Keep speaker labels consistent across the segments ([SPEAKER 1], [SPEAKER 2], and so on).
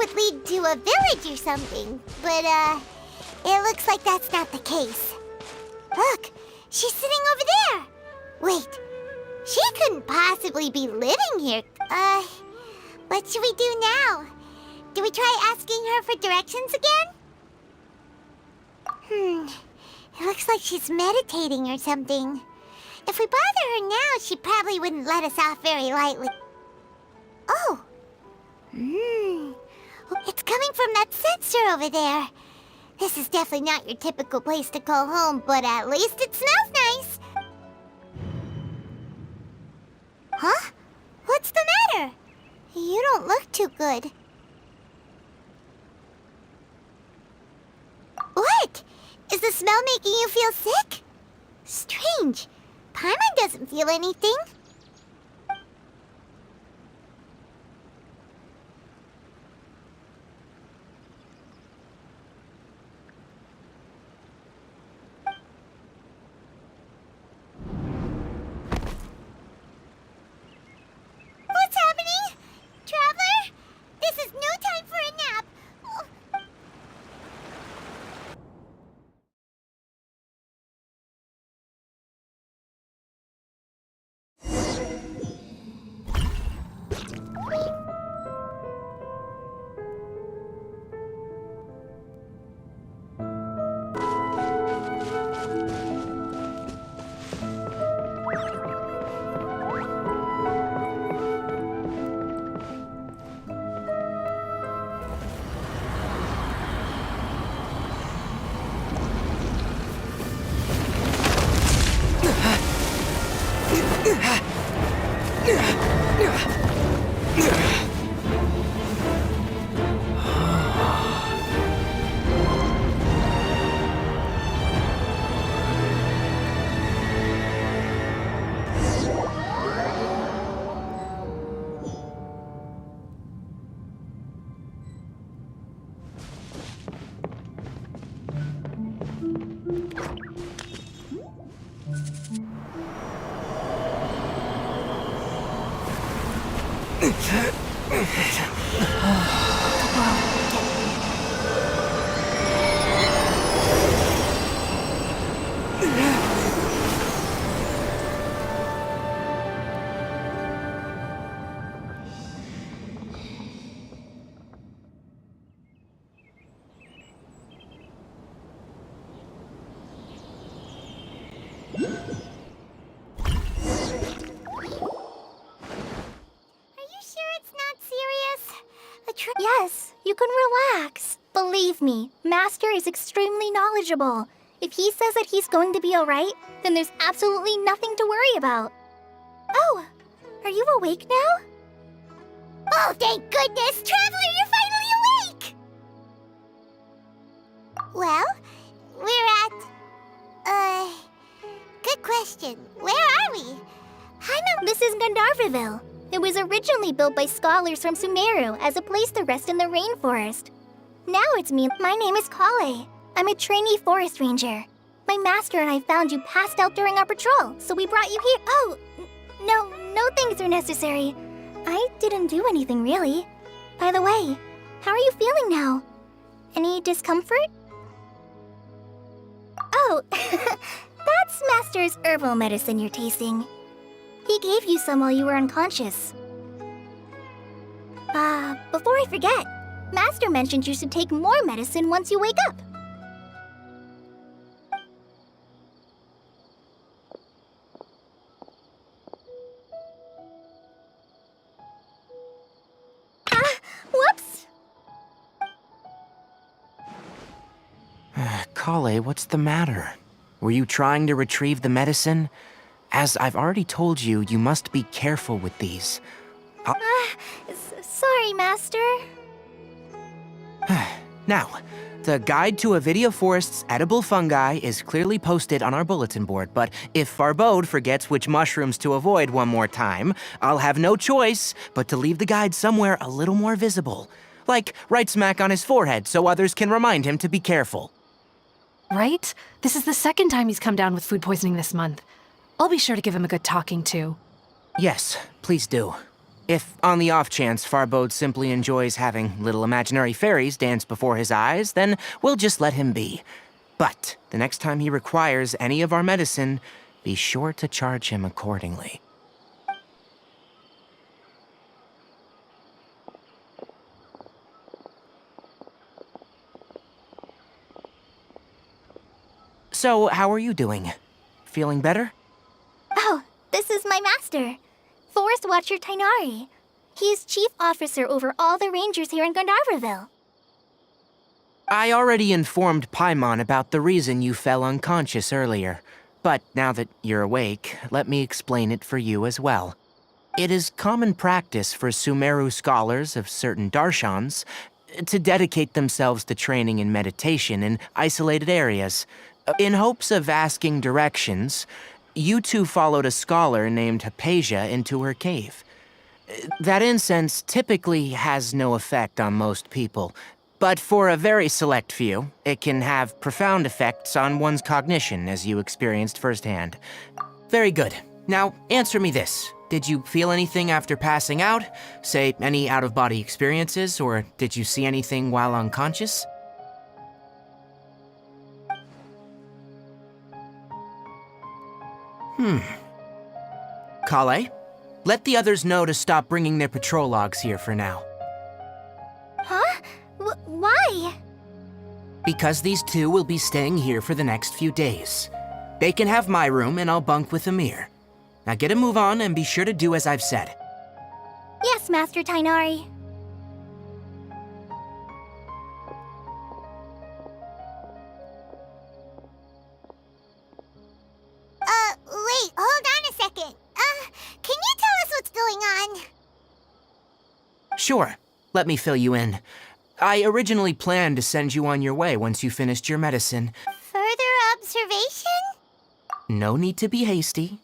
[SPEAKER 1] would lead to a village or something, but, it looks like that's not the case. Look, she's sitting over there. Wait, she couldn't possibly be living here. What should we do now? Do we try asking her for directions again? It looks like she's meditating or something. If we bother her now, she probably wouldn't let us off very lightly. Oh. It's coming from that sensor over there. This is definitely not your typical place to call home, but at least it smells nice. Huh? What's the matter? You don't look too good. What? Is the smell making you feel sick? Strange. Paimon doesn't feel anything. What's happening? Traveler? This is no time for a nap.
[SPEAKER 2] Yes, you can relax. Believe me, Master is extremely knowledgeable. If he says that he's going to be alright, then there's absolutely nothing to worry about. Oh, are you awake now?
[SPEAKER 1] Oh, thank goodness! Traveler, you're finally awake! Well, we're at... Good question. Where are we?
[SPEAKER 2] This is Gandharvaville. It was originally built by scholars from Sumeru as a place to rest in the rainforest. Now it's me. My name is Kale. I'm a trainee forest ranger. My master and I found you passed out during our patrol, so we brought you here. Oh, no things are necessary. I didn't do anything, really. By the way, how are you feeling now? Any discomfort? Oh, that's Master's herbal medicine you're tasting. He gave you some while you were unconscious. Before I forget, Master mentioned you should take more medicine once you wake up. Whoops!
[SPEAKER 3] Kale, what's the matter? Were you trying to retrieve the medicine? As I've already told you, you must be careful with these.
[SPEAKER 2] Sorry, Master.
[SPEAKER 3] Now, the guide to Avidia Forest's edible fungi is clearly posted on our bulletin board, but if Farbode forgets which mushrooms to avoid one more time, I'll have no choice but to leave the guide somewhere a little more visible. Like right smack on his forehead so others can remind him to be careful.
[SPEAKER 4] Right? This is the second time he's come down with food poisoning this month. I'll be sure to give him a good talking to.
[SPEAKER 3] Yes, please do. If, on the off chance, Farbode simply enjoys having little imaginary fairies dance before his eyes, then we'll just let him be. But the next time he requires any of our medicine, be sure to charge him accordingly. So, how are you doing? Feeling better?
[SPEAKER 2] Oh, this is my master, Forest Watcher Tainari. He's chief officer over all the rangers here in Gandharvaville.
[SPEAKER 3] I already informed Paimon about the reason you fell unconscious earlier. But now that you're awake, let me explain it for you as well. It is common practice for Sumeru scholars of certain darshans to dedicate themselves to training in meditation in isolated areas. In hopes of asking directions, you two followed a scholar named Hypatia into her cave. That incense typically has no effect on most people, but for a very select few, it can have profound effects on one's cognition, as you experienced firsthand. Very good. Now, answer me this. Did you feel anything after passing out? Say, any out-of-body experiences, or did you see anything while unconscious? Kale, let the others know to stop bringing their patrol logs here for now.
[SPEAKER 2] Huh? Why?
[SPEAKER 3] Because these two will be staying here for the next few days. They can have my room and I'll bunk with Amir. Now get a move on and be sure to do as I've said.
[SPEAKER 2] Yes, Master Tainari.
[SPEAKER 1] Wait, hold on a second. Can you tell us what's going on?
[SPEAKER 3] Sure, let me fill you in. I originally planned to send you on your way once you finished your medicine.
[SPEAKER 1] Further observation?
[SPEAKER 3] No need to be hasty.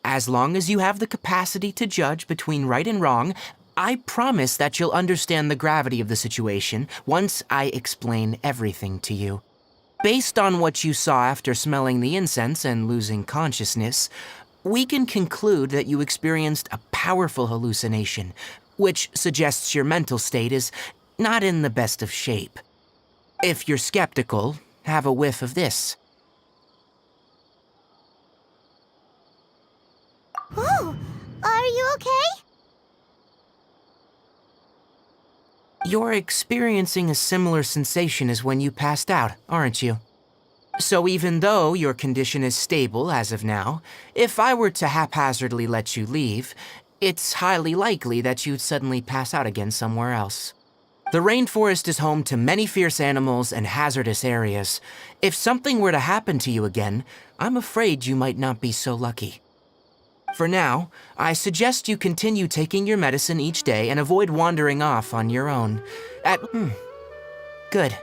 [SPEAKER 3] As long as you have the capacity to judge between right and wrong, I promise that you'll understand the gravity of the situation once I explain everything to you. Based on what you saw after smelling the incense and losing consciousness, we can conclude that you experienced a powerful hallucination, which suggests your mental state is not in the best of shape. If you're skeptical, have a whiff of this.
[SPEAKER 1] Whoa, are you okay?
[SPEAKER 3] You're experiencing a similar sensation as when you passed out, aren't you? So even though your condition is stable as of now, if I were to haphazardly let you leave, it's highly likely that you'd suddenly pass out again somewhere else. The rainforest is home to many fierce animals and hazardous areas. If something were to happen to you again, I'm afraid you might not be so lucky. For now, I suggest you continue taking your medicine each day and avoid wandering off on your own. Good.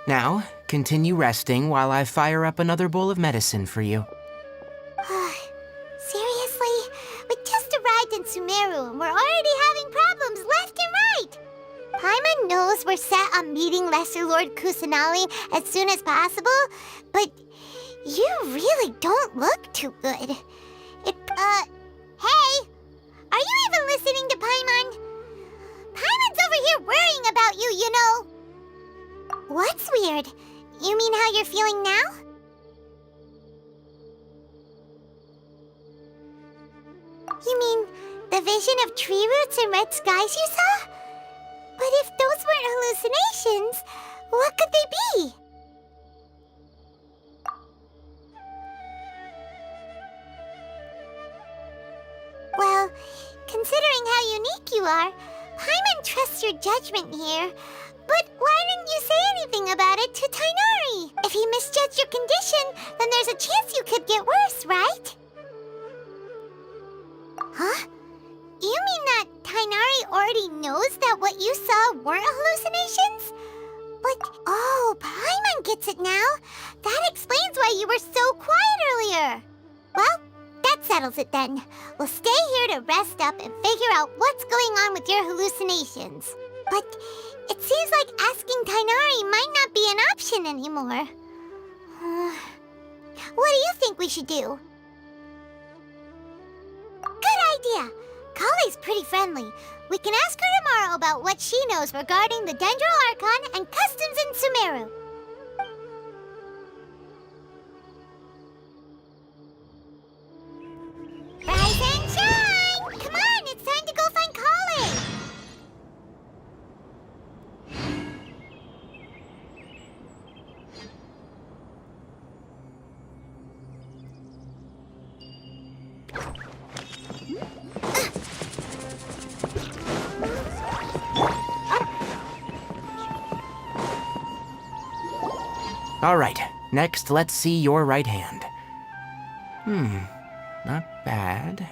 [SPEAKER 3] Now, continue resting while I fire up another bowl of medicine for you.
[SPEAKER 1] Seriously? We just arrived in Sumeru and we're already having problems left and right. Paimon knows we're set on meeting Lesser Lord Kusanali as soon as possible, but you really don't look too good. Hey! Are you even listening to Paimon? Paimon's over here worrying about you, you know. What's weird? You mean how you're feeling now? You mean the vision of tree roots and red skies you saw? But if those weren't hallucinations, what could they be? Well, considering how unique you are, Paimon trusts your judgment here. But why didn't you say anything about it to Tainari? If he misjudged your condition, then there's a chance you could get worse, right? Huh? You mean that Tainari already knows that what you saw weren't hallucinations? But, oh, Paimon gets it now. That explains why you were so quiet earlier. Well, that settles it then. We'll stay here to rest up and figure out what's going on with your hallucinations. But it seems like asking Tainari might not be an option anymore. What do you think we should do? Good idea! Kale's pretty friendly. We can ask her tomorrow about what she knows regarding the Dendro Archon and customs in Sumeru. Rise and shine! Come on, it's time to go find Kale!
[SPEAKER 3] All right, next let's see your right hand. Not bad.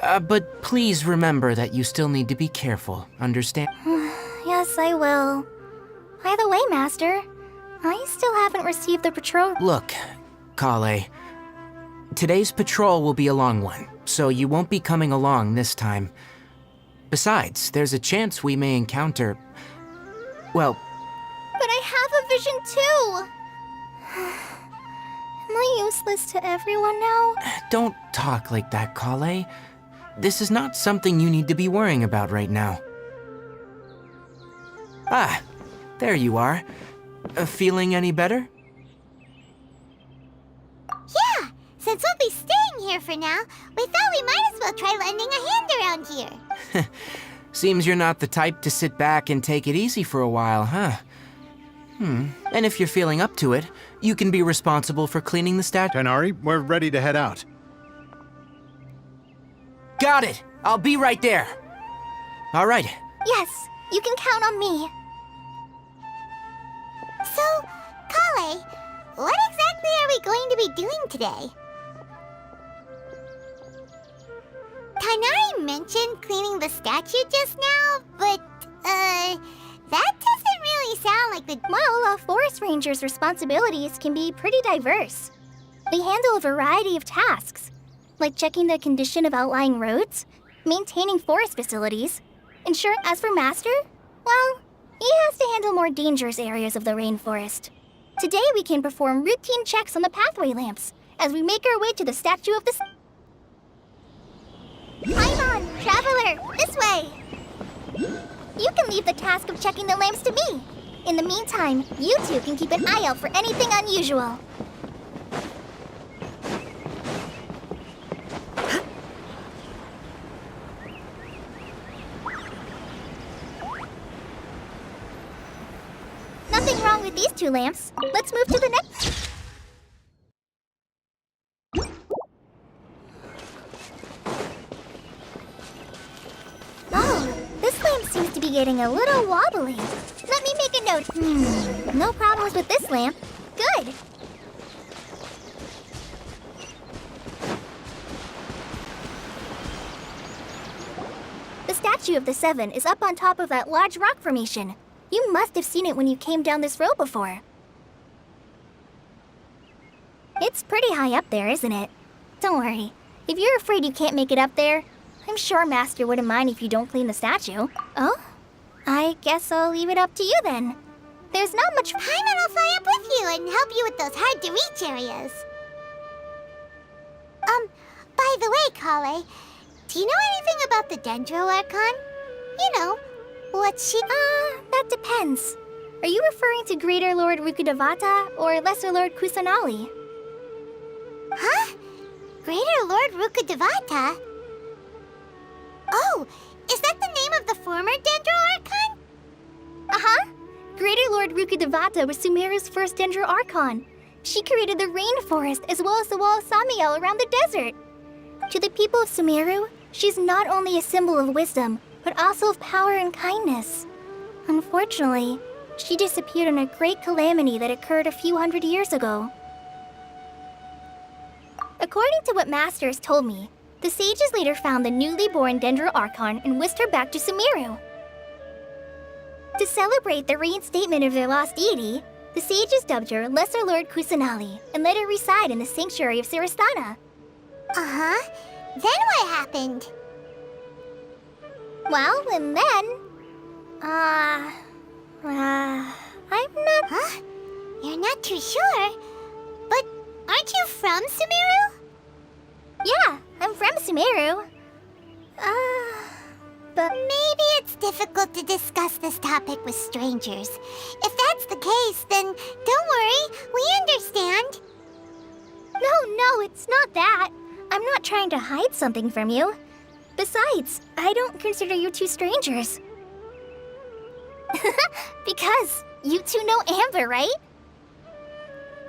[SPEAKER 3] But please remember that you still need to be careful, understand?
[SPEAKER 2] Yes, I will. By the way, Master, I still haven't received the patrol.
[SPEAKER 3] Look, Kale, today's patrol will be a long one, so you won't be coming along this time. Besides, there's a chance we may encounter... well...
[SPEAKER 2] But I have a vision too! Am I useless to everyone now?
[SPEAKER 3] Don't talk like that, Kale. This is not something you need to be worrying about right now. Ah, there you are. Feeling any better?
[SPEAKER 1] Yeah, since we'll be staying here for now, we thought we might as well try lending a hand around here.
[SPEAKER 3] Seems you're not the type to sit back and take it easy for a while, huh? And if you're feeling up to it, you can be responsible for cleaning the statue.
[SPEAKER 5] Tighnari, we're ready to head out.
[SPEAKER 3] Got it! I'll be right there. All right.
[SPEAKER 2] Yes, you can count on me.
[SPEAKER 1] So, Kale, what exactly are we going to be doing today? Tighnari mentioned cleaning the statue just now, but, that doesn't really sound like the...
[SPEAKER 2] Well, a forest ranger's responsibilities can be pretty diverse. They handle a variety of tasks, like checking the condition of outlying roads, maintaining forest facilities, ensuring... As for Master, well, he has to handle more dangerous areas of the rainforest. Today we can perform routine checks on the pathway lamps as we make our way to the statue of the... Paimon, Traveler, this way! You can leave the task of checking the lamps to me. In the meantime, you two can keep an eye out for anything unusual. Nothing wrong with these two lamps. Let's move to the next... Oh, this lamp seems to be getting a little wobbly. Let me make a note. No problems with this lamp. Good. The statue of the Seven is up on top of that large rock formation. You must have seen it when you came down this road before. It's pretty high up there, isn't it? Don't worry. If you're afraid you can't make it up there, I'm sure Master wouldn't mind if you don't clean the statue. Oh? I guess I'll leave it up to you then. There's not much...
[SPEAKER 1] Paimon will fly up with you and help you with those hard-to-reach areas. By the way, Kale, do you know anything about the Dendro Archon? You know, what's she...
[SPEAKER 2] That depends. Are you referring to Greater Lord Rukkhadevata or Lesser Lord Kusanali?
[SPEAKER 1] Huh? Greater Lord Rukkhadevata? Oh, is that the name of the former Dendro Archon?
[SPEAKER 2] Uh-huh. Greater Lord Rukkhadevata was Sumeru's first Dendro Archon. She created the rainforest as well as the wall of Samiel around the desert. To the people of Sumeru, she's not only a symbol of wisdom, but also of power and kindness. Unfortunately, she disappeared in a great calamity that occurred a few hundred years ago. According to what Master has told me, the sages later found the newly born Dendro Archon and whisked her back to Sumeru. To celebrate the reinstatement of their lost deity, the sages dubbed her Lesser Lord Kusanali and let her reside in the sanctuary of Sarastana.
[SPEAKER 1] Uh-huh. Then what happened?
[SPEAKER 2] Well, and then... I'm not...
[SPEAKER 1] Huh? You're not too sure? But aren't you from Sumeru?
[SPEAKER 2] Yeah, I'm from Sumeru. But
[SPEAKER 1] Maybe it's difficult to discuss this topic with strangers. If that's the case, then don't worry, we understand.
[SPEAKER 2] no, it's not that. I'm not trying to hide something from you. Besides, I don't consider you two strangers. Because you two know Amber, right?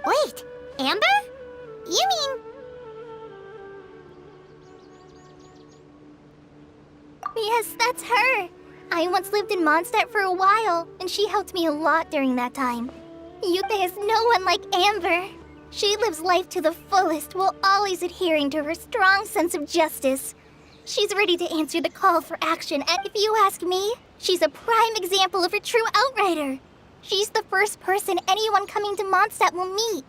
[SPEAKER 1] Wait, Amber? You mean...
[SPEAKER 2] Yes, that's her. I once lived in Mondstadt for a while, and she helped me a lot during that time. Yuthe is no one like Amber. She lives life to the fullest while always adhering to her strong sense of justice. She's ready to answer the call for action, and if you ask me, she's a prime example of a true outrider. She's the first person anyone coming to Mondstadt will meet.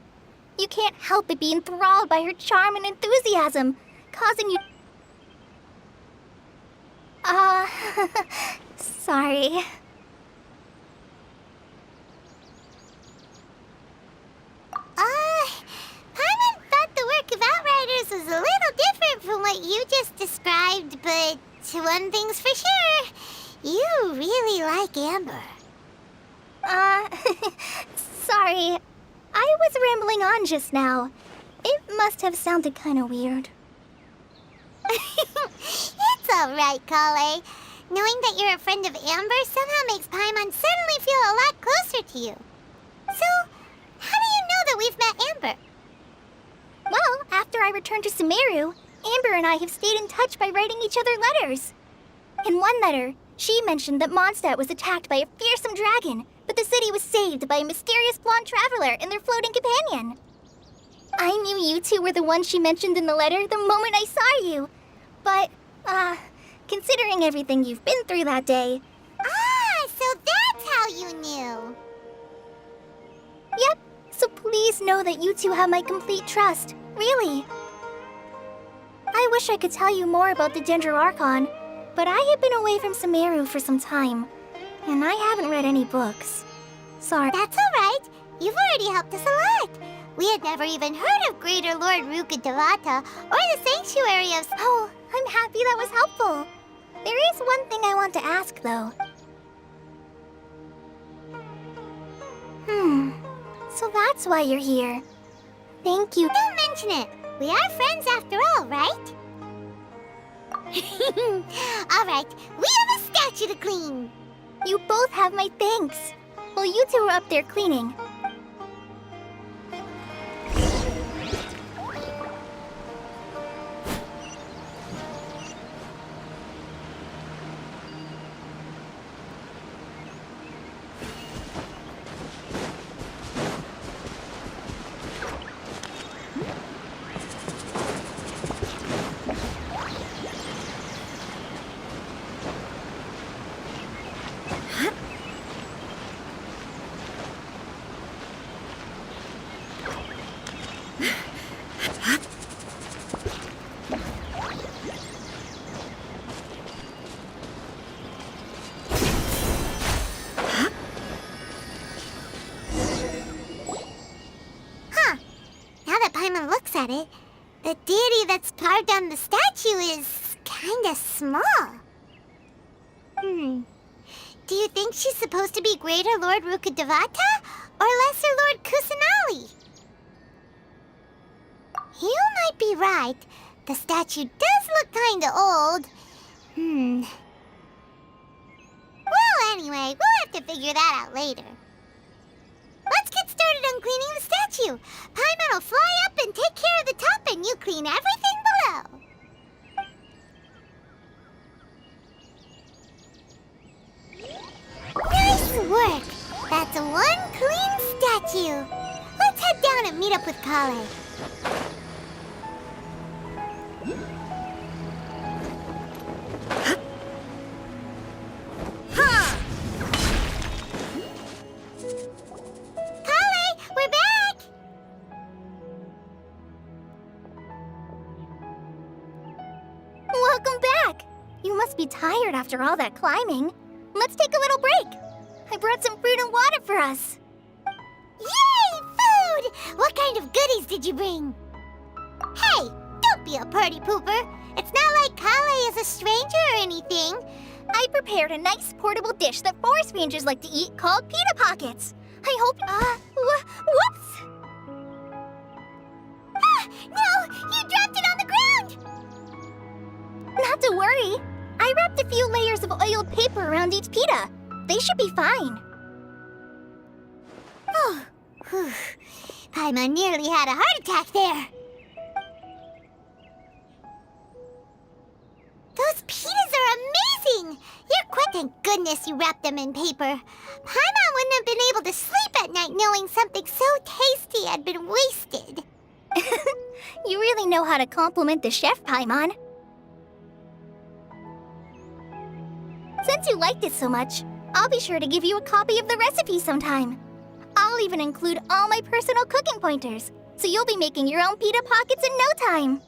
[SPEAKER 2] You can't help but be enthralled by her charm and enthusiasm, causing you... sorry.
[SPEAKER 1] Paimon thought the work of Outriders was a little different from what you just described, but one thing's for sure, you really like Amber.
[SPEAKER 2] Sorry. I was rambling on just now. It must have sounded kind of weird.
[SPEAKER 1] It's alright, Kale. Knowing that you're a friend of Amber somehow makes Paimon suddenly feel a lot closer to you. So, how do you know that we've met Amber?
[SPEAKER 2] Well, after I returned to Sumeru, Amber and I have stayed in touch by writing each other letters. In one letter, she mentioned that Mondstadt was attacked by a fearsome dragon, but the city was saved by a mysterious blonde traveler and their floating companion. I knew you two were the ones she mentioned in the letter the moment I saw you. But, considering everything you've been through that day...
[SPEAKER 1] So that's how you knew.
[SPEAKER 2] Yep, so please know that you two have my complete trust, really. I wish I could tell you more about the Dendro Archon, but I have been away from Sumeru for some time, and I haven't read any books. Sorry.
[SPEAKER 1] That's alright. You've already helped us a lot. We had never even heard of Greater Lord Ruka Devata or the Sanctuary of...
[SPEAKER 2] Oh, I'm happy that was helpful. There is one thing I want to ask, though. So that's why you're here. Thank you.
[SPEAKER 1] Don't mention it. We are friends after all, right? Alright, we have a statue to clean.
[SPEAKER 2] You both have my thanks. Well, you two are up there cleaning.
[SPEAKER 1] Looks at it, the deity that's carved on the statue is kinda small. Do you think she's supposed to be Greater Lord Ruka Devata or Lesser Lord Kusanali? You might be right. The statue does look kinda old. Well, anyway, we'll have to figure that out later. Let's get started on cleaning the statue. Paimon will fly up and take care of the top, and you clean everything below. Nice work! That's one clean statue. Let's head down and meet up with Kale.
[SPEAKER 2] Be tired after all that climbing. Let's take a little break. I brought some fruit and water for us.
[SPEAKER 1] Yay! Food! What kind of goodies did you bring? Hey, don't Don't be a party pooper. It's not like Kale is a stranger or anything.
[SPEAKER 2] I prepared a nice portable dish that forest rangers like to eat called pita pockets. I hope. Whoops!
[SPEAKER 1] Ah, no! You dropped it on the ground!
[SPEAKER 2] Not to worry. I wrapped a few layers of oiled paper around each pita. They should be fine.
[SPEAKER 1] Oh, whew. Paimon nearly had a heart attack there. Those pitas are amazing! You're quite thank goodness you wrapped them in paper. Paimon wouldn't have been able to sleep at night knowing something so tasty had been wasted.
[SPEAKER 2] You really know how to compliment the chef, Paimon. Since you liked it so much, I'll be sure to give you a copy of the recipe sometime. I'll even include all my personal cooking pointers, so you'll be making your own pita pockets in no time.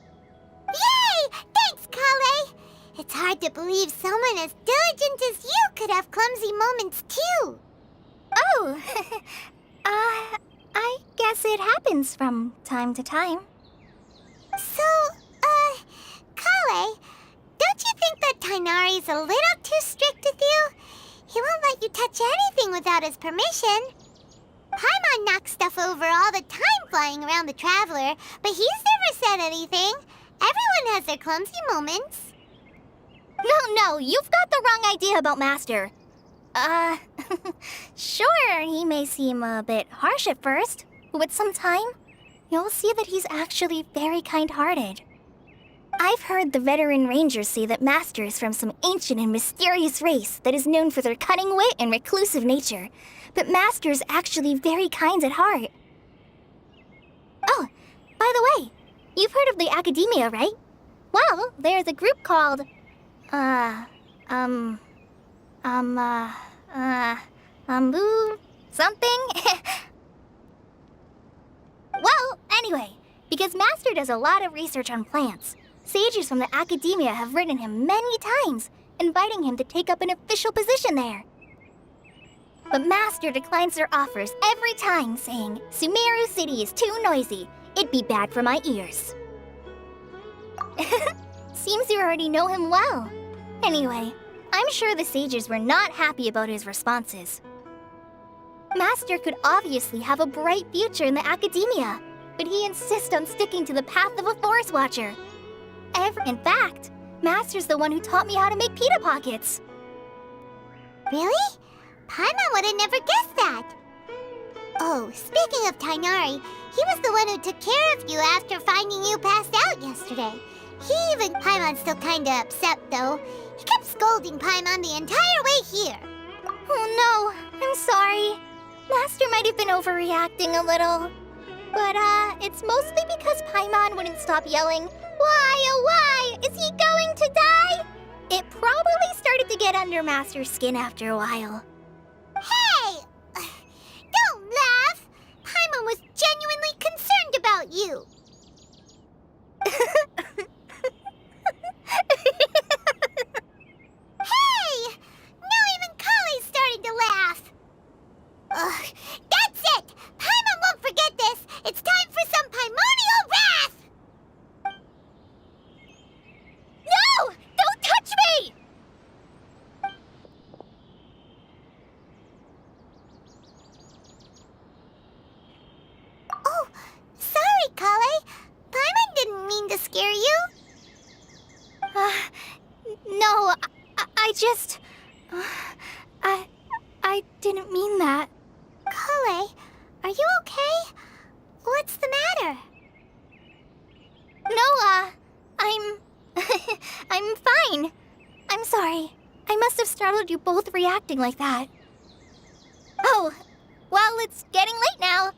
[SPEAKER 1] Yay! Thanks, Kale! It's hard to believe someone as diligent as you could have clumsy moments too.
[SPEAKER 2] Oh, I guess it happens from time to time.
[SPEAKER 1] So, Kale, don't you think that Tainari's a little too strict with you? He won't let you touch anything without his permission. Paimon knocks stuff over all the time flying around the Traveler, but he's never said anything. Everyone has their clumsy moments.
[SPEAKER 2] No, you've got the wrong idea about Master. Sure, he may seem a bit harsh at first, but with some time, you'll see that he's actually very kind-hearted. I've heard the veteran rangers say that Master is from some ancient and mysterious race that is known for their cunning wit and reclusive nature, but Master is actually very kind at heart. Oh, by the way, you've heard of the Academia, right? Well, there's a group called, something? Well, anyway, because Master does a lot of research on plants, sages from the Academia have written him many times, inviting him to take up an official position there. But Master declines their offers every time, saying, Sumeru City is too noisy. It'd be bad for my ears. Seems you already know him well. Anyway, I'm sure the sages were not happy about his responses. Master could obviously have a bright future in the Academia, but he insists on sticking to the path of a forest watcher. In fact, Master's the one who taught me how to make pita pockets.
[SPEAKER 1] Really? Paimon would have never guessed that. Oh, speaking of Tainari, he was the one who took care of you after finding you passed out yesterday. Paimon's still kinda upset though. He kept scolding Paimon the entire way here.
[SPEAKER 2] Oh no, I'm sorry. Master might have been overreacting a little. But, it's mostly because Paimon wouldn't stop yelling, Why, oh why, is he going to die? It probably started to get under Master's skin after a while.
[SPEAKER 1] Hey! Don't laugh! Paimon was genuinely concerned about you. Hey! Now even Kale's starting to laugh. Ugh, that's it! Paimon won't forget this! It's time for some primordial wrath!
[SPEAKER 2] No! Don't touch me!
[SPEAKER 1] Oh, sorry, Kale. Paimon didn't mean to scare you.
[SPEAKER 2] No, I just... I didn't mean that.
[SPEAKER 1] Kale, are you okay? What's the matter?
[SPEAKER 2] No, I'm... I'm fine. I'm sorry. I must have startled you both reacting like that. Oh, well, it's getting late now.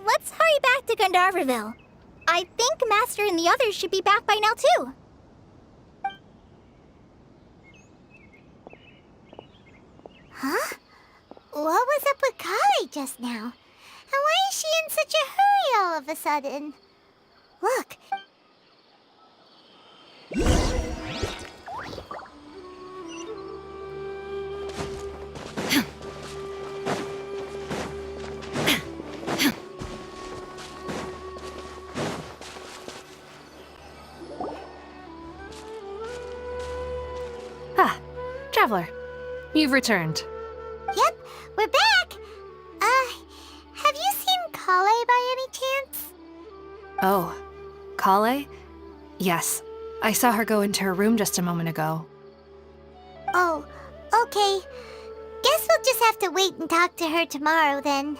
[SPEAKER 2] Let's hurry back to Gandharville. I think Master and the others should be back by now, too.
[SPEAKER 1] Huh? What was up with Kale just now? And why is she in such a hurry all of a sudden? Look.
[SPEAKER 4] Traveler, you've returned.
[SPEAKER 1] Yep, we're back. Have you seen Kale by any chance?
[SPEAKER 4] Oh, Kale? Yes, I saw her go into her room just a moment ago.
[SPEAKER 1] Oh, okay. Guess we'll just have to wait and talk to her tomorrow then.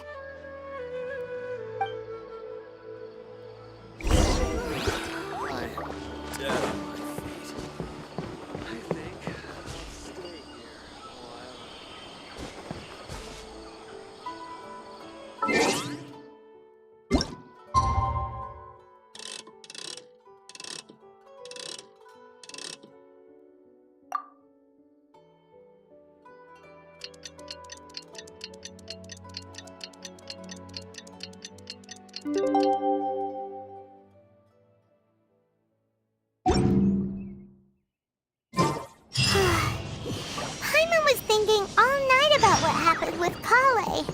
[SPEAKER 1] Paimon was thinking all night about what happened with Kale,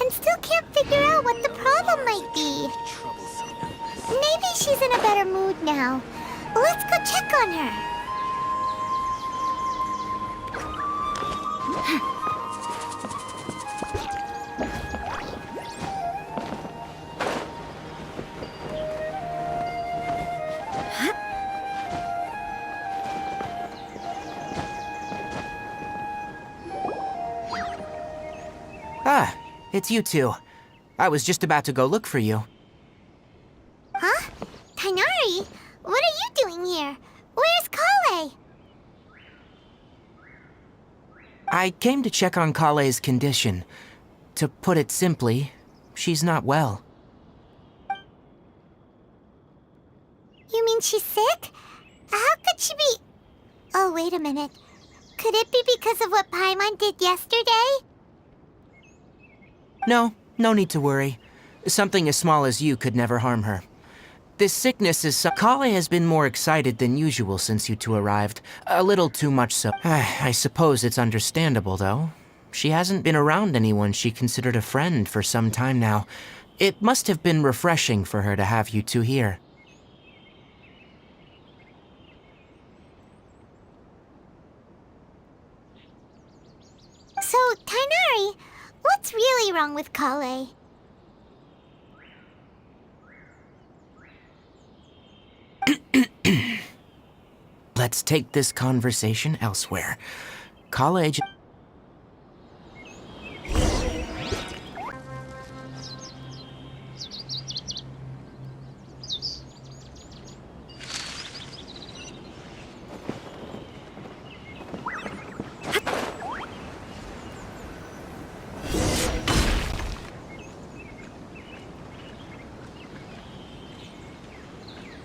[SPEAKER 1] and still can't figure out what the problem might be. Maybe she's in a better mood now. Let's go check on her.
[SPEAKER 3] Ah, it's you two. I was just about to go look for you.
[SPEAKER 1] Huh? Tainari? What are you doing here? Where's Kale?
[SPEAKER 3] I came to check on Kale's condition. To put it simply, she's not well.
[SPEAKER 1] You mean she's sick? How could she be... Oh, wait a minute. Could it be because of what Paimon did yesterday?
[SPEAKER 3] No, no need to worry. Something as small as you could never harm her. This sickness is Kale has been more excited than usual since you two arrived. A little too much so. I suppose it's understandable, though. She hasn't been around anyone she considered a friend for some time now. It must have been refreshing for her to have you two here.
[SPEAKER 1] So, Tainari, what's really wrong with Kale?
[SPEAKER 3] Let's take this conversation elsewhere. College.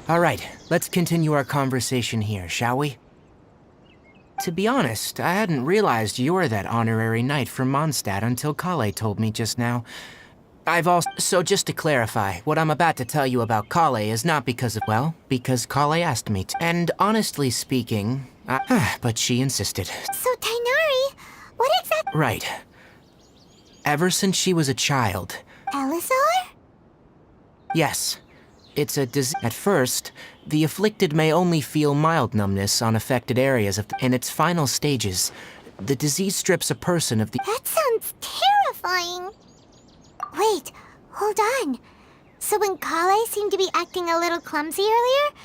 [SPEAKER 3] All right, let's continue our conversation here, shall we? To be honest, I hadn't realized you're that honorary knight from Mondstadt until Kale told me just now. So just to clarify, what I'm about to tell you about Kale is not because of, well, because Kale asked me to. And honestly speaking, but she insisted.
[SPEAKER 1] So, Tainari, what exactly...
[SPEAKER 3] Right. Ever since she was a child.
[SPEAKER 1] Elazar?
[SPEAKER 3] Yes. It's a disease. At first, the afflicted may only feel mild numbness on affected areas in its final stages. The disease strips a person of the...
[SPEAKER 1] That sounds terrifying. Wait, hold on. So when Kale seemed to be acting a little clumsy earlier,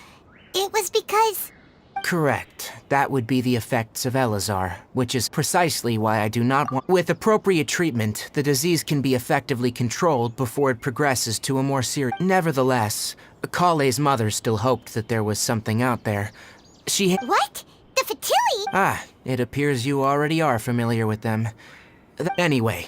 [SPEAKER 1] it was because...
[SPEAKER 3] Correct. That would be the effects of Elazar, which is precisely why I do not want... With appropriate treatment, the disease can be effectively controlled before it progresses to a more serious... Nevertheless, Kale's mother still hoped that there was something out there.
[SPEAKER 1] What? The Fatui?
[SPEAKER 3] It appears you already are familiar with them. Anyway,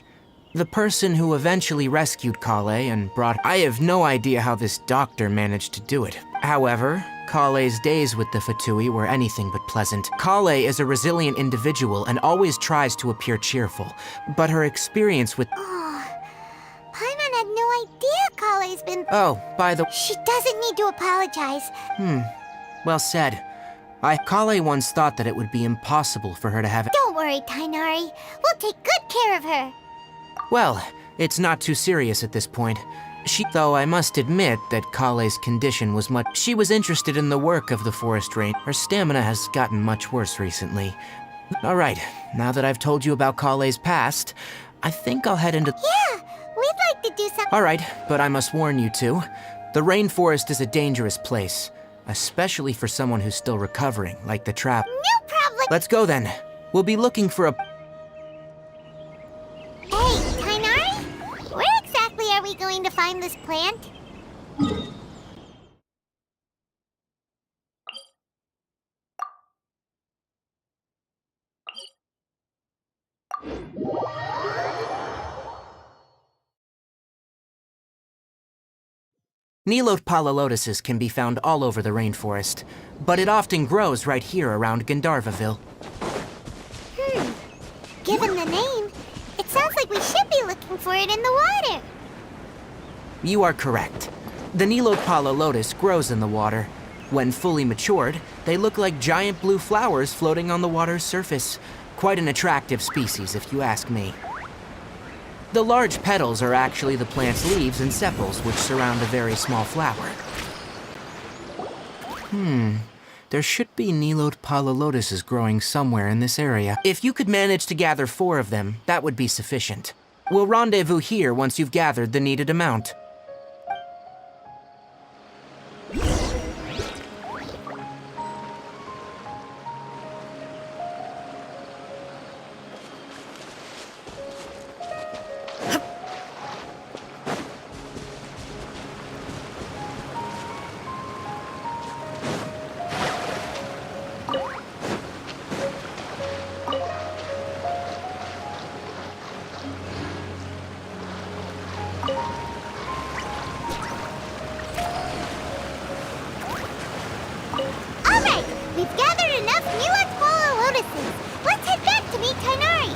[SPEAKER 3] the person who eventually rescued Kale and brought... I have no idea how this doctor managed to do it. However, Kale's days with the Fatui were anything but pleasant. Kale is a resilient individual and always tries to appear cheerful, but her experience with...
[SPEAKER 1] Oh, Paimon had no idea Kale's been...
[SPEAKER 3] Oh, by the...
[SPEAKER 1] She doesn't need to apologize.
[SPEAKER 3] Well said. Kale once thought that it would be impossible for her to have...
[SPEAKER 1] Don't worry, Tainari. We'll take good care of her.
[SPEAKER 3] Well, it's not too serious at this point. Though I must admit that Kale's condition was She was interested in the work of the forest ranger. Her stamina has gotten much worse recently. All right, now that I've told you about Kale's past, I think I'll head into...
[SPEAKER 1] Yeah, we'd like to do something.
[SPEAKER 3] All right, but I must warn you two. The rainforest is a dangerous place, especially for someone who's still recovering, like the trap.
[SPEAKER 1] No problem.
[SPEAKER 3] Let's go then. We'll be looking for a...
[SPEAKER 1] Hey, Tainari? Where exactly are we going to find this plant?
[SPEAKER 3] Nilote palalotuses can be found all over the rainforest, but it often grows right here around Gandharvaville.
[SPEAKER 1] Given the name, it sounds like we should be looking for it in the water.
[SPEAKER 3] You are correct. The Nilote palalotus grows in the water. When fully matured, they look like giant blue flowers floating on the water's surface. Quite an attractive species, if you ask me. The large petals are actually the plant's leaves and sepals, which surround a very small flower. There should be Nilote palalotuses growing somewhere in this area. If you could manage to gather 4 of them, that would be sufficient. We'll rendezvous here once you've gathered the needed amount.
[SPEAKER 1] All right, we've gathered enough Nilote palalotuses. Let's head back to meet Tainari.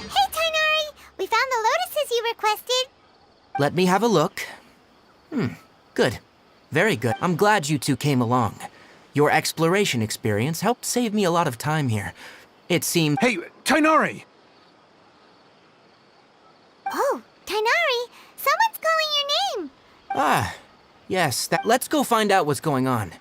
[SPEAKER 1] Hey, Tainari! We found the lotuses you requested.
[SPEAKER 3] Let me have a look. Good. Very good. I'm glad you two came along. Your exploration experience helped save me a lot of time here. It seemed...
[SPEAKER 5] Hey, Tainari!
[SPEAKER 1] Oh, Tainari, someone's calling your name.
[SPEAKER 3] Ah, yes, let's go find out what's going on.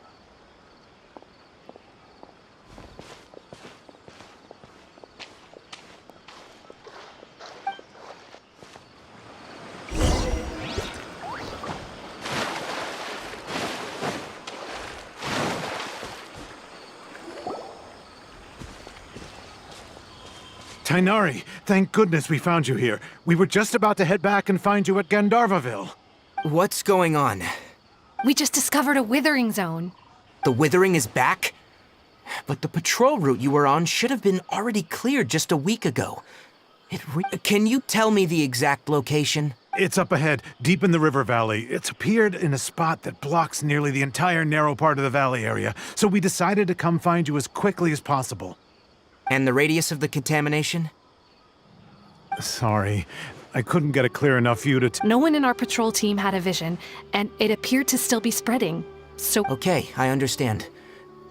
[SPEAKER 5] Tainari, thank goodness we found you here. We were just about to head back and find you at Gandharvaville.
[SPEAKER 3] What's going on?
[SPEAKER 4] We just discovered a withering zone.
[SPEAKER 3] The withering is back? But the patrol route you were on should have been already cleared just a week ago. Can you tell me the exact location?
[SPEAKER 5] It's up ahead, deep in the river valley. It's appeared in a spot that blocks nearly the entire narrow part of the valley area, so we decided to come find you as quickly as possible.
[SPEAKER 3] And the radius of the contamination?
[SPEAKER 5] Sorry, I couldn't get a clear enough view to...
[SPEAKER 4] No one in our patrol team had a vision, and it appeared to still be spreading. So
[SPEAKER 3] Okay, I understand.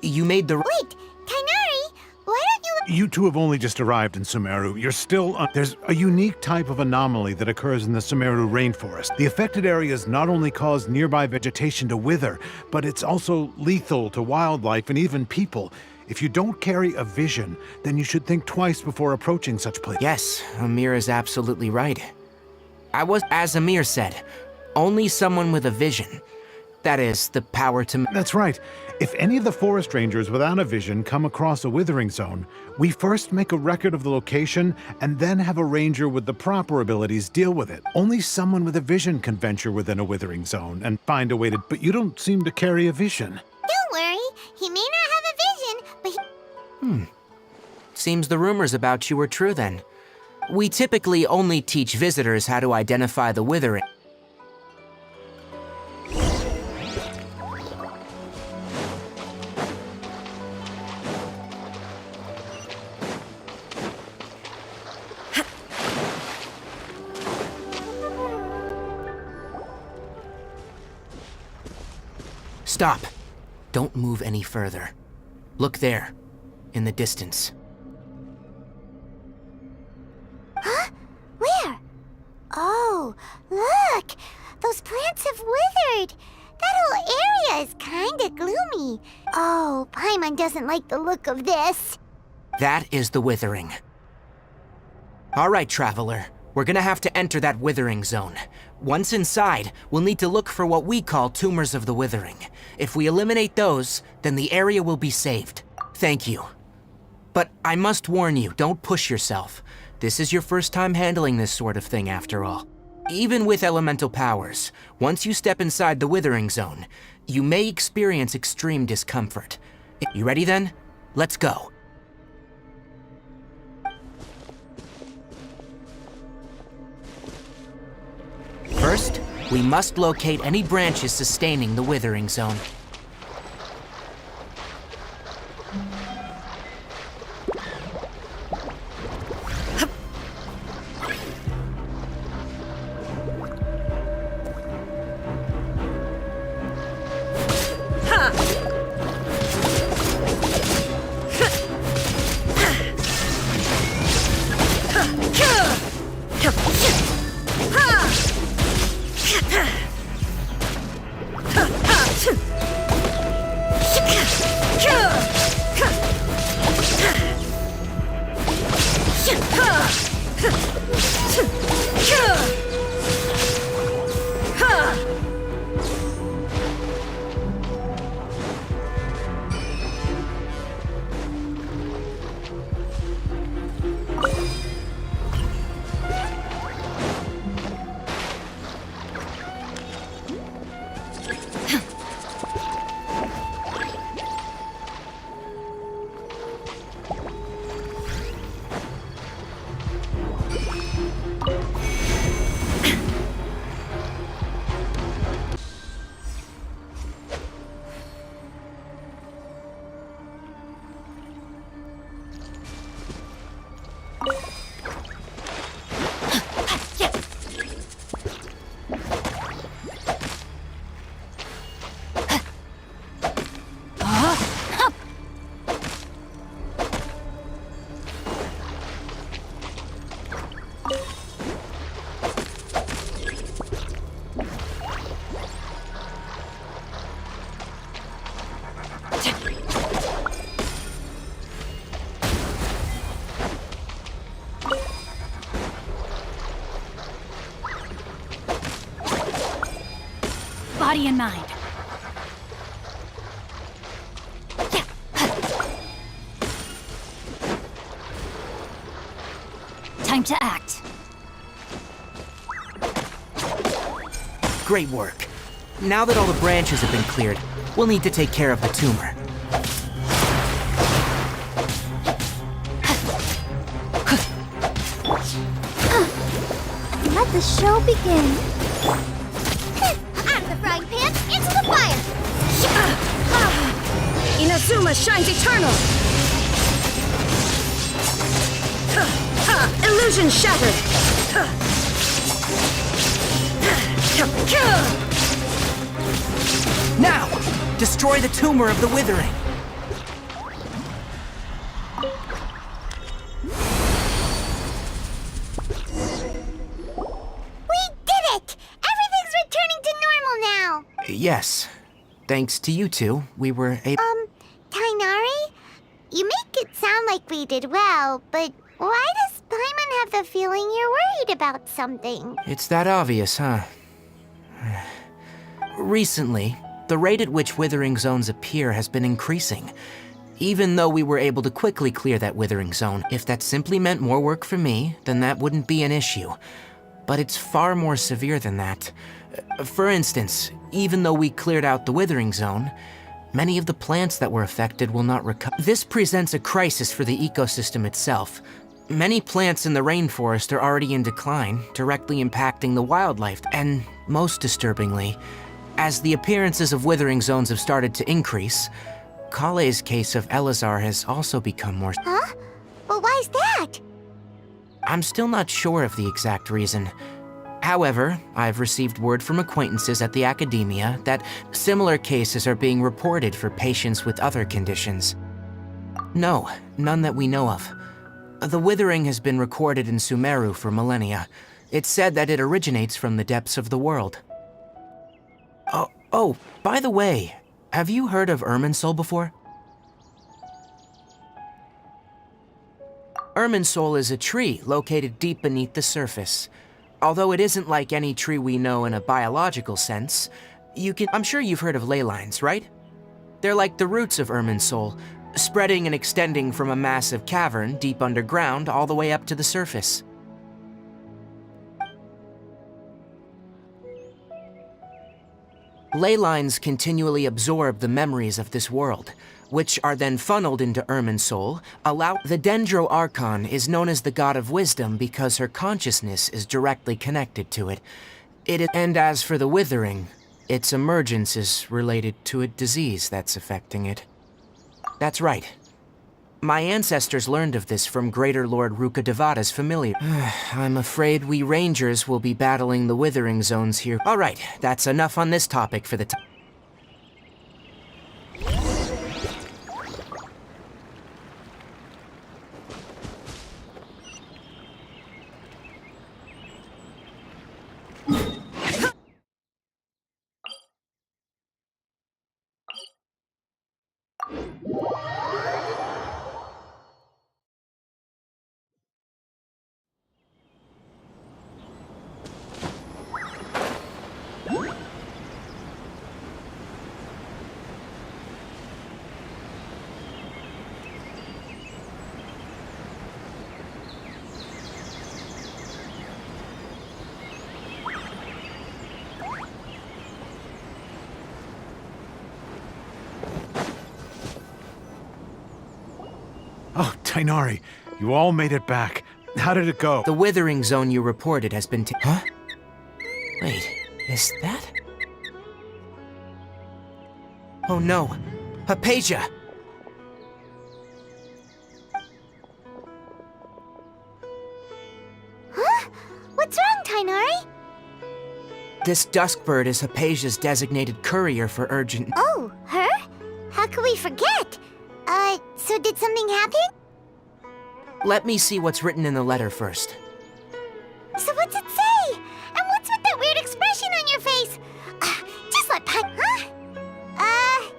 [SPEAKER 3] You made the...
[SPEAKER 1] Wait, Tainari, why don't you...
[SPEAKER 5] You two have only just arrived in Sumeru. You're still... There's a unique type of anomaly that occurs in the Sumeru rainforest. The affected areas not only cause nearby vegetation to wither, but it's also lethal to wildlife and even people. If you don't carry a vision, then you should think twice before approaching such places.
[SPEAKER 3] Yes, Amir is absolutely right. As Amir said, only someone with a vision. That is, the power to...
[SPEAKER 5] That's right. If any of the forest rangers without a vision come across a withering zone, we first make a record of the location and then have a ranger with the proper abilities deal with it. Only someone with a vision can venture within a withering zone and find a way to... But you don't seem to carry a vision.
[SPEAKER 1] Don't worry, he may not have a vision, but he...
[SPEAKER 3] Seems the rumors about you were true then. We typically only teach visitors how to identify the withering. Stop. Don't move any further. Look there, in the distance.
[SPEAKER 1] Where? Oh, is kinda gloomy. Oh, Paimon doesn't like the look of this.
[SPEAKER 3] That is the withering. All right, traveler. We're gonna have to enter that withering zone. Once inside, we'll need to look for what we call tumors of the withering. If we eliminate those, then the area will be saved. Thank you. But I must warn you, don't push yourself. This is your first time handling this sort of thing, after all. Even with elemental powers, once you step inside the withering zone, you may experience extreme discomfort. You ready then? Let's go. First, we must locate any branches sustaining the withering zone.
[SPEAKER 6] Body and mind. Time to act.
[SPEAKER 3] Great work. Now that all the branches have been cleared, we'll need to take care of the tumor.
[SPEAKER 2] Let the show begin.
[SPEAKER 1] Out of the frying pan, into the fire!
[SPEAKER 6] Inazuma shines eternal! Illusion shattered!
[SPEAKER 3] Now, destroy the tumor of the withering.
[SPEAKER 1] We did it! Everything's returning to normal now!
[SPEAKER 3] Yes. Thanks to you two, we were able...
[SPEAKER 1] Tainari? You make it sound like we did well, but why does Paimon have the feeling you're worried about something?
[SPEAKER 3] It's that obvious, huh? Recently, the rate at which withering zones appear has been increasing. Even though we were able to quickly clear that withering zone, if that simply meant more work for me, then that wouldn't be an issue. But it's far more severe than that. For instance, even though we cleared out the withering zone, many of the plants that were affected will not recover. This presents a crisis for the ecosystem itself. Many plants in the rainforest are already in decline, directly impacting the wildlife. And most disturbingly, as the appearances of withering zones have started to increase, Kale's case of Elazar has also become more...
[SPEAKER 1] Huh? But why's that?
[SPEAKER 3] I'm still not sure of the exact reason. However, I've received word from acquaintances at the academia that similar cases are being reported for patients with other conditions. No, none that we know of. The withering has been recorded in Sumeru for millennia. It's said that it originates from the depths of the world. Oh, by the way, Have you heard of Irminsul before? Irminsul is a tree located deep beneath the surface. Although it isn't like any tree we know in a biological sense, I'm sure you've heard of ley lines, right? They're like the roots of Irminsul, spreading and extending from a massive cavern deep underground all the way up to the surface. Ley lines continually absorb the memories of this world, which are then funneled into Irminsul. The Dendro Archon is known as the god of wisdom because her consciousness is directly connected to it. And as for the withering, its emergence is related to a disease that's affecting it. That's right. My ancestors learned of this from Greater Lord Rukadevada's familiar. I'm afraid we rangers will be battling the withering zones here. All right, that's enough on this topic for the time.
[SPEAKER 5] Oh, Tainari, you all made it back. How did it go?
[SPEAKER 3] The withering zone you reported has been Huh? Wait, is that? Oh no, Hypatia!
[SPEAKER 1] Huh? What's wrong, Tainari?
[SPEAKER 3] This duskbird is Hypatia's designated courier for urgent...
[SPEAKER 1] Oh, her? How could we forget? So did something happen?
[SPEAKER 3] Let me see what's written in the letter first.
[SPEAKER 1] So what's it say? And what's with that weird expression on your face? Just let Huh?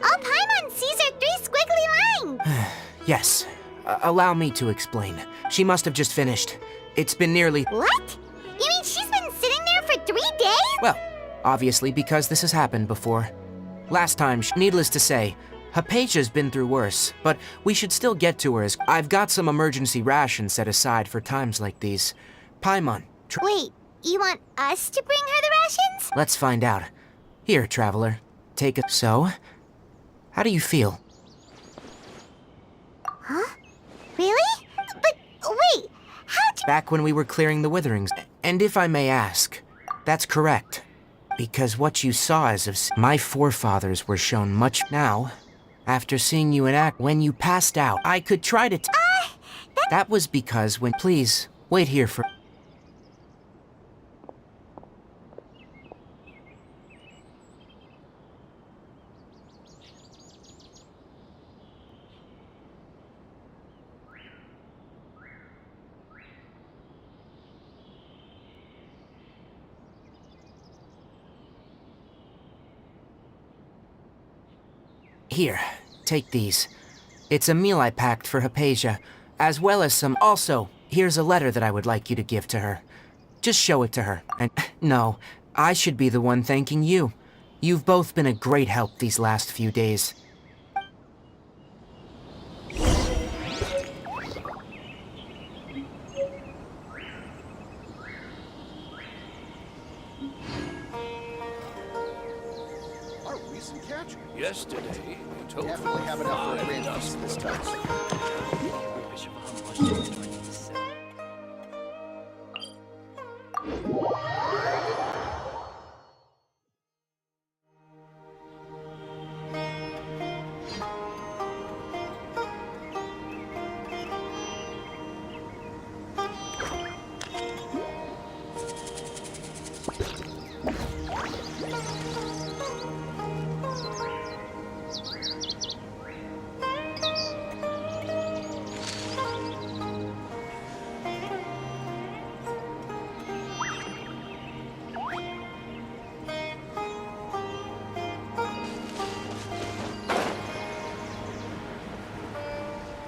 [SPEAKER 1] All Paimon sees are 3 squiggly lines.
[SPEAKER 3] Yes. Allow me to explain. She must have just finished. It's been nearly...
[SPEAKER 1] What? You mean she's been sitting there for 3 days?
[SPEAKER 3] Well, obviously because this has happened before. Last time, needless to say, Hypatia's been through worse, but we should still get to her as I've got some emergency rations set aside for times like these. Paimon.
[SPEAKER 1] Wait, you want us to bring her the rations?
[SPEAKER 3] Let's find out. Here, traveler. Take a... So? How do you feel?
[SPEAKER 1] Huh? Really? But wait, how'd you...
[SPEAKER 3] Back when we were clearing the witherings. And if I may ask, that's correct. Because what you saw is of... My forefathers were shown much... Now, after seeing you in act when you passed out, I could try to... That was because when... Please, wait here for... Here, take these. It's a meal I packed for Hypatia, as well as some... Also, here's a letter that I would like you to give to her. Just show it to her. And no, I should be the one thanking you. You've both been a great help these last few days.
[SPEAKER 7] Our recent catch.
[SPEAKER 8] Yesterday, you told
[SPEAKER 7] Definitely have enough for a range this time.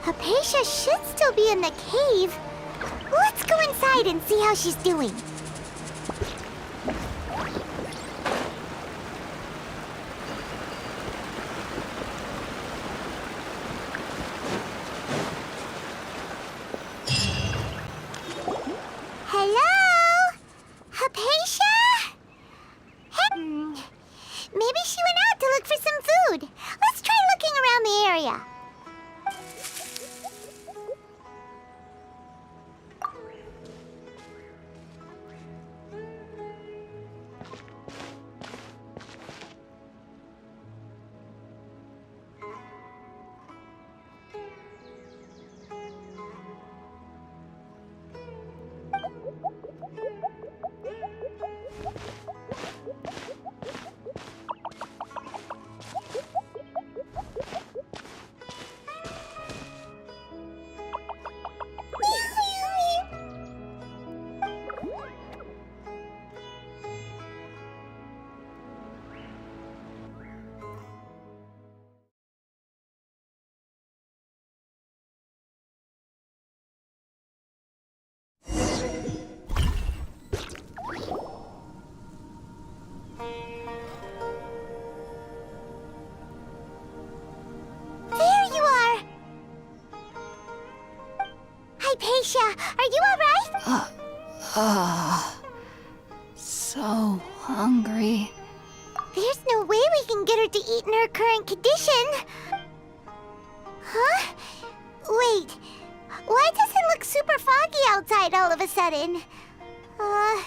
[SPEAKER 1] Hypatia should still be in the cave. Let's go inside and see how she's doing. Hello? Hypatia? Maybe she went out to look for some food. Let's try looking around the area. There you are! Hypatia, are you alright?
[SPEAKER 4] So hungry.
[SPEAKER 1] There's no way we can get her to eat in her current condition. Huh? Wait, why does it look super foggy outside all of a sudden? Huh?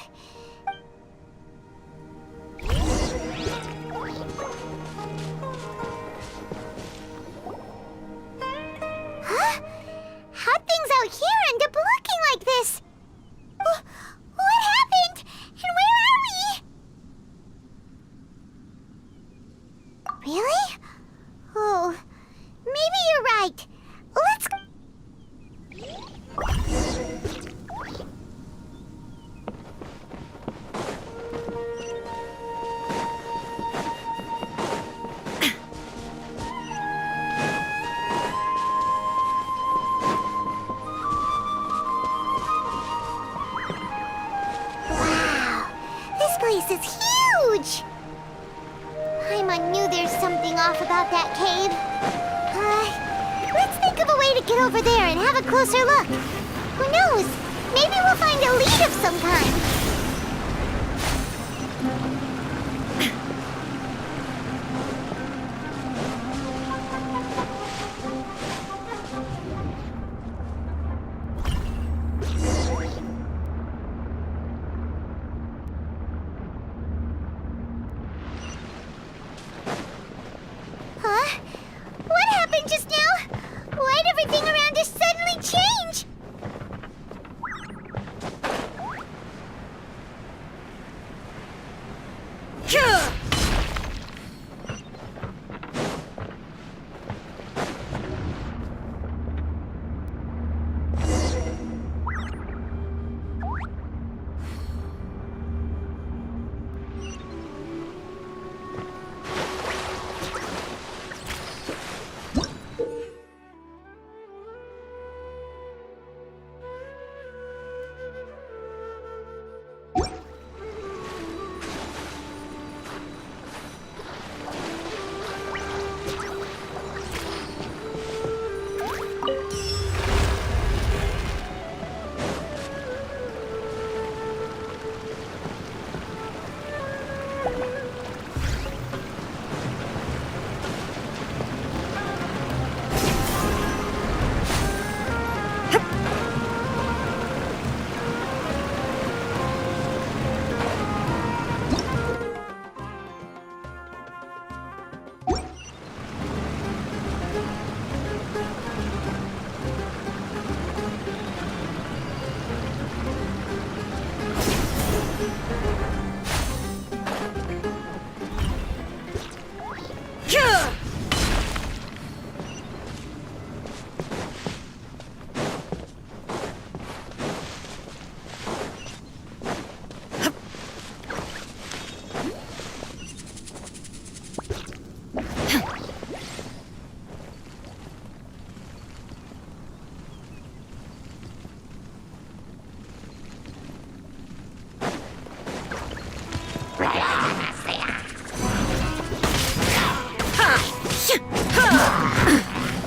[SPEAKER 1] How'd things out here end up looking like this? What happened? And where are we? Really? Oh, maybe you're right. Let's... Wow, this place is huge! Paimon knew there's something off about that cave. Let's think of a way to get over there and have a closer look. Who knows? Maybe we'll find a lead of some kind. Huh? What happened just now? Why'd everything around us suddenly change?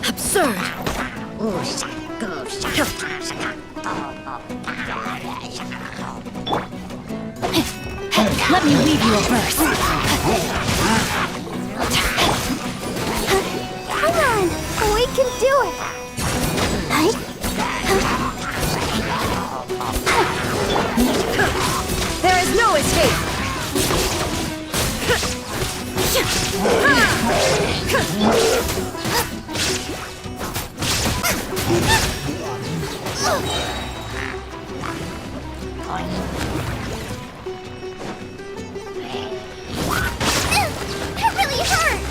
[SPEAKER 6] Absurd! Let me weave you a verse.
[SPEAKER 2] Come on! We can do it!
[SPEAKER 6] There is no escape!
[SPEAKER 2] It really hurt!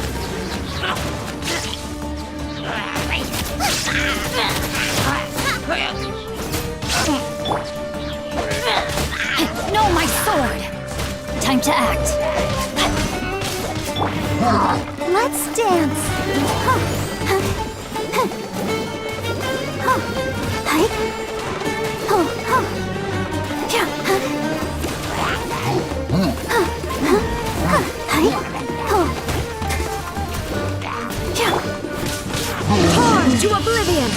[SPEAKER 6] No, my sword! Time to act.
[SPEAKER 2] Let's dance!
[SPEAKER 6] Torn to oblivion!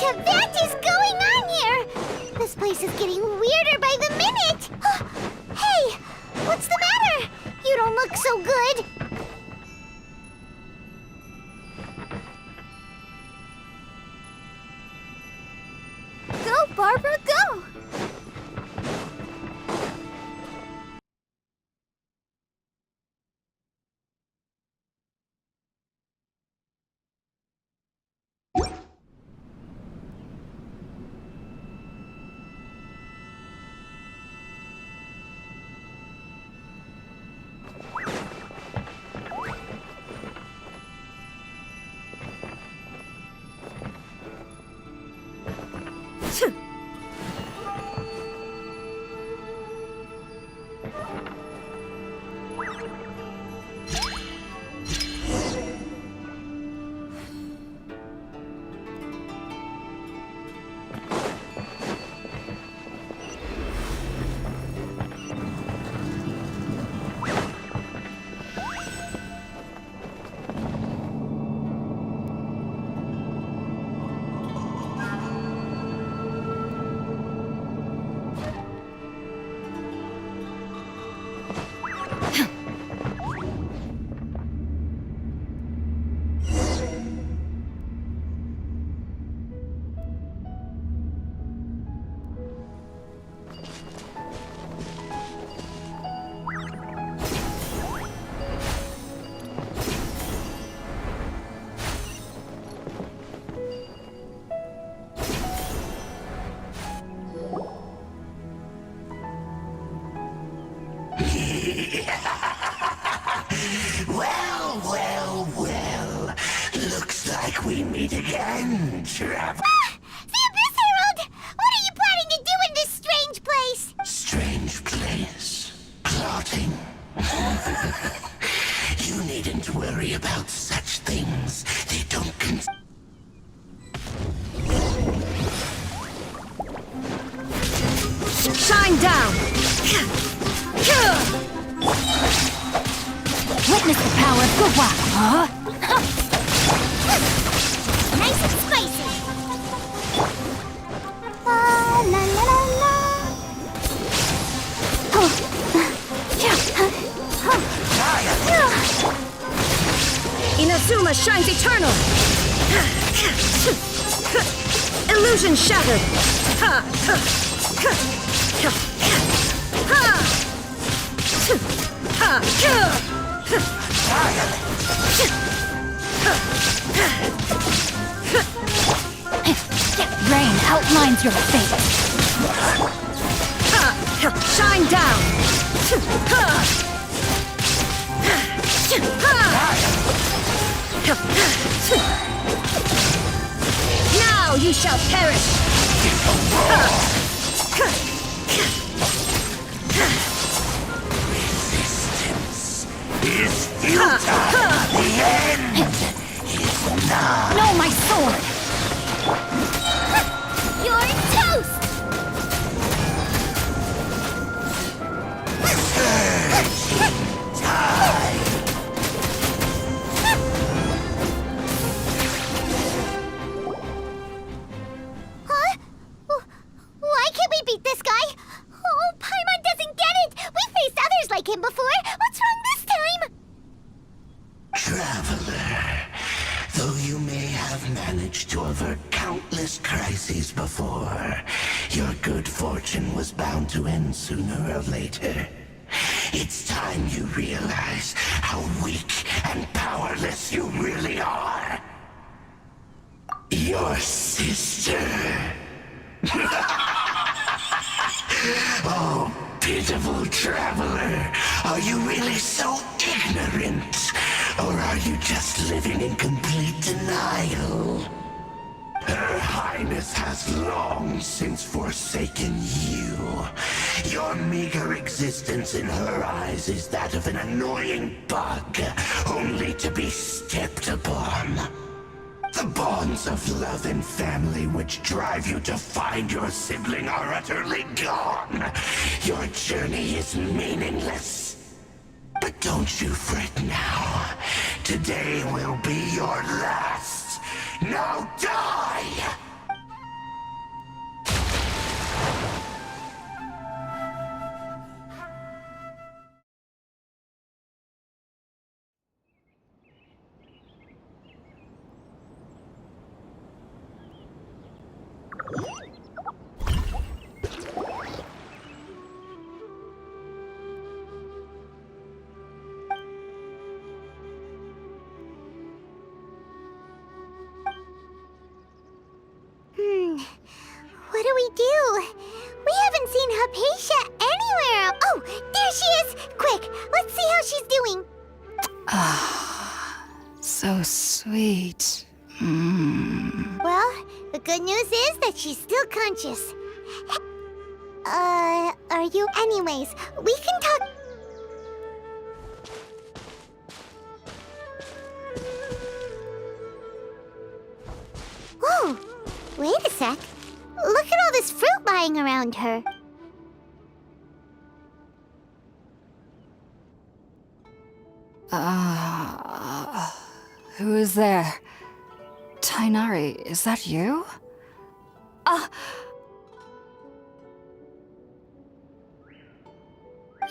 [SPEAKER 1] What is going on here? This place is getting weirder by the minute. Hey, what's the matter? You don't look so good.
[SPEAKER 2] Go, Barbara, go!
[SPEAKER 9] we meet again, traveler.
[SPEAKER 1] The Abyss Herald! What are you planning to do in this strange place?
[SPEAKER 9] Strange place. Plotting. You needn't worry about such things. They don't
[SPEAKER 6] Shine down! Witness the power of Gwa! Huh?
[SPEAKER 1] Nice and spicy. La la la la.
[SPEAKER 6] Inazuma shines eternal! Illusion shattered! Rain outlines your fate! Shine down! Now you shall perish!
[SPEAKER 9] Resistance is futile. The end is nigh.
[SPEAKER 6] No, my sword!
[SPEAKER 1] You're toast! Huh? Why can't we beat this guy? Oh, Paimon doesn't get it! We faced others like him before! What's wrong this time?
[SPEAKER 9] Traveler, though you may have managed to avert countless crises before, your good fortune was bound to end sooner or later. It's time you realize how weak and powerless you really are. Your sister. Oh, pitiful traveler. Are you really so ignorant? Or are you just living in complete denial? Her Highness has long since forsaken you. Your meager existence in her eyes is that of an annoying bug, only to be stepped upon. The bonds of love and family which drive you to find your sibling are utterly gone. Your journey is meaningless. But don't you fret now. Today will be your last. Now die!
[SPEAKER 1] What do we do? We haven't seen Hypatia anywhere. Oh, there she is! Quick, let's see how she's doing.
[SPEAKER 4] So sweet.
[SPEAKER 1] Well, the good news is that she's still conscious. Are you? Anyways, we can talk. Whoa! Wait a sec. Look at all this fruit lying around her.
[SPEAKER 4] Who is there? Tainari, is that you?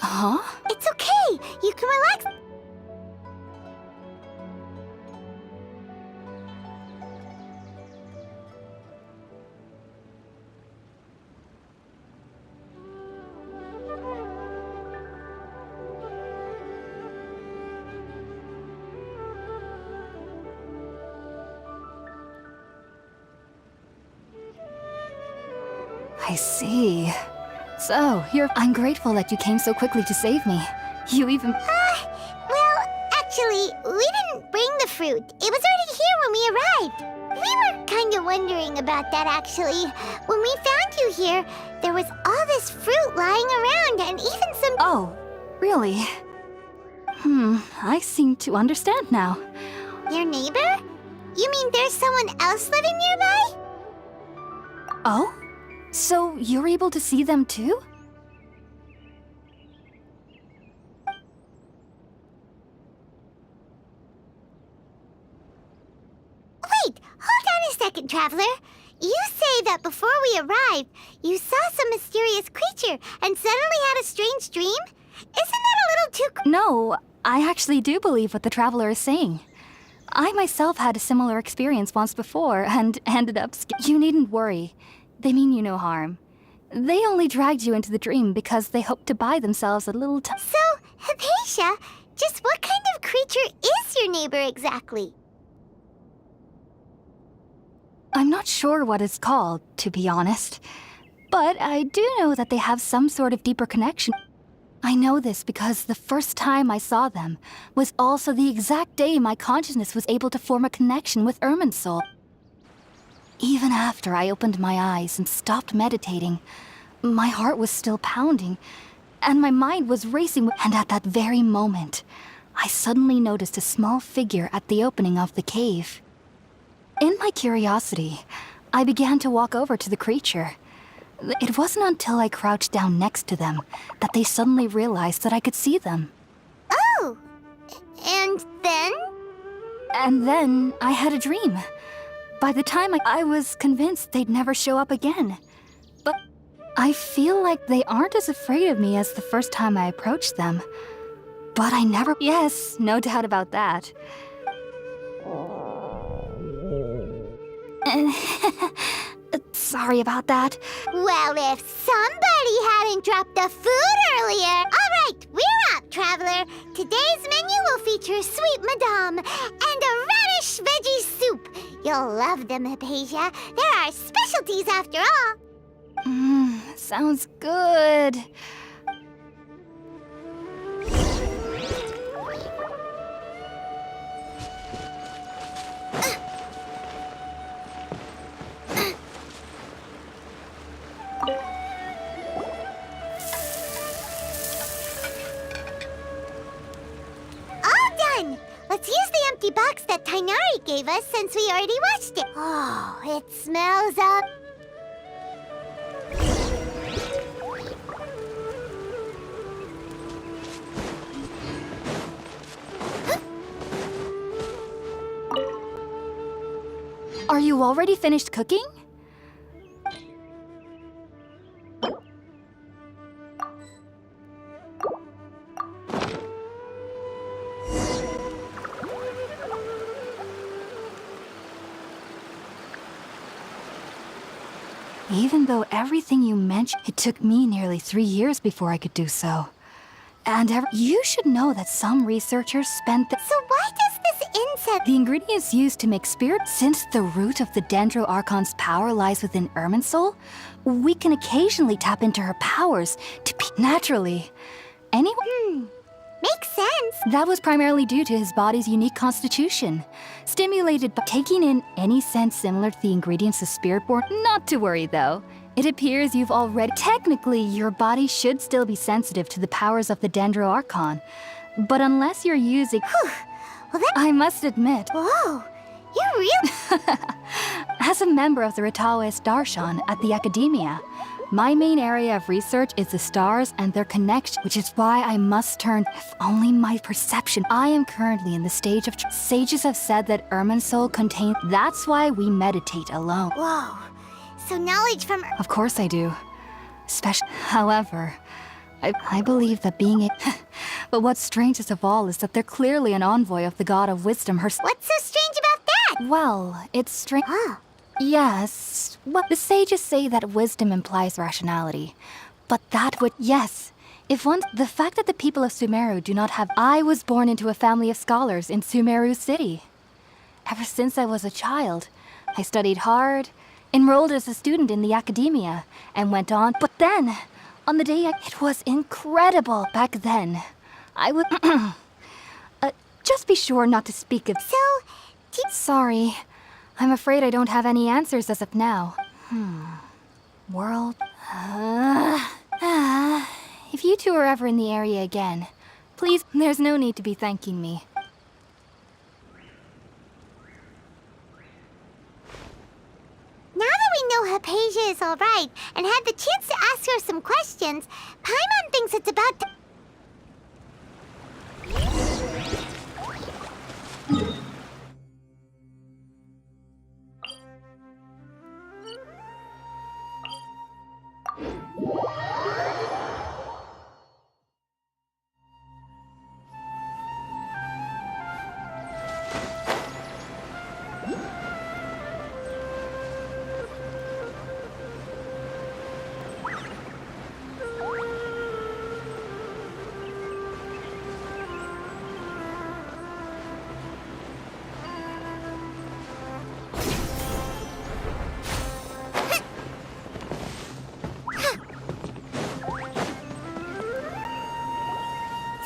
[SPEAKER 4] Huh?
[SPEAKER 1] It's okay. You can relax.
[SPEAKER 6] I see. So, I'm grateful that you came so quickly to save me. You even...
[SPEAKER 1] Well, actually, we didn't bring the fruit. It was already here when we we arrived. We were kind of wondering about that, actually. When we found you here, there was all this fruit lying around and even some...
[SPEAKER 6] Oh, really? I seem to understand now.
[SPEAKER 1] Your neighbor? You mean there's someone else living nearby?
[SPEAKER 6] Oh? So you're able to see them too?
[SPEAKER 1] Wait, hold on a second, Traveler. You say that before we arrived, you saw some mysterious creature and suddenly had a strange dream? Isn't that a little too...
[SPEAKER 6] No, I actually do believe what the traveler is saying. I myself had a similar experience once before and ended up You needn't worry. They mean you no harm. They only dragged you into the dream because they hoped to buy themselves a little time.
[SPEAKER 1] So, Hypatia, just what kind of creature is your neighbor exactly?
[SPEAKER 6] I'm not sure what it's called, to be honest. But I do know that they have some sort of deeper connection. I know this because the first time I saw them was also the exact day my consciousness was able to form a connection with Irminsul. Even after I opened my eyes and stopped meditating, my heart was still pounding, and my mind was racing. And at that very moment, I suddenly noticed a small figure at the opening of the cave. In my curiosity, I began to walk over to the creature. It wasn't until I crouched down next to them that they suddenly realized that I could see them.
[SPEAKER 1] Oh! And then?
[SPEAKER 6] And then I had a dream. By the time I was convinced they'd never show up again. But I feel like they aren't as afraid of me as the first time I approached them. But I never... Yes, no doubt about that. Sorry about that.
[SPEAKER 1] Well, if somebody hadn't dropped the food earlier... All right, we're up, Traveler. Today's menu will feature sweet madame and a radish veggie soup. You'll love them, Hypatia. They're our specialties after all.
[SPEAKER 6] Sounds good.
[SPEAKER 1] Let's use the empty box that Tainari gave us since we already washed it. Oh, it smells up.
[SPEAKER 6] Are you already finished cooking? Even though everything you mentioned, it took me nearly 3 years before I could do so. And you should know that some researchers spent
[SPEAKER 1] So why does this incense...
[SPEAKER 6] The ingredients used to make spirit, since the root of the Dendro Archon's power lies within Irminsul, we can occasionally tap into her powers to be naturally. Anyway,
[SPEAKER 1] Makes sense.
[SPEAKER 6] that was primarily due to his body's unique constitution, stimulated by taking in any sense similar to the ingredients of Spiritborn. Not to worry, though. It appears you've already... Technically, your body should still be sensitive to the powers of the Dendro Archon, but unless you're using...
[SPEAKER 1] Well, that...
[SPEAKER 6] I must admit,
[SPEAKER 1] Whoa, you're real...
[SPEAKER 6] as a member of the Ritaoist Archon at the Academia, my main area of research is the stars and their connection, which is why I must turn, if only my perception. I am currently in the stage of... Sages have said that Irminsul contains... That's why we meditate alone.
[SPEAKER 1] Whoa, so knowledge from...
[SPEAKER 6] Of course I do. However, I believe that being a... But what's strangest of all is that they're clearly an envoy of the god of wisdom herself.
[SPEAKER 1] What's so strange about that?
[SPEAKER 6] Well, it's strange...
[SPEAKER 1] Huh.
[SPEAKER 6] Yes, well, the sages say that wisdom implies rationality. But that would... Yes. If one... The fact that the people of Sumeru do not have... I was born into a family of scholars in Sumeru City. Ever since I was a child, I studied hard, enrolled as a student in the academia, and went on. But then, on the day it was incredible. Back then, I would... just be sure not to speak of...
[SPEAKER 1] So, do
[SPEAKER 6] Sorry. I'm afraid I don't have any answers as of now. World... If you two are ever in the area again, please, there's no need to be thanking me.
[SPEAKER 1] Now that we know Hypatia is alright and had the chance to ask her some questions, Paimon thinks it's about to...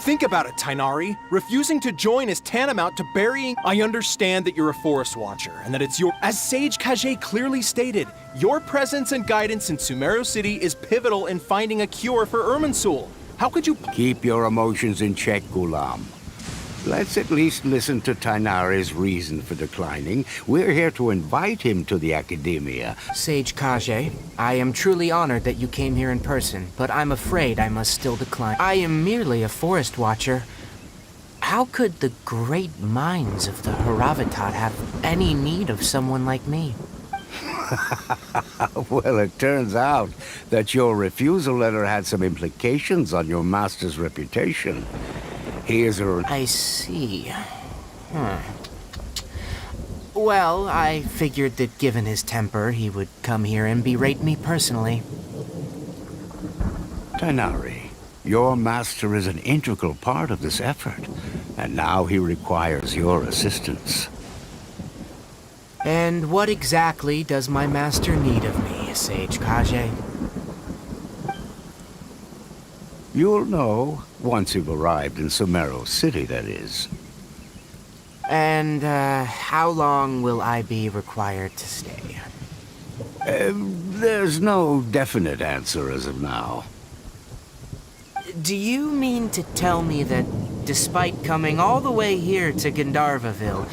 [SPEAKER 10] Think about it, Tainari. Refusing to join is tantamount to burying. I understand that you're a forest watcher and that it's your. As Sage Kage clearly stated, your presence and guidance in Sumeru City is pivotal in finding a cure for Irminsul. How could you.
[SPEAKER 9] Keep your emotions in check, Gulam. Let's at least listen to Tainari's reason for declining. We're here to invite him to the Academia.
[SPEAKER 3] Sage Kage, I am truly honored that you came here in person, but I'm afraid I must still decline. I am merely a forest watcher. How could the great minds of the Haravatat have any need of someone like me?
[SPEAKER 9] Well, it turns out that your refusal letter had some implications on your master's reputation. He is a...
[SPEAKER 3] I see. Well, I figured that given his temper, he would come here and berate me personally.
[SPEAKER 9] Tainari, your master is an integral part of this effort, and now he requires your assistance.
[SPEAKER 3] And what exactly does my master need of me, Sage Kage?
[SPEAKER 9] You'll know once you've arrived in Sumeru City, that is.
[SPEAKER 3] And, how long will I be required to stay?
[SPEAKER 9] There's no definite answer as of now.
[SPEAKER 3] Do you mean to tell me that, despite coming all the way here to Gandharvaville,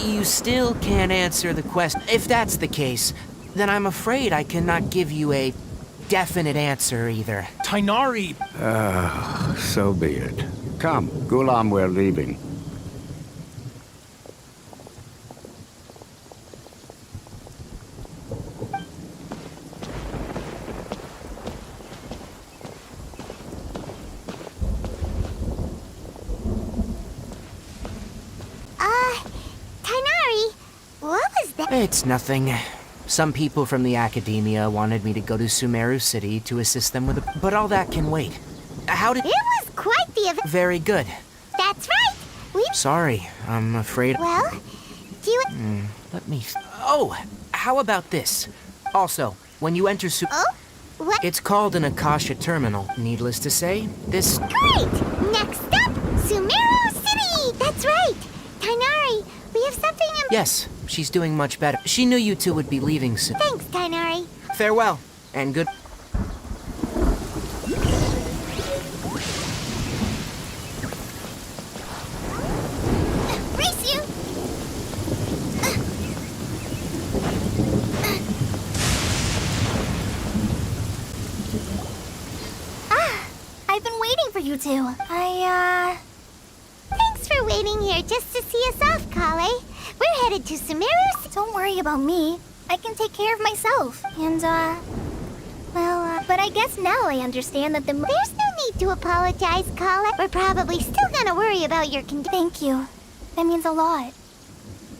[SPEAKER 3] you still can't answer the question? If that's the case, then I'm afraid I cannot give you a definite answer either.
[SPEAKER 10] Tainari!
[SPEAKER 9] So be it. Come, Gulam, we're leaving.
[SPEAKER 1] Tainari, what was that?
[SPEAKER 3] It's nothing. Some people from the Academia wanted me to go to Sumeru City to assist them with but all that can wait. How did...
[SPEAKER 1] It was quite the event.
[SPEAKER 3] Very good.
[SPEAKER 1] That's right.
[SPEAKER 3] Sorry, I'm afraid...
[SPEAKER 1] Well, do you...
[SPEAKER 3] Let me... Oh, how about this? Also, when you enter
[SPEAKER 1] Oh? What?
[SPEAKER 3] It's called an Akasha Terminal. Needless to say, this...
[SPEAKER 1] Great! Next up, Sumeru City! That's right! Tainari, we have something...
[SPEAKER 3] Yes, she's doing much better. She knew you two would be leaving soon.
[SPEAKER 1] Thanks, Tainari.
[SPEAKER 3] Farewell, and good...
[SPEAKER 1] Race you!
[SPEAKER 2] I've been waiting for you two.
[SPEAKER 1] Thanks for waiting here just to see us off, Kale. We're headed to Sumeru City.
[SPEAKER 2] Don't worry about me. I can take care of myself. And, but I guess now I understand that
[SPEAKER 1] There's no need to apologize, Kale. We're probably still gonna worry about your condition.
[SPEAKER 2] Thank you. That means a lot.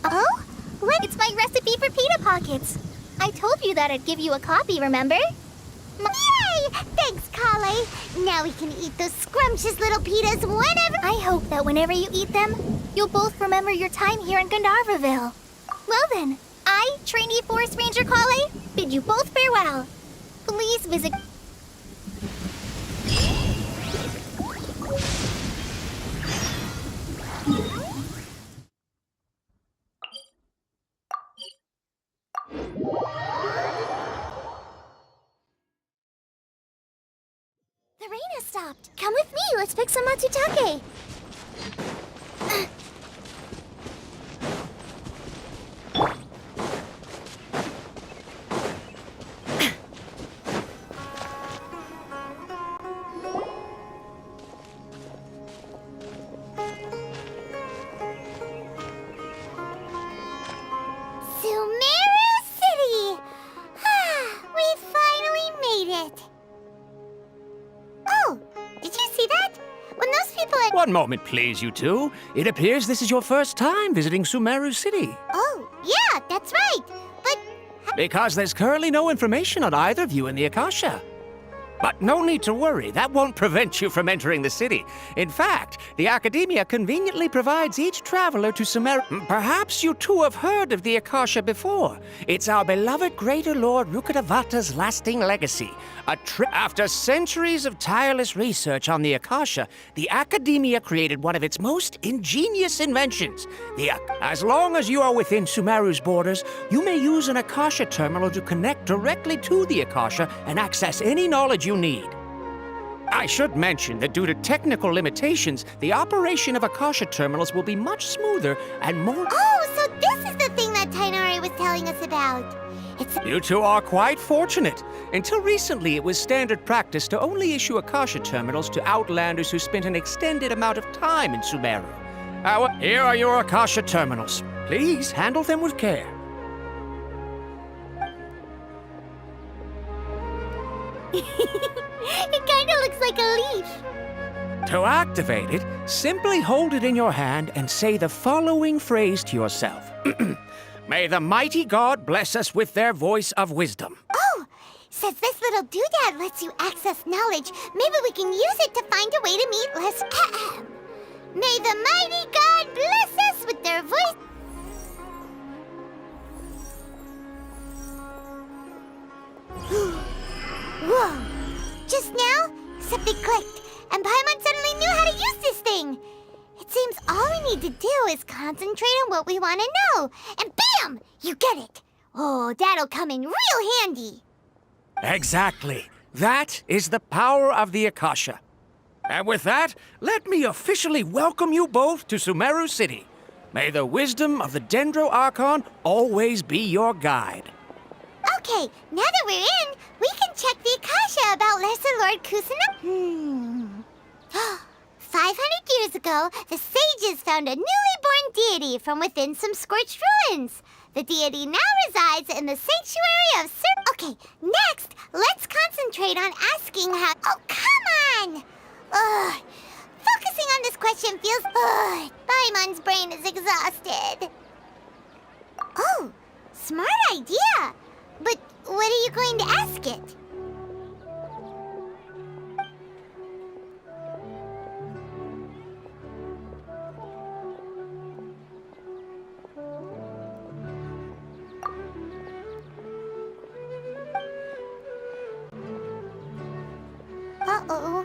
[SPEAKER 1] Oh? What?
[SPEAKER 2] It's my recipe for pita pockets. I told you that I'd give you a copy, remember?
[SPEAKER 1] Yay! Thanks, Kale. Now we can eat those scrumptious little pitas whenever...
[SPEAKER 2] I hope that whenever you eat them, you'll both remember your time here in Gandharvaville. Well then, I, Trainee Forest Ranger Kale, bid you both farewell. Please visit... stopped. Come with me, let's pick some matsutake.
[SPEAKER 1] Sumeru City! We finally made it. Oh, did you see that? When those people at...
[SPEAKER 8] One moment, please, you two. It appears this is your first time visiting Sumeru City.
[SPEAKER 1] Oh, yeah, that's right. But
[SPEAKER 8] Because there's currently no information on either of you in the Akasha. But no need to worry, that won't prevent you from entering the city. In fact, the Academia conveniently provides each traveler to Sumeru. Perhaps you two have heard of the Akasha before. It's our beloved Greater Lord Rukkhadevata's lasting legacy. After centuries of tireless research on the Akasha, the Academia created one of its most ingenious inventions. As long as you are within Sumeru's borders, you may use an Akasha terminal to connect directly to the Akasha and access any knowledge you need. I should mention that due to technical limitations, the operation of Akasha terminals will be much smoother and more...
[SPEAKER 1] oh, so this is the thing that Tainari was telling us about.
[SPEAKER 8] You two are quite fortunate. Until recently, it was standard practice to only issue Akasha terminals to outlanders who spent an extended amount of time in Sumeru. Here are your Akasha terminals. Please handle them with care.
[SPEAKER 1] It kind of looks like a leaf.
[SPEAKER 8] To activate it, simply hold it in your hand and say the following phrase to yourself. May the mighty God bless us with their voice of wisdom.
[SPEAKER 1] Oh, since this little doodad lets you access knowledge, maybe we can use it to find a way to meet less... May the mighty God bless us with their voice... Whoa! Just now, something clicked, and Paimon suddenly knew how to use this thing. It seems all we need to do is concentrate on what we want to know, and bam! You get it. Oh, that'll come in real handy.
[SPEAKER 8] Exactly. That is the power of the Akasha. And with that, let me officially welcome you both to Sumeru City. May the wisdom of the Dendro Archon always be your guide.
[SPEAKER 1] Okay, now that we're in, we can check the Akasha about Lesser Lord Kusanagi. 500 years ago, the sages found a newly born deity from within some scorched ruins. The deity now resides in the sanctuary of Okay, next, let's concentrate on asking how... Oh, come on! Ugh. Focusing on this question feels... Paimon's brain is exhausted. Oh, smart idea! But what are you going to ask it? Uh-oh.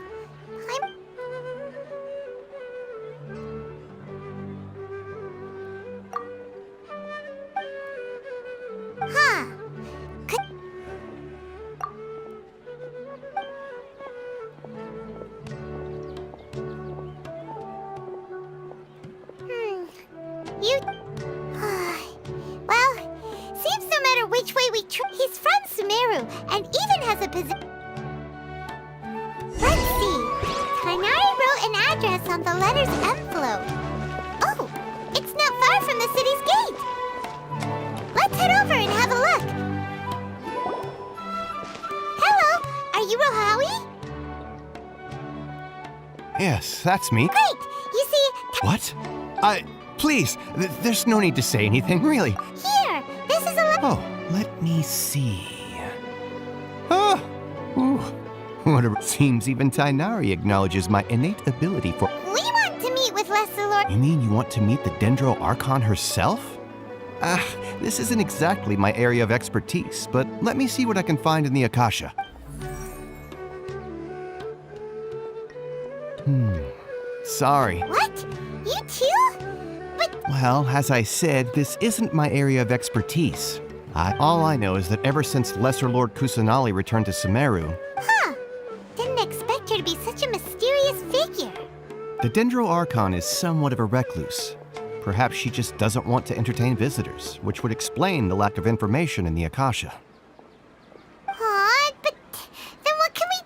[SPEAKER 1] Huh. You... well, seems no matter which way we try... He's from Sumeru, and even has a position... Let's see. Tainari wrote an address on the letter's envelope. Oh, it's not far from the city's gate. Let's head over and have a look. Hello, are you Rohawi?
[SPEAKER 11] Yes, that's me.
[SPEAKER 1] Great, you see...
[SPEAKER 11] What? Please, there's no need to say anything, really.
[SPEAKER 1] Here, this is a...
[SPEAKER 11] Oh, let me see. Oh, ooh. Whatever. Seems even Tainari acknowledges my innate ability for...
[SPEAKER 1] We want to meet with Lesser Lord...
[SPEAKER 11] You mean you want to meet the Dendro Archon herself? This isn't exactly my area of expertise, but let me see what I can find in the Akasha. Sorry.
[SPEAKER 1] What? You too? But...
[SPEAKER 11] Well, as I said, this isn't my area of expertise. All I know is that ever since Lesser Lord Kusanagi returned to Sumeru...
[SPEAKER 1] Huh. Didn't expect her to be such a mistake.
[SPEAKER 11] The Dendro Archon is somewhat of a recluse. Perhaps she just doesn't want to entertain visitors, which would explain the lack of information in the Akasha.
[SPEAKER 1] Aw, but then what can we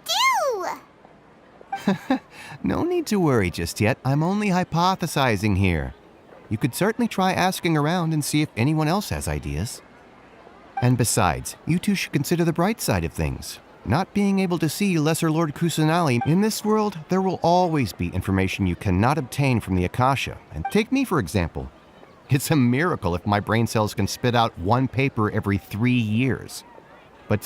[SPEAKER 1] do?
[SPEAKER 11] No need to worry just yet. I'm only hypothesizing here. You could certainly try asking around and see if anyone else has ideas. And besides, you two should consider the bright side of things. Not being able to see Lesser Lord Kusanali, in this world, there will always be information you cannot obtain from the Akasha. And take me, for example. It's a miracle if my brain cells can spit out one paper every 3 years. But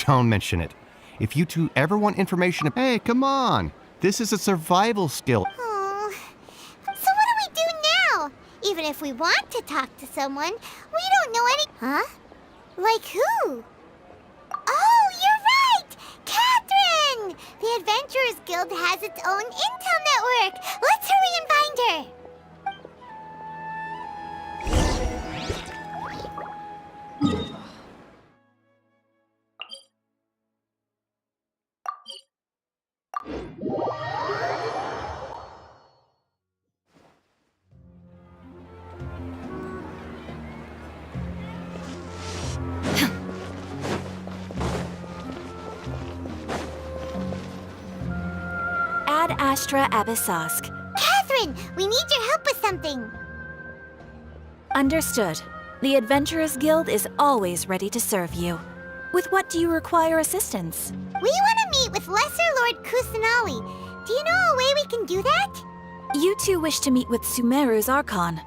[SPEAKER 11] Don't mention it. If you two ever want information, hey, come on! This is a survival skill.
[SPEAKER 1] Oh, so what do we do now? Even if we want to talk to someone, we don't know any... Huh? Like who? Oh, you're right! Catherine! The Adventurers Guild has its own intel network! Let's hurry and find her!
[SPEAKER 12] Ad Astra Abyssosk.
[SPEAKER 1] Catherine, we need your help with something.
[SPEAKER 12] Understood. The Adventurers Guild is always ready to serve you. With what do you require assistance?
[SPEAKER 1] We want to meet with Lesser Lord Kusanali. Do you know a way we can do that?
[SPEAKER 12] You two wish to meet with Sumeru's Archon.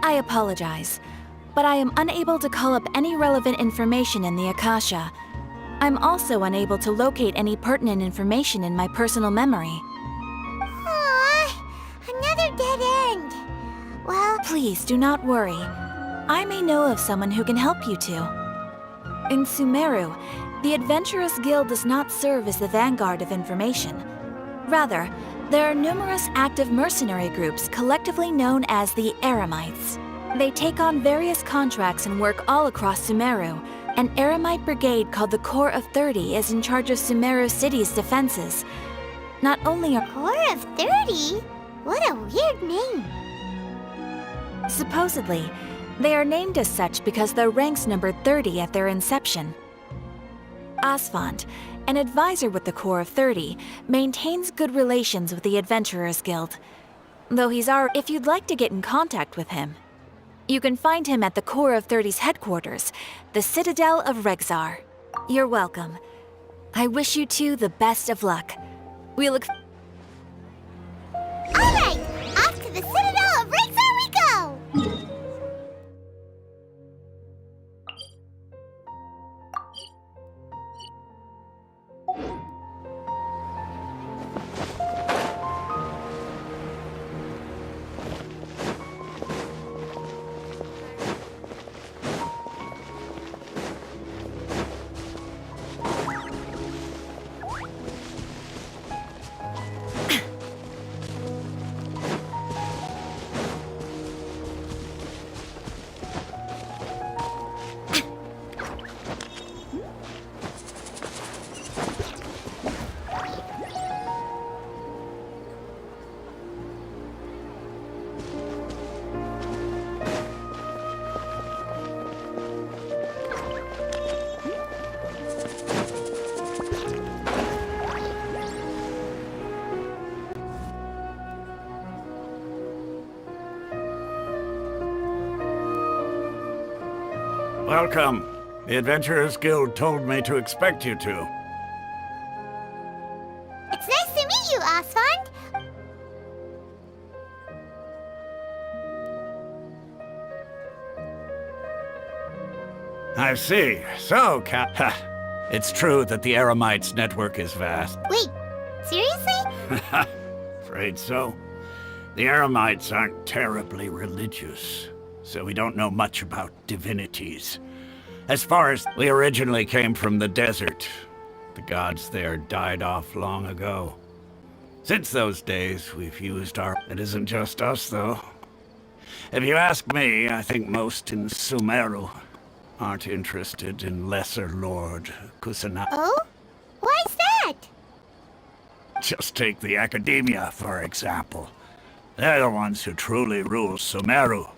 [SPEAKER 12] I apologize, but I am unable to call up any relevant information in the Akasha. I'm also unable to locate any pertinent information in my personal memory.
[SPEAKER 1] Aw, another dead end. Well,
[SPEAKER 12] Please do not worry. I may know of someone who can help you two. In Sumeru, the Adventurers Guild does not serve as the vanguard of information. Rather, there are numerous active mercenary groups collectively known as the Eremites. They take on various contracts and work all across Sumeru. An Eremite brigade called the Corps of 30 is in charge of Sumeru City's defenses. Not only are
[SPEAKER 1] Corps of 30? What a weird name.
[SPEAKER 12] supposedly, they are named as such because their ranks numbered 30 at their inception. Asfand, an advisor with the Corps of 30, maintains good relations with the Adventurers Guild. Though if you'd like to get in contact with him, you can find him at the Corps of 30's headquarters, the Citadel of Rexar. You're welcome. I wish you two the best of luck. We look...
[SPEAKER 1] All right, off to the Citadel of Rexar we go!
[SPEAKER 13] Welcome. The Adventurers Guild told me to expect you two.
[SPEAKER 1] It's nice to meet you, Asfand.
[SPEAKER 13] I see. So, it's true that the Eremites' network is vast.
[SPEAKER 1] Wait, seriously?
[SPEAKER 13] Afraid so. The Eremites aren't terribly religious, so we don't know much about divinities. As far as we originally came from the desert, the gods there died off long ago. Since those days, we've used our... It isn't just us, though. If you ask me, I think most in Sumeru aren't interested in Lesser Lord Kusanagi.
[SPEAKER 1] Oh? Why's that?
[SPEAKER 13] Just take the Academia, for example. They're the ones who truly rule Sumeru.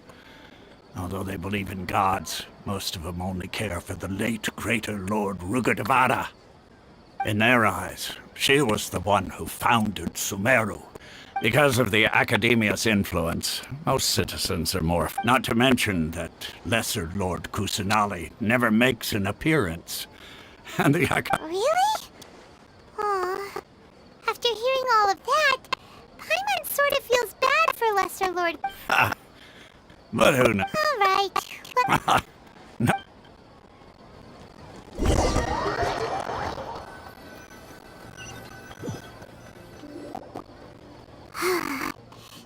[SPEAKER 13] Although they believe in gods, most of them only care for the late greater Lord Rugadavada. In their eyes, she was the one who founded Sumeru. Because of the Academia's influence, most citizens are more... Not to mention that Lesser Lord Kusanagi never makes an appearance. And the
[SPEAKER 1] Really? Aw. After hearing all of that, Paimon sort of feels bad for Lesser Lord.
[SPEAKER 13] But who knows?
[SPEAKER 1] All right.
[SPEAKER 13] No.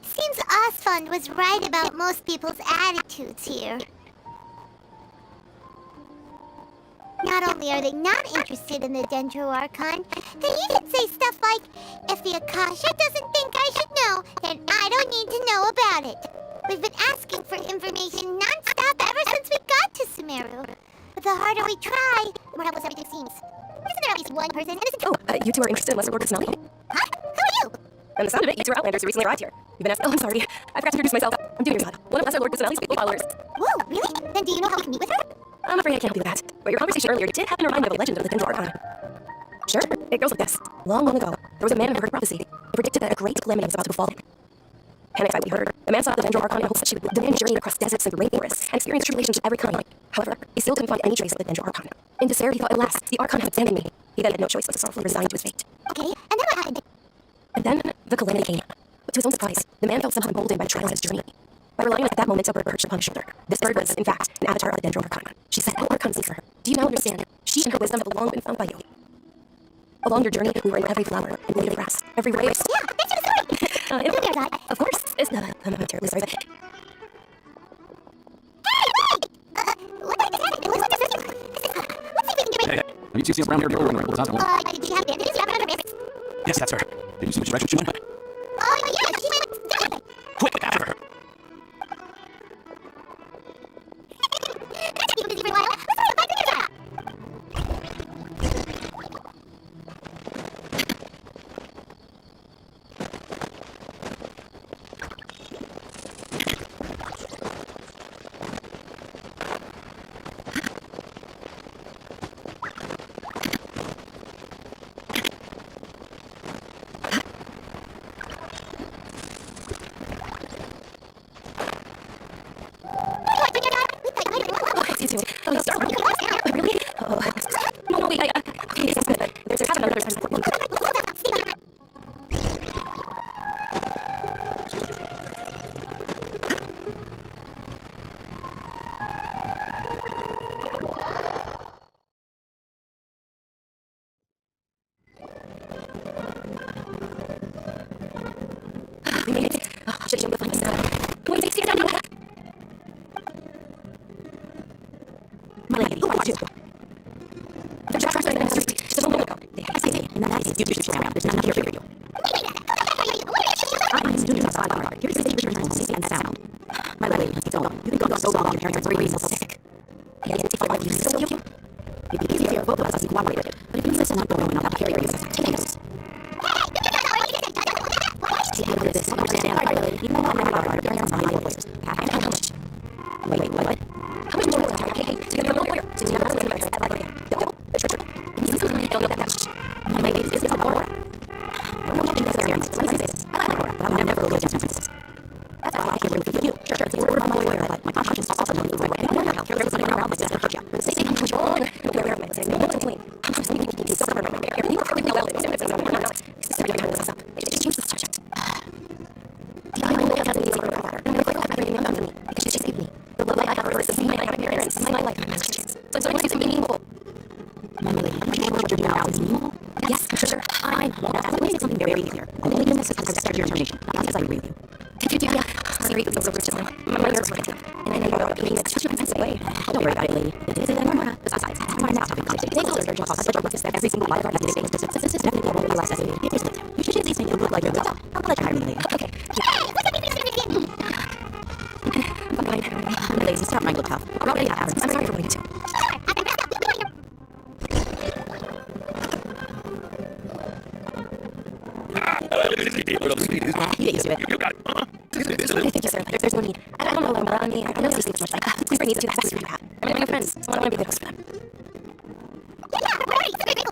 [SPEAKER 1] Seems Osfund was right about most people's attitudes here. Not only are they not interested in the Dendro Archon, they even say stuff like, if the Akasha doesn't think I should know, then I don't need to know about it. We've been asking for information non-stop ever since we got to Sumeru. But the harder we try, the more helpless everything seems. Isn't there at least one person innocent?
[SPEAKER 14] You two are interested in Lesser Lord Kusanagi?
[SPEAKER 1] Huh? Who are you?
[SPEAKER 14] From the sound of it, you two are Outlanders who recently arrived here. You've been asked. Oh, I'm sorry. I forgot to introduce myself. I'm doing your job. One of Lesser Lord Kusanali's faithful followers.
[SPEAKER 1] Whoa, really? Then do you know how we can meet with her?
[SPEAKER 14] I'm afraid I can't help you with that. But your conversation earlier did happen to remind me of a legend of the Dendro Archon. Sure, it goes like this. Long, long ago, there was a man who heard a prophecy. He predicted that a great calamity was about to befall him. Panicked by what he heard, the man sought the Dendro Archon in hopes that she would demand journey across deserts and rainforests and experience tribulations of every kind. However, he still couldn't find any trace of the Dendro Archon. In despair, he thought, alas, the Archon had abandoned me. He then had no choice but to sorrowfully resign to his fate.
[SPEAKER 1] Okay, and then what happened?
[SPEAKER 14] And then the calamity came. But to his own surprise, the man felt somehow emboldened by the trials of his journey. By relying on that moment, a bird perched upon his shoulder. This bird was, in fact, an avatar of the Dendro Archon. She said, "Oh, Archon, seek for her. Do you now understand? She and her wisdom have long been found by you." Along your journey, we were in every flower and blade of grass, every ray of...
[SPEAKER 1] Yeah, thanks for the story.
[SPEAKER 14] Of course, it's I'm terribly sorry, but...
[SPEAKER 1] Hey, wait! What the heck is happening? It looks like there's something... Let's see if we can get rid of it.
[SPEAKER 15] Have you seen around here before when we're able to talk?
[SPEAKER 1] Did she have bandages? You have it on her wrist?
[SPEAKER 15] Yes, that's her. Did you see which direction she went?
[SPEAKER 1] Oh, yeah, she might have done something.
[SPEAKER 15] Quick, after her!
[SPEAKER 1] That's keep busy for a while. Let's see if my fingers are out.
[SPEAKER 14] Really? Oh, no, wait, okay, that's good. There's another person. We made it. Oh, should jump the fun stuff. Wait, take it down. My lady, who are you? The tracks are in the street just a moment ago. They have to and then I see you should around. There's nothing here for you. I'm a student of Sodar. Here's the stage return safety and sound. My lady, it's all. You've been gone so long, your parents are so sick. I can't take 5 of you, so you. It'd be easier for both of us to cooperate with it. But if you insist on not going, I'll have to carry your uses. Take this. See how it is. Understand, my lady. Even though I'm not about your parents are my lawyers. How much? Wait, what? How much more will I take? So you're no lawyer. So you're not going to make that like you don't know that much. My lady, this is a war. I'm not getting this experience. Let me say this. I like war, but I would never go against Francis. That's why I can't really forgive you. Sure, it's a word from my lawyer, but my conscience also knows the right way. I don't know how there's something around like this that hurt you. The safety comes wrong. No way around my mistakes. No one's complaining. I'm just thinking you can still remember my everything perfectly well. It's not. It's just every time this up. Just change the subject. The only way I have to do is for her. I'm going to call everything up to me because she saved me. The love I have for her is the same way I have parents. My life has changed. So it's always meaningful. My lady, I'm sure what you're doing now is meaningful. Yes, sure. I know that. Let me make something very clear. I'm only doing this because I respect your determination. Not because I agree with you. Take your deal. Sorry, it feels so rich just now. My nerves are getting up. And I know you're being such a defensive way. Don't worry about it, lady. It is a dilemma. Besides, it's my now topic. It takes all the surgeon costs. Such a practice that every single lifeguard has to take. This is definitely won't be last as it is. You should at least make it look like you're good. I'll let you hire me, lady. Okay. I'm fine. I'm lazy. Stop my good health. We're already at hours. I'm sorry for waiting too. You get used to it. You got it. Thank you, sir. There's no need. I don't know what I'm around me. I know this sleeps much like. Please bring me to the access for you have. I'm your friends. I want to be good host for them.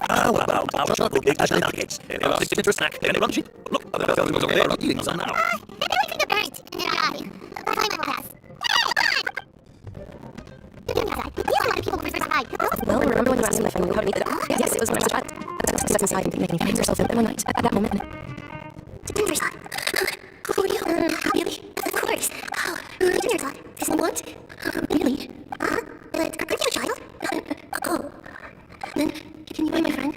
[SPEAKER 13] How about our chocolate cake as nuggets? And our signature snack. And a lunch. Look, the fellow was over there eating some now.
[SPEAKER 1] Everything that burns and then out. The time will pass.
[SPEAKER 14] Well, remember when you asked me if I knew how to meet the dog? Yes, it was when I was a child. I was stuck inside and didn't make any friends or self one night. At that moment.
[SPEAKER 1] For you? Really? Of course. Oh, dinner thought. Isn't what? Really? Huh? But aren't you a child? Oh. Then, can you be my friend?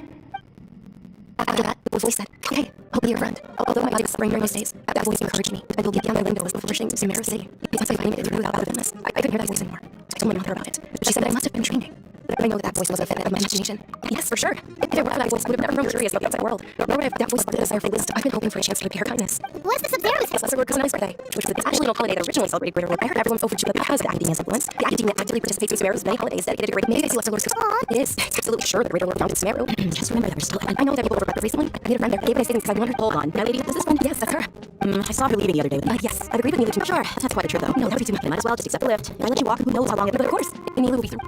[SPEAKER 14] After that, the voice said, okay, I'll be your friend. Although my body was suffering during those days, that voice encouraged me. I will get beyond my window as before pushing Sumeru City. Besides, I find it through without other this. I couldn't hear that voice anymore. I told my mother about it. She said that I must have been dreaming. But I know that voice was a figment of my imagination. Yes, for sure. If there were that voice, I would have never grown curious about the outside world. Nor would I have that voice sparked a desire for wisdom. I've been hoping for a chance to repay her kindness.
[SPEAKER 1] What's the Sub-Zero's?
[SPEAKER 14] Yes, Lesser Lord Kusanai's birthday, which was the actually no holiday that originally celebrated Greater Lord. I heard everyone's overture, but because of the Academia's influence, the Academia actively participates in Sumeru's many holidays dedicated to great. Maybe they see Lesser Lord Kusanai. It is. It's absolutely sure the Greater Lord founded Sumeru. Just remember that we're still. I know that people overprepped recently. I need a friend there. Gave my savings because I wanted.
[SPEAKER 16] Hold on. Now, lady, is this one?
[SPEAKER 14] Yes, that's her.
[SPEAKER 16] I saw her leaving the other day.
[SPEAKER 14] Yes, I've agreed with Nilu to.
[SPEAKER 16] Sure, that's quite a trip, though.
[SPEAKER 14] No, that would be too much.
[SPEAKER 16] You might as well just accept the lift. And I let you walk. Who knows how long it
[SPEAKER 14] But of course, Nilu will be through.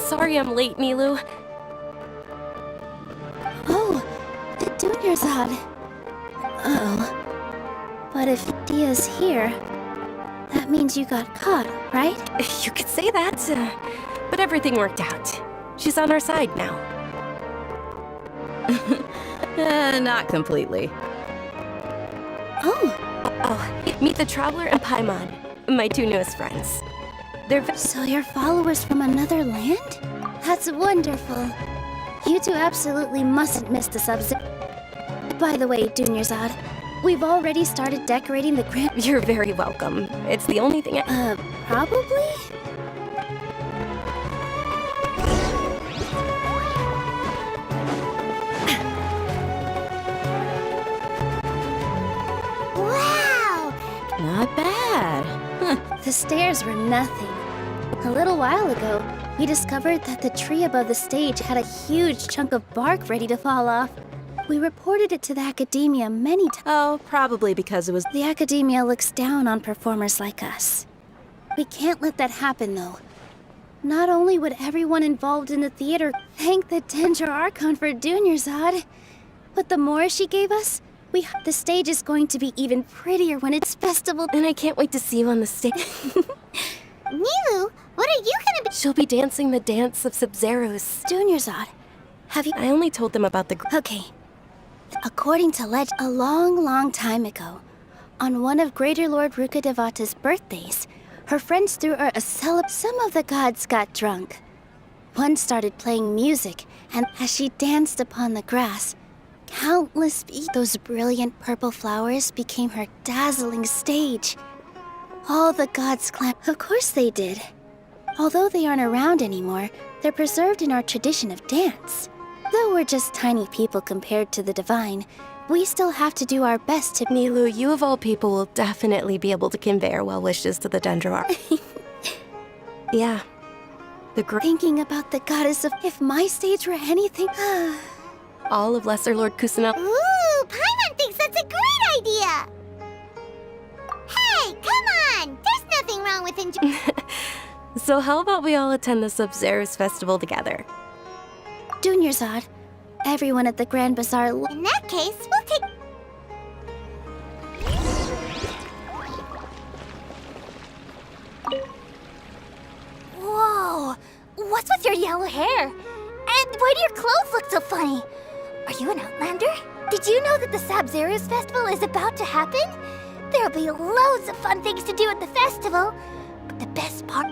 [SPEAKER 17] Sorry I'm late, Nilu.
[SPEAKER 2] Oh, Dunyarzad. Oh. But if Dia's here, that means you got caught, right?
[SPEAKER 17] You could say that, but everything worked out. She's on our side now. Not completely.
[SPEAKER 2] Oh,
[SPEAKER 17] meet the Traveler and Paimon, my two newest friends.
[SPEAKER 2] So you're followers from another land? That's wonderful. You two absolutely mustn't miss the Sub-Zero. By the way, Dunyarzad, we've already started decorating the grand—
[SPEAKER 17] You're very welcome. It's the only thing
[SPEAKER 2] probably?
[SPEAKER 1] Wow!
[SPEAKER 17] Not bad.
[SPEAKER 2] The stairs were nothing. A little while ago, we discovered that the tree above the stage had a huge chunk of bark ready to fall off. We reported it to the Academia many times.
[SPEAKER 17] Oh, probably because it was—
[SPEAKER 2] The Academia looks down on performers like us. We can't let that happen, though. Not only would everyone involved in the theater thank the Dendro Archon for Dunyarzad, but the more she gave us, the stage is going to be even prettier when it's festival.
[SPEAKER 17] And I can't wait to see you on the stage.
[SPEAKER 1] Nilu, what are you gonna be—
[SPEAKER 17] She'll be dancing the dance of Sub-Zeros.
[SPEAKER 2] Dunyarzad, have you—
[SPEAKER 17] I only told them about the—
[SPEAKER 2] Okay. According to legend, a long time ago, on one of Greater Lord Rukkhadevata's birthdays, her friends threw her a Some of the gods got drunk. One started playing music, and as she danced upon the grass, countless those brilliant purple flowers became her dazzling stage. All the gods clapped. Of course they did. Although they aren't around anymore, they're preserved in our tradition of dance. Though we're just tiny people compared to the divine, we still have to do our best to—
[SPEAKER 17] Nilu, you of all people will definitely be able to convey our well wishes to the Dendro Archon. Yeah.
[SPEAKER 2] Thinking about the goddess of— If my stage were anything—
[SPEAKER 17] All of Lesser Lord Kusanai.
[SPEAKER 1] Ooh, Paimon thinks that's a great idea! Hey, come on! There's nothing wrong with enjoying—
[SPEAKER 17] So how about we all attend the Sub-Zeros festival together?
[SPEAKER 2] Dunyarzad, everyone at the Grand Bazaar—
[SPEAKER 1] In that case, we'll take—
[SPEAKER 2] no hair. And why do your clothes look so funny? Are you an outlander? Did you know that the Sabzeruz festival is about to happen? There'll be loads of fun things to do at the festival. But the best part...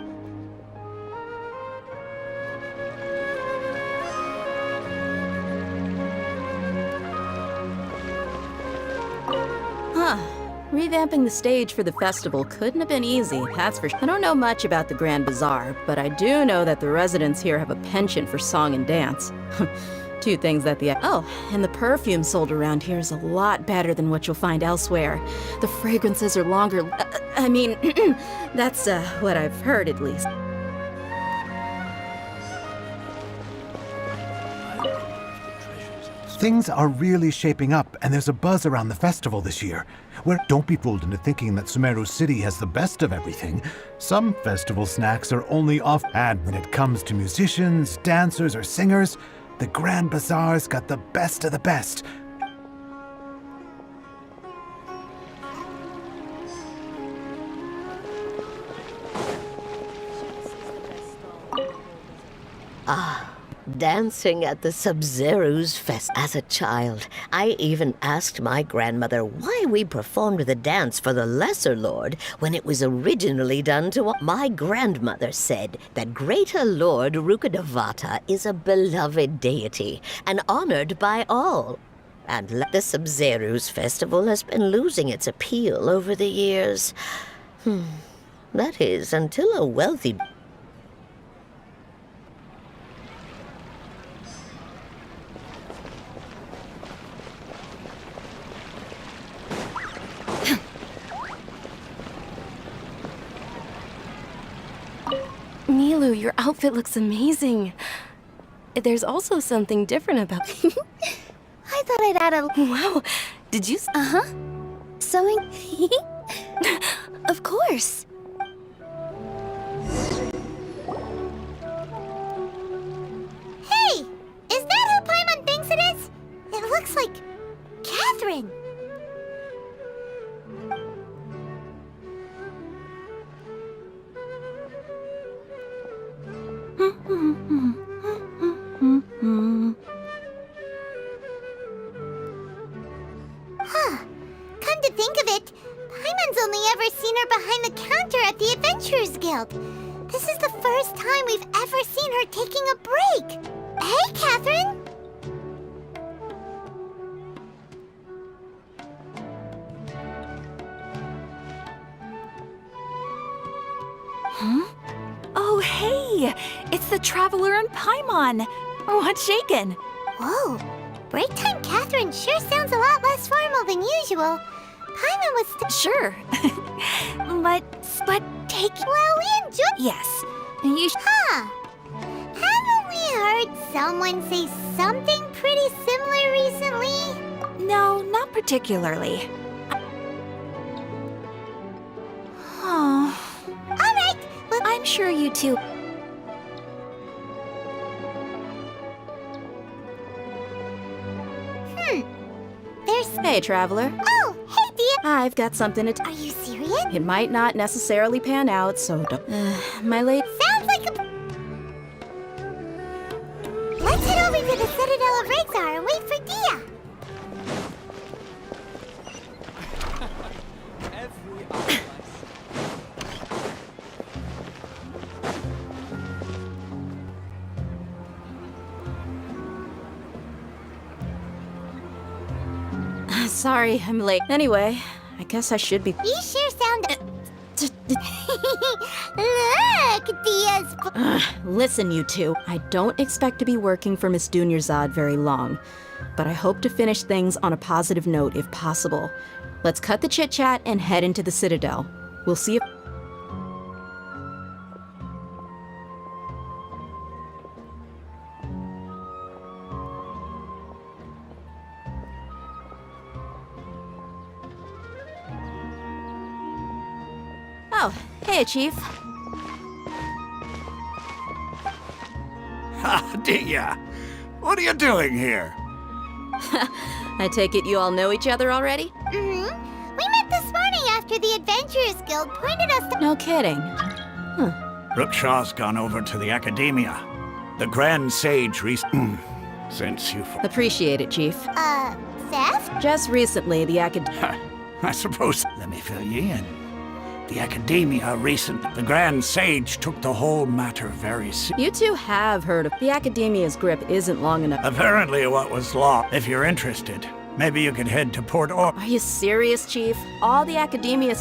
[SPEAKER 16] Huh. Revamping the stage for the festival couldn't have been easy, that's for sure. I don't know much about the Grand Bazaar, but I do know that the residents here have a penchant for song and dance. Two things that the... Oh, and the perfume sold around here is a lot better than what you'll find elsewhere. The fragrances are longer... I mean, that's what I've heard at least.
[SPEAKER 5] Things are really shaping up, and there's a buzz around the festival this year. Don't be fooled into thinking that Sumeru City has the best of everything. Some festival snacks are only off. And when it comes to musicians, dancers, or singers, the Grand Bazaar's got the best of the best.
[SPEAKER 18] Dancing at the Sabzeruz Fest. As a child, I even asked my grandmother why we performed the dance for the Lesser Lord when it was originally done to... My grandmother said that Greater Lord Rukkhadevata is a beloved deity and honored by all. And the Sabzeruz festival has been losing its appeal over the years. That is, until a wealthy...
[SPEAKER 17] Nilu, your outfit looks amazing. There's also something different about...
[SPEAKER 2] I thought I'd add a...
[SPEAKER 17] Wow, did you...
[SPEAKER 2] Uh-huh. Sewing? Of course.
[SPEAKER 1] Hey! Is that who Paimon thinks it is? It looks like... Catherine! Huh. Come to think of it, Paimon's only ever seen her behind the counter at the Adventurers Guild. This is the first time we've ever seen her taking a break. Hey, Catherine!
[SPEAKER 12] Huh? Oh, hey! It's the Traveler and Paimon! What's shaken?
[SPEAKER 1] Whoa! Break time Catherine sure sounds a lot less formal than usual. Paimon was
[SPEAKER 12] Sure. but take...
[SPEAKER 1] Well, we enjoy...
[SPEAKER 12] Yes. You
[SPEAKER 1] Huh. Haven't we heard someone say something pretty similar recently?
[SPEAKER 12] No, not particularly. Oh.
[SPEAKER 1] Alright, well...
[SPEAKER 12] I'm sure you two...
[SPEAKER 16] Hey, Traveler.
[SPEAKER 1] Oh, hey, dear.
[SPEAKER 16] I've got something to...
[SPEAKER 1] Are you serious?
[SPEAKER 16] It might not necessarily pan out, so don't... my late...
[SPEAKER 1] Sounds like a... Let's head over to the Citadel of Rexar and wait for Dia.
[SPEAKER 16] Sorry, I'm late. Anyway, I guess I should be...
[SPEAKER 1] You sure sound... Look, Dia's...
[SPEAKER 16] Listen, you two. I don't expect to be working for Miss Dunyarzad very long, but I hope to finish things on a positive note if possible. Let's cut the chit-chat and head into the Citadel. We'll see if... Oh, hey, Chief.
[SPEAKER 13] Ha, Dia! What are you doing here?
[SPEAKER 16] I take it you all know each other already?
[SPEAKER 1] Mm-hmm. We met this morning after the Adventurers Guild pointed us to...
[SPEAKER 16] No kidding.
[SPEAKER 13] Rookshaw's gone over to the Academia. The Grand Sage since you...
[SPEAKER 16] Appreciate it, Chief.
[SPEAKER 1] Theft?
[SPEAKER 16] Just recently, the
[SPEAKER 13] I suppose... Let me fill you in. The Academia the Grand Sage took the whole matter very seriously.
[SPEAKER 16] You two have heard of the Academia's grip isn't long enough.
[SPEAKER 13] Apparently what was lost. If you're interested, maybe you could head to Port Or...
[SPEAKER 16] Are you serious, Chief? All the Academia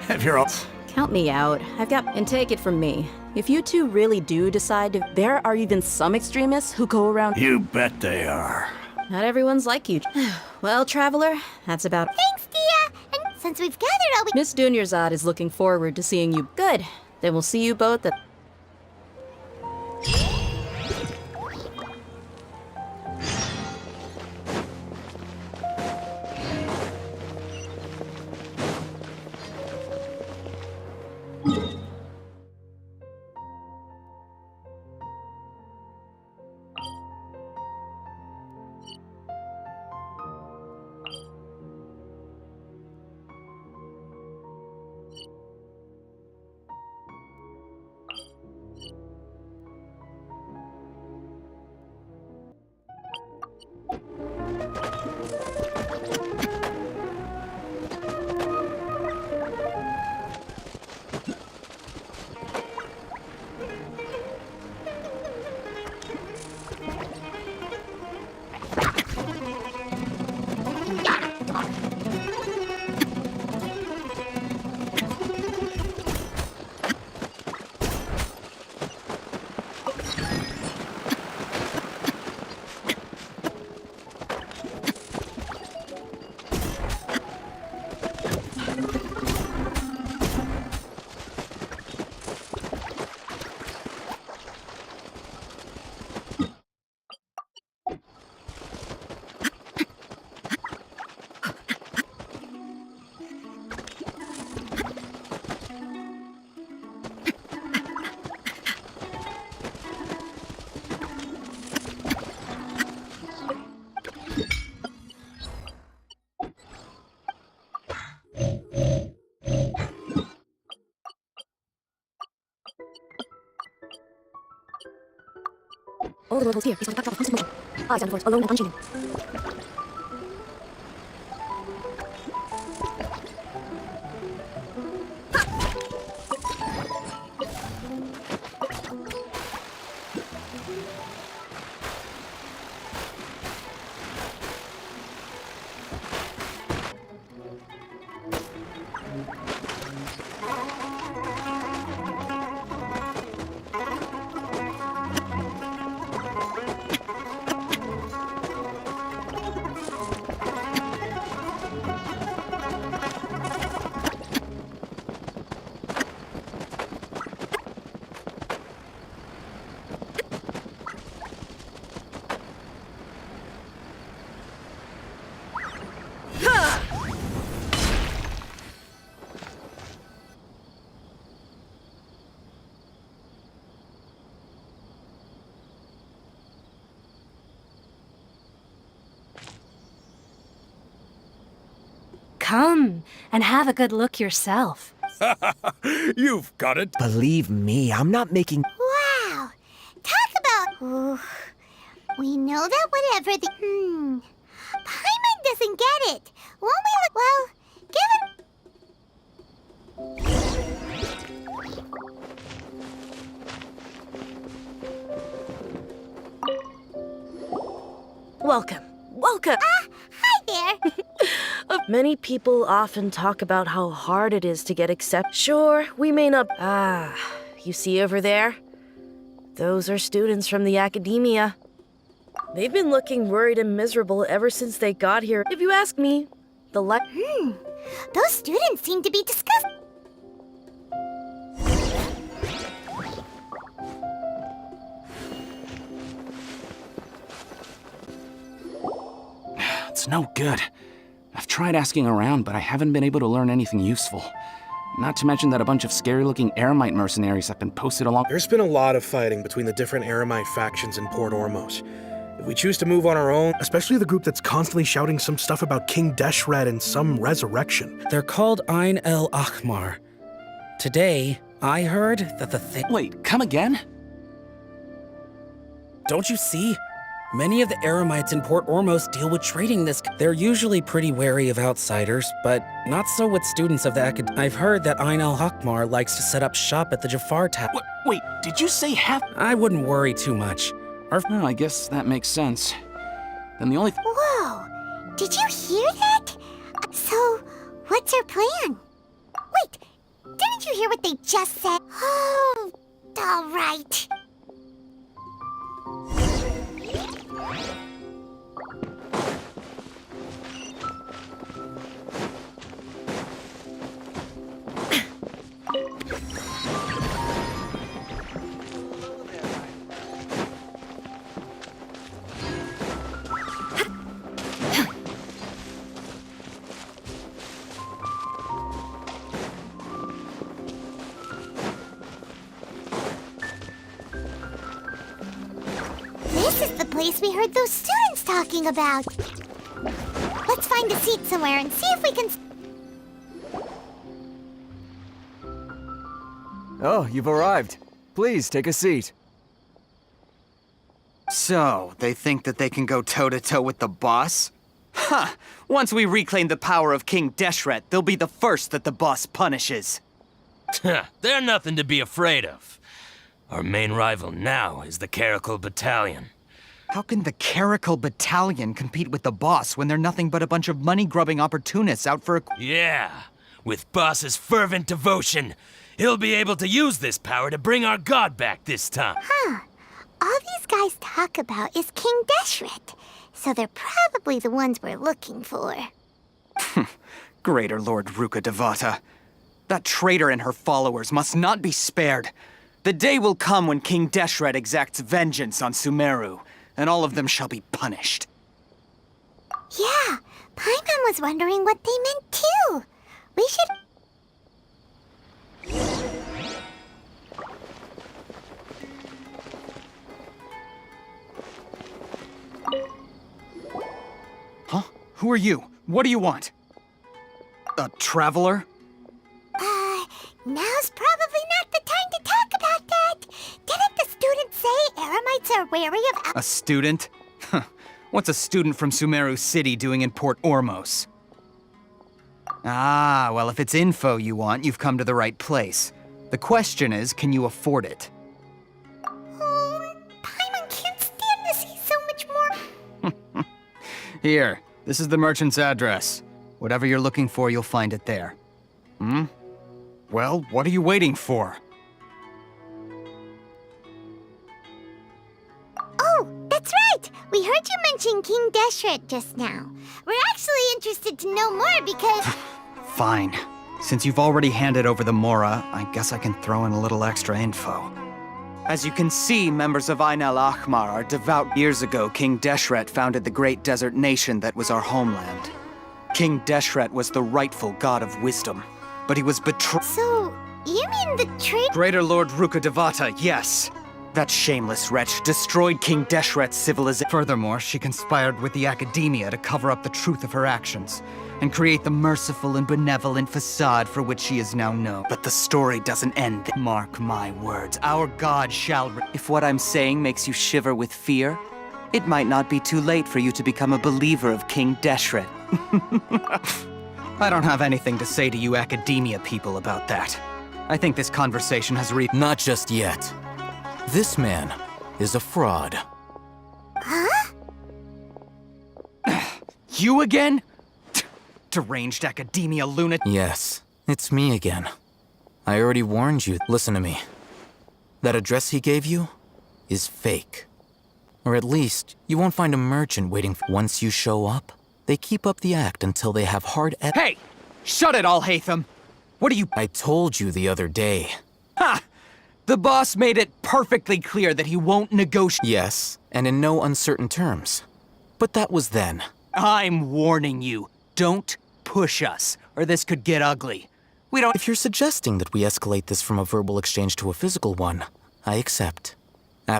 [SPEAKER 13] If you're all...
[SPEAKER 16] Count me out. And take it from me. If you two really do decide to... There are even some extremists who go around...
[SPEAKER 13] You bet they are.
[SPEAKER 16] Not everyone's like you. Well, Traveler, that's about...
[SPEAKER 1] Thanks, Dia! And since we've gathered all we...
[SPEAKER 16] Miss Dunyarzad is looking forward to seeing you. Good. Then we'll see you both at...
[SPEAKER 14] All the locals here. He's on the back of the eyes on the force, alone and unchained.
[SPEAKER 4] Come and have a good look yourself.
[SPEAKER 8] You've got it.
[SPEAKER 3] Believe me, I'm not making...
[SPEAKER 1] Wow! Talk about... Ooh. We know that whatever the... Paimon doesn't get it. Won't we look... Well,
[SPEAKER 17] Welcome. Welcome.
[SPEAKER 1] Hi there.
[SPEAKER 17] Many people often talk about how hard it is to get accepted. Sure, we may not... you see over there? Those are students from the Academia. They've been looking worried and miserable ever since they got here. If you ask me,
[SPEAKER 1] those students seem to be disgusted.
[SPEAKER 15] It's no good. I've tried asking around, but I haven't been able to learn anything useful. Not to mention that a bunch of scary-looking Eremite mercenaries have been posted along...
[SPEAKER 19] There's been a lot of fighting between the different Eremite factions in Port Ormos. If we choose to move on our own, especially the group that's constantly shouting some stuff about King Deshret and some resurrection.
[SPEAKER 15] They're called Ain el Ahmar. Today, I heard that the thing... Wait, come again?
[SPEAKER 20] don't you see? Many of the Eremites in Port Ormos deal with trading this. They're usually pretty wary of outsiders, but not so with students of the I've heard that Ain al-Hakmar likes to set up shop at the Jafar Tower.
[SPEAKER 15] Wait, did you say half?
[SPEAKER 20] I wouldn't worry too much.
[SPEAKER 15] Well, I guess that makes sense. Then the only
[SPEAKER 1] Whoa! Did you hear that? So, what's our plan? Wait, didn't you hear what they just said? Oh, all right. This is the place we heard those students talking about. Let's find a seat somewhere and see if we can...
[SPEAKER 21] Oh, you've arrived. Please, take a seat.
[SPEAKER 3] So, they think that they can go toe-to-toe with the boss? Huh! Once we reclaim the power of King Deshret, they'll be the first that the boss punishes.
[SPEAKER 22] They're nothing to be afraid of. Our main rival now is the Caracal Battalion.
[SPEAKER 3] How can the Caracal Battalion compete with the boss when they're nothing but a bunch of money-grubbing opportunists out for a...
[SPEAKER 22] Yeah, with boss's fervent devotion, he'll be able to use this power to bring our god back this time.
[SPEAKER 1] Huh. All these guys talk about is King Deshret, so they're probably the ones we're looking for.
[SPEAKER 3] Greater Lord Ruka Devata. That traitor and her followers must not be spared. The day will come when King Deshret exacts vengeance on Sumeru, and all of them shall be punished.
[SPEAKER 1] Yeah, Paimon was wondering what they meant too. We should...
[SPEAKER 3] Huh? Who are you? What do you want? A traveler?
[SPEAKER 1] Now's probably not the time to talk about that. Didn't the students say Eremites are wary of...
[SPEAKER 3] A student? What's a student from Sumeru City doing in Port Ormos? Ah, well, if it's info you want, you've come to the right place. The question is, can you afford it?
[SPEAKER 1] Oh, Paimon can't stand to see so much more...
[SPEAKER 3] Here, this is the merchant's address. Whatever you're looking for, you'll find it there. Hmm? Well, what are you waiting for?
[SPEAKER 1] Oh, that's right! We heard you mention King Deshret just now. We're actually interested to know more because...
[SPEAKER 3] Fine. Since you've already handed over the Mora, I guess I can throw in a little extra info. As you can see, members of Ain al-Ahmar are devout. Years ago, King Deshret founded the great desert nation that was our homeland. King Deshret was the rightful god of wisdom, but he was betrayed.
[SPEAKER 1] So, you mean the
[SPEAKER 3] Greater Lord Ruka Devata, yes. That shameless wretch destroyed King Deshret's civilization. Furthermore, she conspired with the Academia to cover up the truth of her actions and create the merciful and benevolent facade for which she is now known. But the story doesn't end. Mark my words, our god shall... If what I'm saying makes you shiver with fear, it might not be too late for you to become a believer of King Deshret. I don't have anything to say to you Academia people about that. I think this conversation has
[SPEAKER 23] Not just yet. This man is a fraud.
[SPEAKER 1] Huh?
[SPEAKER 3] You again? Deranged Academia lunatic.
[SPEAKER 23] Yes, it's me again. I already warned you. Listen to me. That address he gave you is fake. Or at least, you won't find a merchant waiting. Once you show up, they keep up the act until they have hard
[SPEAKER 3] Hey! Shut it all, Hatham! What are you—
[SPEAKER 23] I told you the other day.
[SPEAKER 3] Ha! The boss made it perfectly clear that he won't negotiate—
[SPEAKER 23] Yes, and in no uncertain terms. But that was then.
[SPEAKER 3] I'm warning you. Don't push us, or this could get ugly. We don't—
[SPEAKER 23] If you're suggesting that we escalate this from a verbal exchange to a physical one, I accept.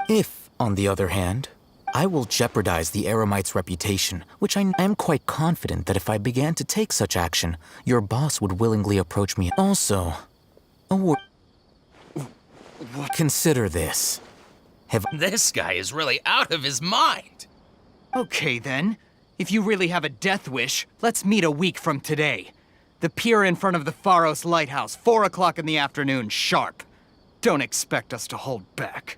[SPEAKER 23] If, on the other hand, I will jeopardize the Eremite's reputation, which I am quite confident that if I began to take such action, your boss would willingly approach me. Also, a word. Consider this. have.
[SPEAKER 22] This guy is really out of his mind.
[SPEAKER 6] Okay then. If you really have a death wish, let's meet a week from today. The pier in front of the Pharos Lighthouse, 4 o'clock in the afternoon, sharp. Don't expect us to hold back.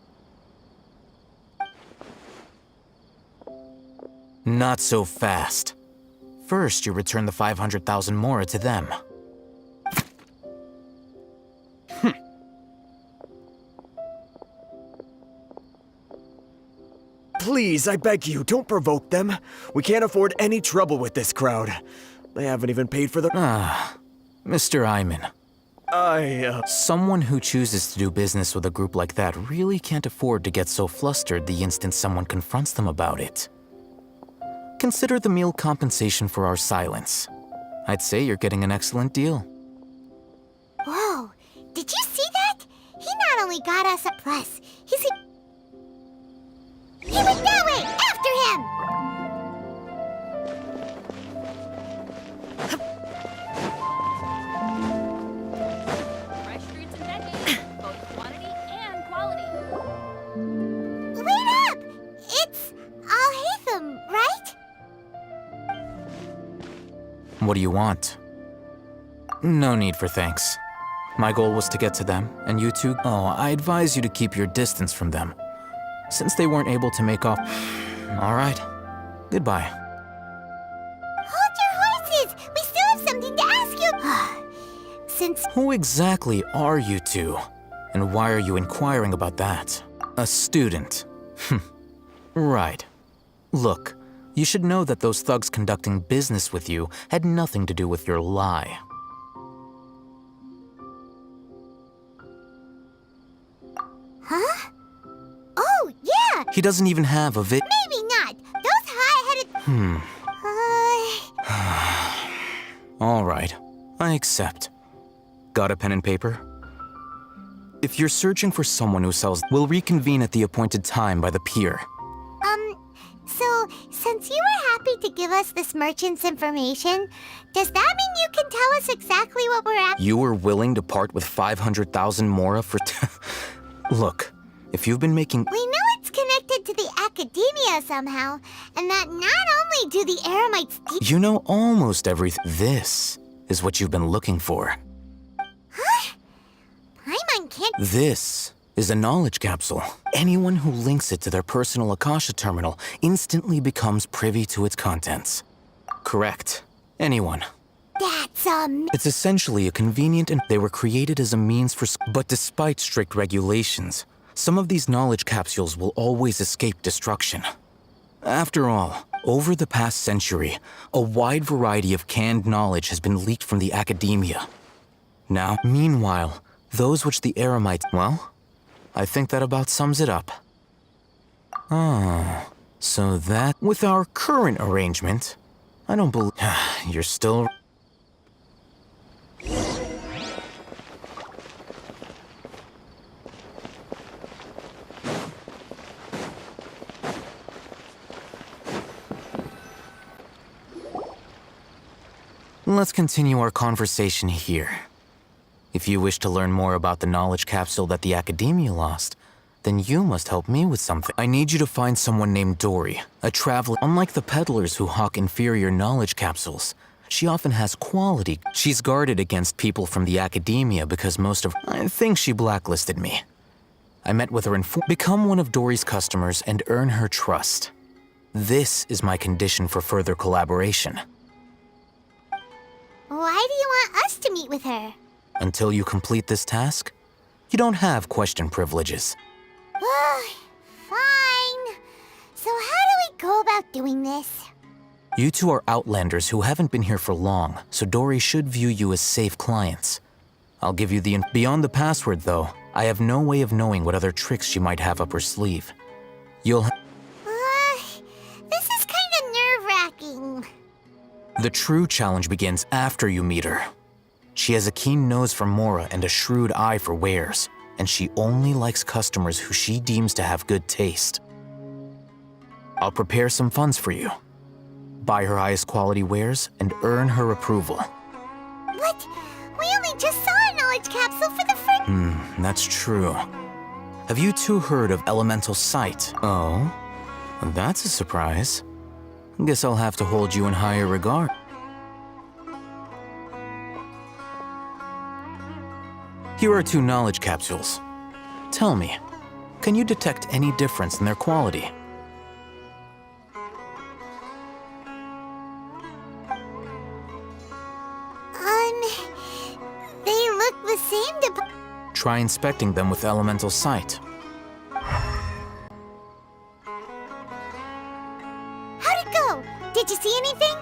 [SPEAKER 23] Not so fast. First, you return the 500,000 mora to them.
[SPEAKER 21] Please, I beg you, don't provoke them. We can't afford any trouble with this crowd. They haven't even paid for the—
[SPEAKER 23] Mr. Iman. Someone who chooses to do business with a group like that really can't afford to get so flustered the instant someone confronts them about it. Consider the meal compensation for our silence. I'd say you're getting an excellent deal.
[SPEAKER 1] Whoa, did you see that? He not only got us a plus, he went that way! After him!
[SPEAKER 7] Fresh fruits and veggies, both quantity and quality.
[SPEAKER 1] Wait up! It's Al-Haytham, right?
[SPEAKER 23] What do you want? No need for thanks. My goal was to get to them, and you two— I advise you to keep your distance from them, since they weren't able to make off. All right. Goodbye.
[SPEAKER 1] Hold your horses! We still have something to ask you!
[SPEAKER 23] Who exactly are you two? And why are you inquiring about that? A student. Right. Look, you should know that those thugs conducting business with you had nothing to do with your lie.
[SPEAKER 1] Huh? Oh, yeah!
[SPEAKER 23] He doesn't even have a
[SPEAKER 1] Maybe not. Those hot-headed...
[SPEAKER 23] All right. I accept. Got a pen and paper? If you're searching for someone who sells, we'll reconvene at the appointed time by the pier.
[SPEAKER 1] So, since you were happy to give us this merchant's information, does that mean you can tell us exactly what we're at?
[SPEAKER 23] You were willing to part with 500,000 mora for— Look, if you've been making—
[SPEAKER 1] We know it's connected to the Academia somehow, and that not only do the Eremites...
[SPEAKER 23] You know almost everything. This is what you've been looking for.
[SPEAKER 1] Huh? Paimon can't...
[SPEAKER 23] This is a knowledge capsule. Anyone who links it to their personal Akasha terminal instantly becomes privy to its contents. Correct. Anyone.
[SPEAKER 1] That's
[SPEAKER 23] It's essentially a convenient and they were created as a means for... But despite strict regulations, some of these knowledge capsules will always escape destruction. After all, over the past century, a wide variety of canned knowledge has been leaked from the Academia. Now, meanwhile, those which the Eremites... Well, I think that about sums it up. So that... With our current arrangement, I don't believe... You're still... Let's continue our conversation here. If you wish to learn more about the knowledge capsule that the Academia lost, then you must help me with something. I need you to find someone named Dory, a traveler. Unlike the peddlers who hawk inferior knowledge capsules, she often has quality. She's guarded against people from the Academia because most of... I think she blacklisted me. I met with her and become one of Dory's customers and earn her trust. This is my condition for further collaboration.
[SPEAKER 1] Why do you want us to meet with her?
[SPEAKER 23] Until you complete this task, you don't have question privileges.
[SPEAKER 1] Fine. So how do we go about doing this?
[SPEAKER 23] You two are outlanders who haven't been here for long, so Dory should view you as safe clients. I'll give you the... Beyond the password, though, I have no way of knowing what other tricks she might have up her sleeve. You'll...
[SPEAKER 1] This is kind of nerve-wracking.
[SPEAKER 23] The true challenge begins after you meet her. She has a keen nose for mora and a shrewd eye for wares, and she only likes customers who she deems to have good taste. I'll prepare some funds for you. Buy her highest quality wares and earn her approval.
[SPEAKER 1] What? We only just saw a knowledge capsule for the first...
[SPEAKER 23] That's true. Have you two heard of elemental sight? Oh? That's a surprise. Guess I'll have to hold you in higher regard. Here are 2 knowledge capsules. Tell me, can you detect any difference in their quality?
[SPEAKER 1] They look the same to...
[SPEAKER 23] Try inspecting them with elemental sight.
[SPEAKER 1] How'd it go? Did you see anything?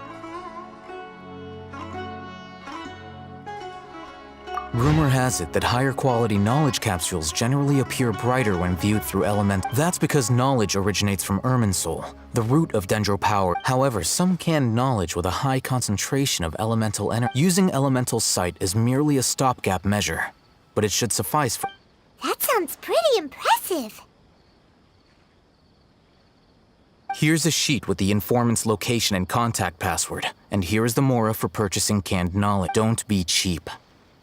[SPEAKER 23] Rumor has it that higher quality knowledge capsules generally appear brighter when viewed through element. That's because knowledge originates from Irminsul, the root of Dendro power. However, some canned knowledge with a high concentration of elemental energy. Using elemental sight is merely a stopgap measure, but it should suffice for...
[SPEAKER 1] That sounds pretty impressive.
[SPEAKER 23] Here's a sheet with the informant's location and contact password, and here is the mora for purchasing canned knowledge. Don't be cheap.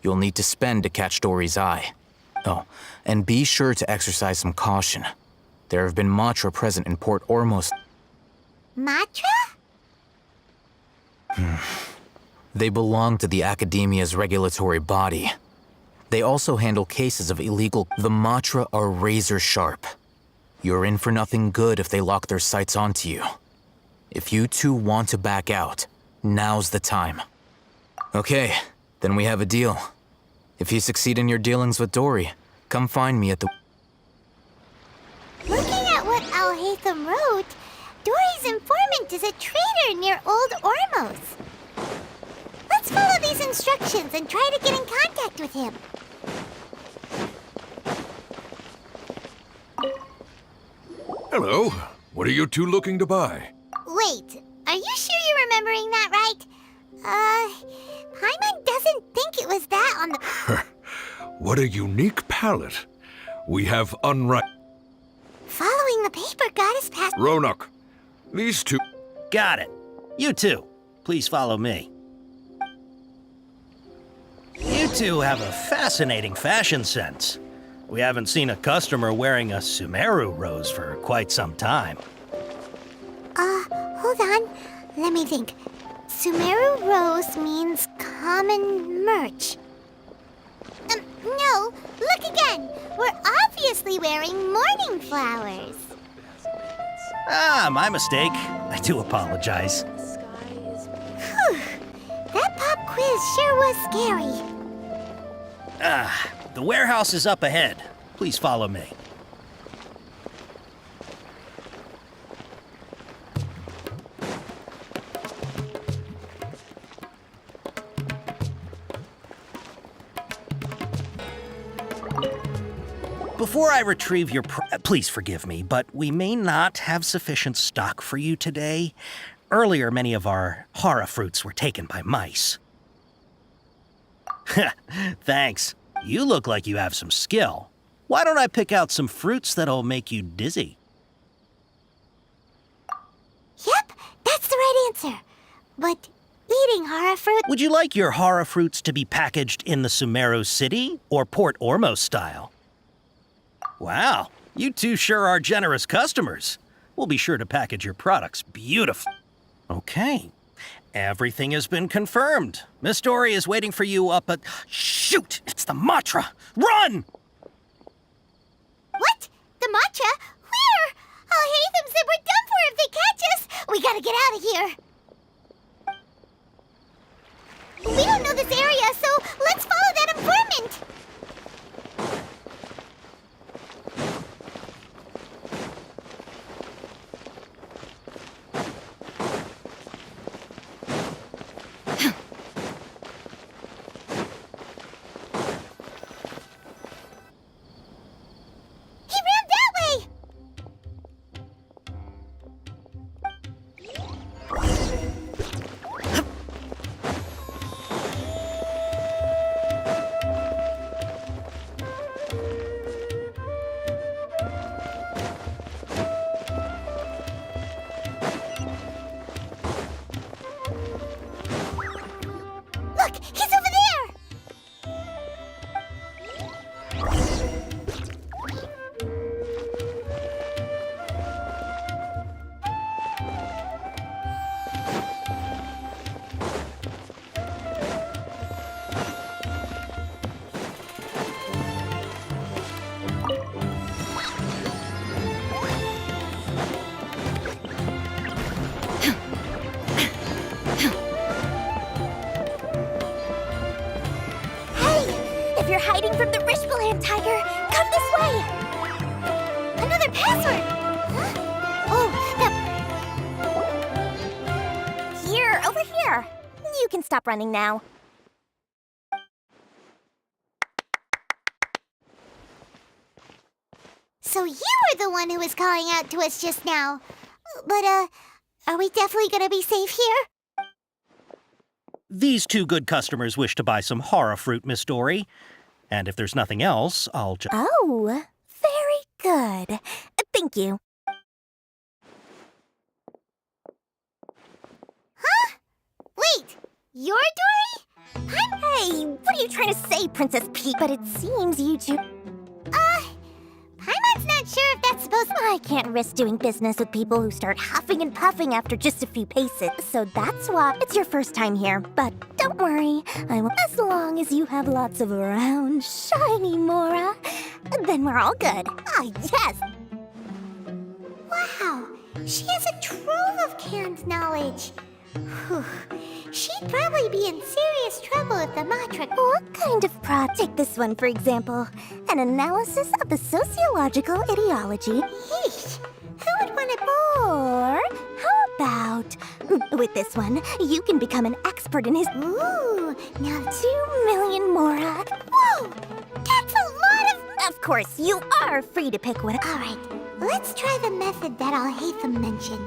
[SPEAKER 23] You'll need to spend to catch Dory's eye. Oh, and be sure to exercise some caution. There have been Matra present in Port Ormos.
[SPEAKER 1] Matra?
[SPEAKER 23] They belong to the Academia's regulatory body. They also handle cases of illegal... The Matra are razor sharp. You're in for nothing good if they lock their sights onto you. If you two want to back out, now's the time. Okay, then we have a deal. If you succeed in your dealings with Dory, come find me at the...
[SPEAKER 1] Looking at what Al-Haytham wrote, Dory's informant is a traitor near Old Ormos. Let's follow these instructions and try to get in contact with him.
[SPEAKER 9] Hello. What are you two looking to buy?
[SPEAKER 1] Wait, are you sure you're remembering that right? Paimon doesn't think it was that on the...
[SPEAKER 9] What a unique palette. We have
[SPEAKER 1] Following the paper got us past...
[SPEAKER 9] Ronak, these two...
[SPEAKER 10] Got it. You two, please follow me. You two have a fascinating fashion sense. We haven't seen a customer wearing a Sumeru rose for quite some time.
[SPEAKER 1] Hold on. Let me think. Sumeru rose means common merch. No, look again. We're obviously wearing morning flowers.
[SPEAKER 10] Ah, my mistake. I do apologize.
[SPEAKER 1] Whew. That pop quiz sure was scary.
[SPEAKER 10] The warehouse is up ahead. Please follow me. Before I retrieve your please forgive me, but we may not have sufficient stock for you today. Earlier, many of our hara fruits were taken by mice. Thanks. You look like you have some skill. Why don't I pick out some fruits that'll make you dizzy?
[SPEAKER 1] Yep, that's the right answer. But eating hara fruit...
[SPEAKER 10] Would you like your hara fruits to be packaged in the Sumeru City or Port Ormos style? Wow, you two sure are generous customers. We'll be sure to package your products beautifully. Okay, everything has been confirmed. Miss Dory is waiting for you up at... Shoot! It's the Matra! Run!
[SPEAKER 1] What? The Matra? Where? Al-Haytham said we're done for if they catch us. We gotta get out of here. We don't know this area, so let's follow that informant.
[SPEAKER 2] you're hiding from the Rishbaland tiger, come this way!
[SPEAKER 1] Another password! Huh? Oh,
[SPEAKER 2] Here, over here. You can stop running now.
[SPEAKER 1] So you were the one who was calling out to us just now. But, are we definitely gonna be safe here?
[SPEAKER 10] These two good customers wish to buy some horror fruit, Miss Dory. And if there's nothing else, I'll just...
[SPEAKER 2] Oh, very good. Thank you.
[SPEAKER 1] Huh? Wait, you're Dory?
[SPEAKER 2] Hey, what are you trying to say, Princess Peach? But it seems you two...
[SPEAKER 1] Paimon's not sure if that's supposed to...
[SPEAKER 2] I can't risk doing business with people who start huffing and puffing after just a few paces. So that's why it's your first time here. But don't worry, I will... As long as you have lots of round, shiny Mora, then we're all good. Ah, yes!
[SPEAKER 1] Wow, she has a trove of canned knowledge. Whew. She'd probably be in serious trouble if the Matra...
[SPEAKER 2] What kind of Take this one, for example. An analysis of the sociological ideology.
[SPEAKER 1] Yeesh, who would want to...
[SPEAKER 2] Or how about... With this one, you can become an expert in his...
[SPEAKER 1] Ooh, now
[SPEAKER 2] 2 million Mora.
[SPEAKER 1] Whoa, that's a lot of...
[SPEAKER 2] Of course, you are free to pick one.
[SPEAKER 1] All right, let's try the method that Al-Haytham mentioned.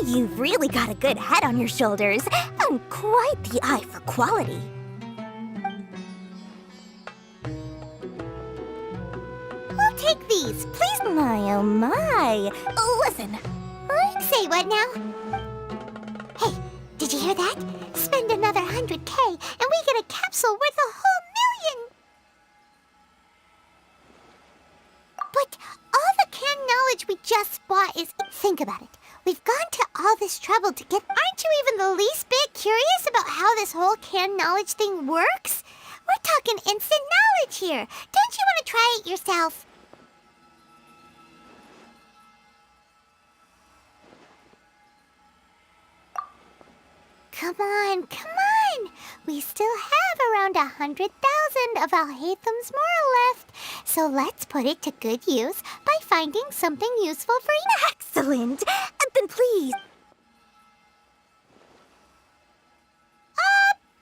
[SPEAKER 2] You've really got a good head on your shoulders, and quite the eye for quality.
[SPEAKER 1] We'll take these, please.
[SPEAKER 2] My, oh my. Listen.
[SPEAKER 1] Say what now? Hey, did you hear that? Spend another 100K, and we get a capsule worth a whole million! But all the canned knowledge we just bought is... Think about it. We've gone to all this trouble to get... Aren't you even the least bit curious about how this whole canned knowledge thing works? We're talking instant knowledge here. Don't you want to try it yourself? Come on, come on! We still have around 100,000 of Al-Haytham's Mora left. So let's put it to good use by finding something useful for you.
[SPEAKER 2] Excellent! Then please...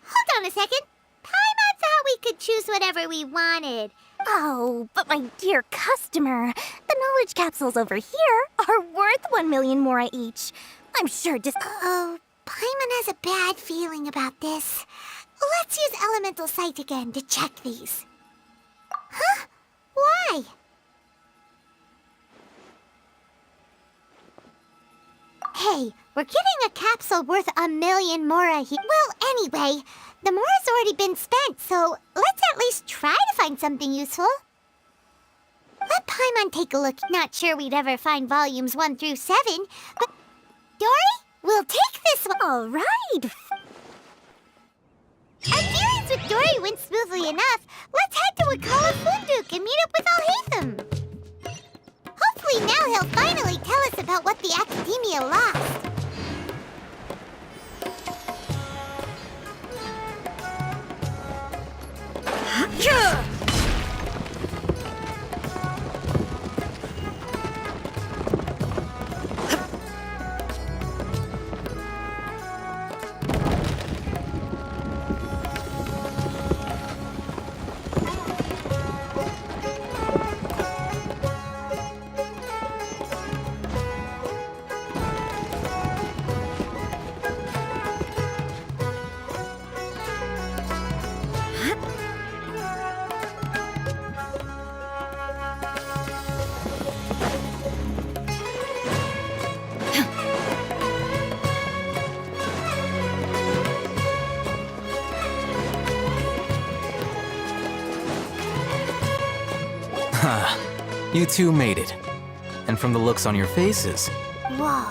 [SPEAKER 1] Hold on a second. Paimon thought we could choose whatever we wanted.
[SPEAKER 2] Oh, but my dear customer, the knowledge capsules over here are worth 1 million Mora each. I'm sure just...
[SPEAKER 1] Oh, Paimon has a bad feeling about this. Let's use Elemental Sight again to check these. Huh? Why? Hey, we're getting a capsule worth 1 million Mora here. Well, anyway, the Mora's already been spent, so let's at least try to find something useful. Let Paimon take a look. Not sure we'd ever find volumes 1 through 7, but... Dory, we'll take this one.
[SPEAKER 2] All right.
[SPEAKER 1] Our dealings with Dory went smoothly enough. Let's head to Wakala Funduk and meet up with Al-Haytham. Hopefully now he'll finally tell us about what the Academia lost.
[SPEAKER 23] You two made it. And from the looks on your faces...
[SPEAKER 1] Whoa,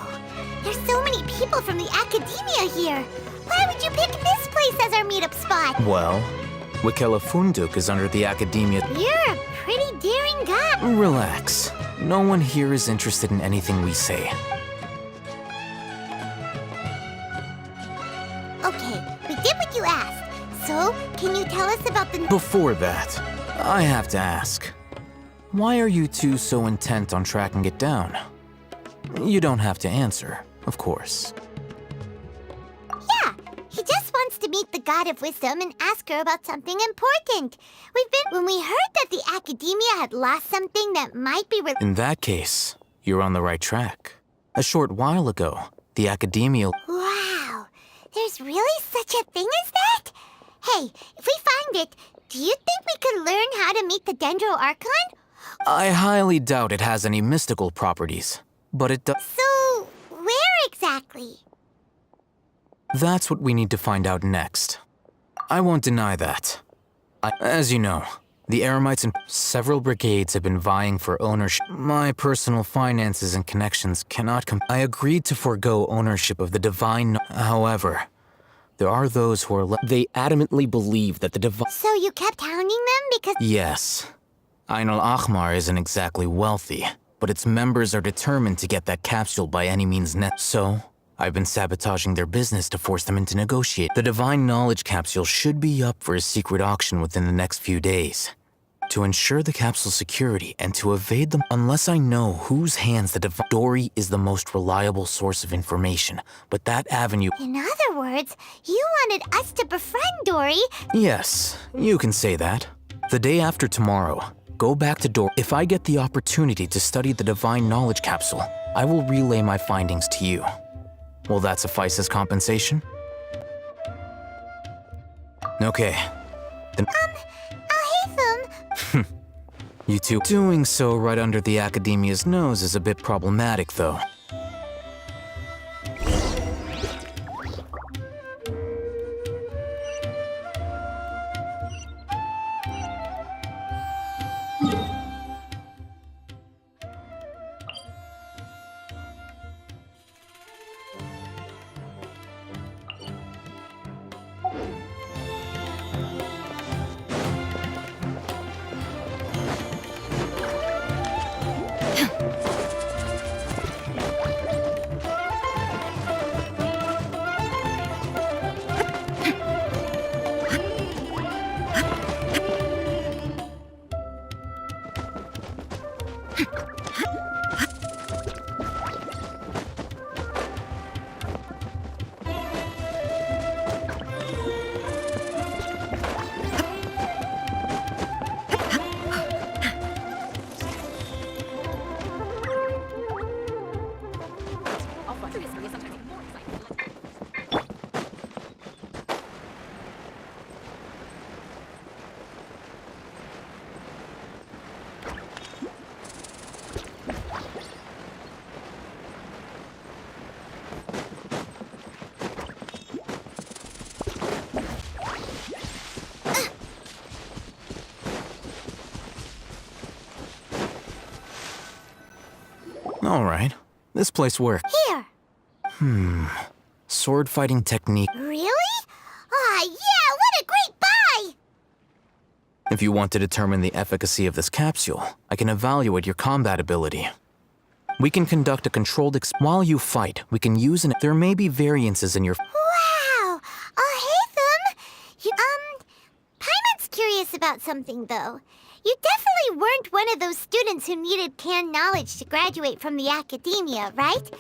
[SPEAKER 1] there's so many people from the academia here. Why would you pick this place as our meetup spot?
[SPEAKER 23] Well, Wikela Funduk is under the academia.
[SPEAKER 1] You're a pretty daring guy.
[SPEAKER 23] Relax. No one here is interested in anything we say.
[SPEAKER 1] Okay, we did what you asked. So, can you tell us about the...
[SPEAKER 23] Before that, I have to ask. Why are you two so intent on tracking it down? You don't have to answer, of course.
[SPEAKER 1] Yeah, he just wants to meet the God of Wisdom and ask her about something important. When we heard that the academia had lost something that might be...
[SPEAKER 23] In that case, you're on the right track. A short while ago, the academia...
[SPEAKER 1] Wow, there's really such a thing as that? Hey, if we find it, do you think we could learn how to meet the Dendro Archon?
[SPEAKER 23] I highly doubt it has any mystical properties, but it does...
[SPEAKER 1] So, where exactly?
[SPEAKER 23] That's what we need to find out next. I won't deny that. As you know, the Eremites and several brigades have been vying for ownership. My personal finances and connections cannot I agreed to forego ownership of the divine... However, there are those who are... They adamantly believe that the divine...
[SPEAKER 1] So you kept hounding them because...
[SPEAKER 23] Yes. Ain al-Ahmar isn't exactly wealthy, but its members are determined to get that capsule by any means So, I've been sabotaging their business to force them into negotiate. The Divine Knowledge capsule should be up for a secret auction within the next few days. To ensure the capsule's security and to evade them, unless I know whose hands the Dory is the most reliable source of information, but that avenue...
[SPEAKER 1] In other words, you wanted us to befriend Dory...
[SPEAKER 23] Yes, you can say that. The day after tomorrow, go back to Dory. If I get the opportunity to study the Divine Knowledge capsule, I will relay my findings to you. Will that suffice as compensation? Okay. Then...
[SPEAKER 1] Alhaitham...
[SPEAKER 23] You two. Doing so right under the Academia's nose is a bit problematic, though. All right. This place works.
[SPEAKER 1] Here.
[SPEAKER 23] Sword fighting technique.
[SPEAKER 1] Really? Aw, yeah, what a great buy!
[SPEAKER 23] If you want to determine the efficacy of this capsule, I can evaluate your combat ability. We can conduct a controlled while you fight, we can use there may be variances in your...
[SPEAKER 1] Wow! Alhaitham! Paimon's curious about something, though. You definitely weren't one of those students who needed canned knowledge to graduate from the academia, right?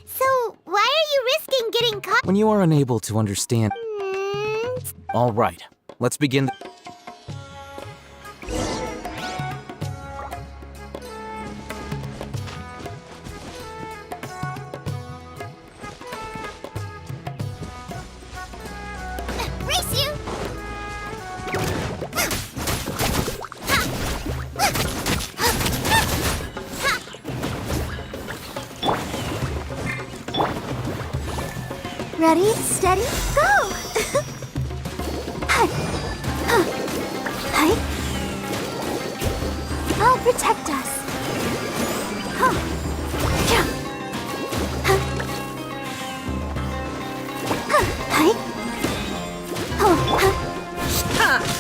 [SPEAKER 1] So, why are you risking getting caught?
[SPEAKER 23] When you are unable to understand... All right, let's begin...
[SPEAKER 1] Race you!
[SPEAKER 2] Ready, steady, go! Hi. I'll protect us.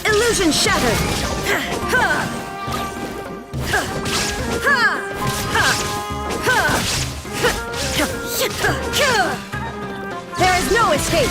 [SPEAKER 17] Illusion shattered! There is no escape!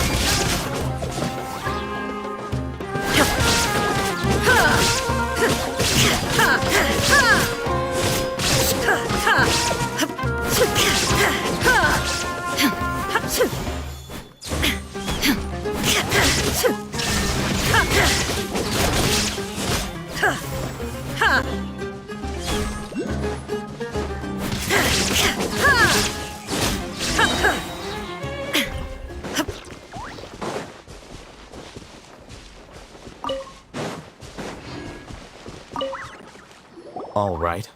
[SPEAKER 23] All right.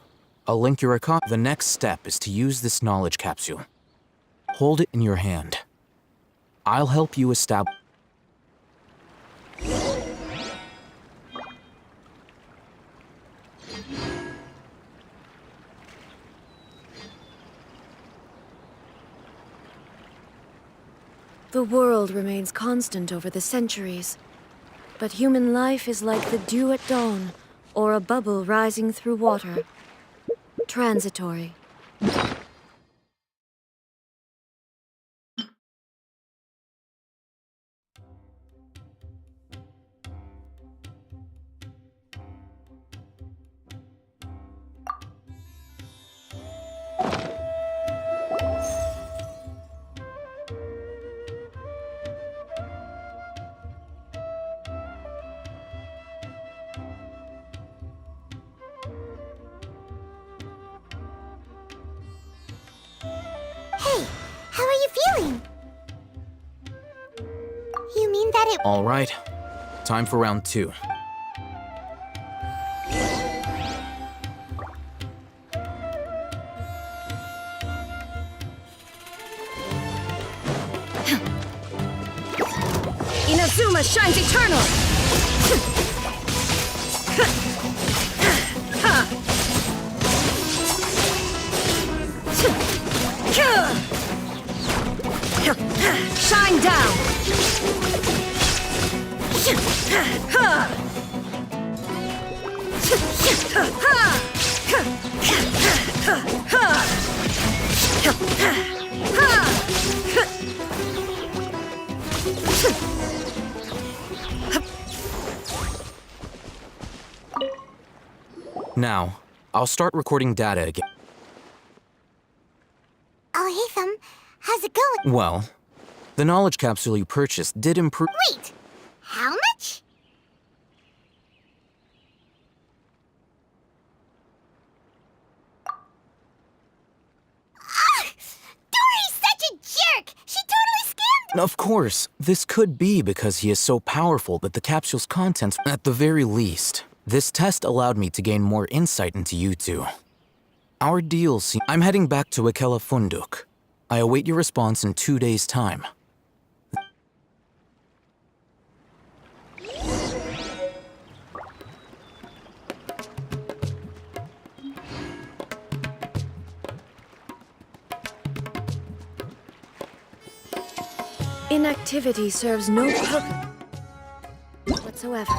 [SPEAKER 23] I'll link your account. The next step is to use this knowledge capsule. Hold it in your hand. I'll help you establish...
[SPEAKER 5] The world remains constant over the centuries, but human life is like the dew at dawn, or a bubble rising through water. Transitory.
[SPEAKER 1] Hey, how are you feeling? You mean that it...
[SPEAKER 23] All right. Time for round 2.
[SPEAKER 17] Inazuma shines eternal! Shine down!
[SPEAKER 23] Now, I'll start recording data again.
[SPEAKER 1] Oh, hey, Thumb. How's it going?
[SPEAKER 23] Well, the knowledge capsule you purchased did improve...
[SPEAKER 1] Wait! How much? Dory's such a jerk! She totally scammed me!
[SPEAKER 23] Of course, this could be because he is so powerful that the capsule's contents... At the very least, this test allowed me to gain more insight into you two. Our deal seems... I'm heading back to Ikela Funduk. I await your response in 2 days' time.
[SPEAKER 5] Inactivity serves no purpose whatsoever.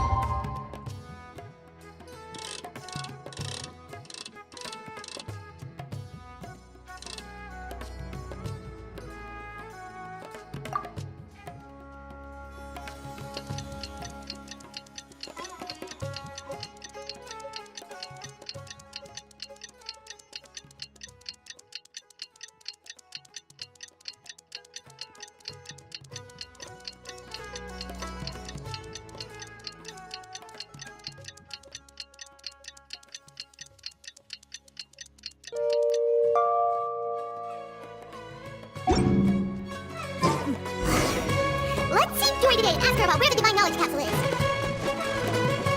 [SPEAKER 1] Let's see Dory today and ask her about where the divine knowledge capsule is.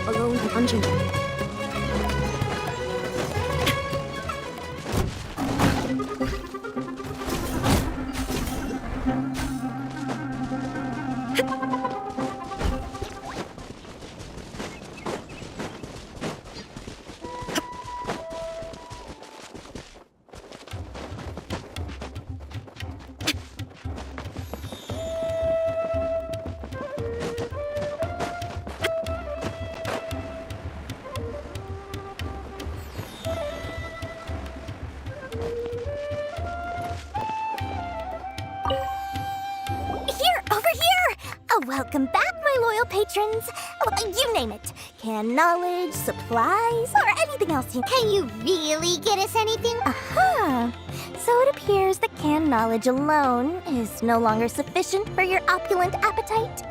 [SPEAKER 5] Alone in dungeon.
[SPEAKER 2] Welcome back, my loyal patrons. Oh, you name it. Can knowledge, supplies, or anything else you...
[SPEAKER 1] Can you really get us anything?
[SPEAKER 2] Aha! So it appears that canned knowledge alone is no longer sufficient for your opulent appetite.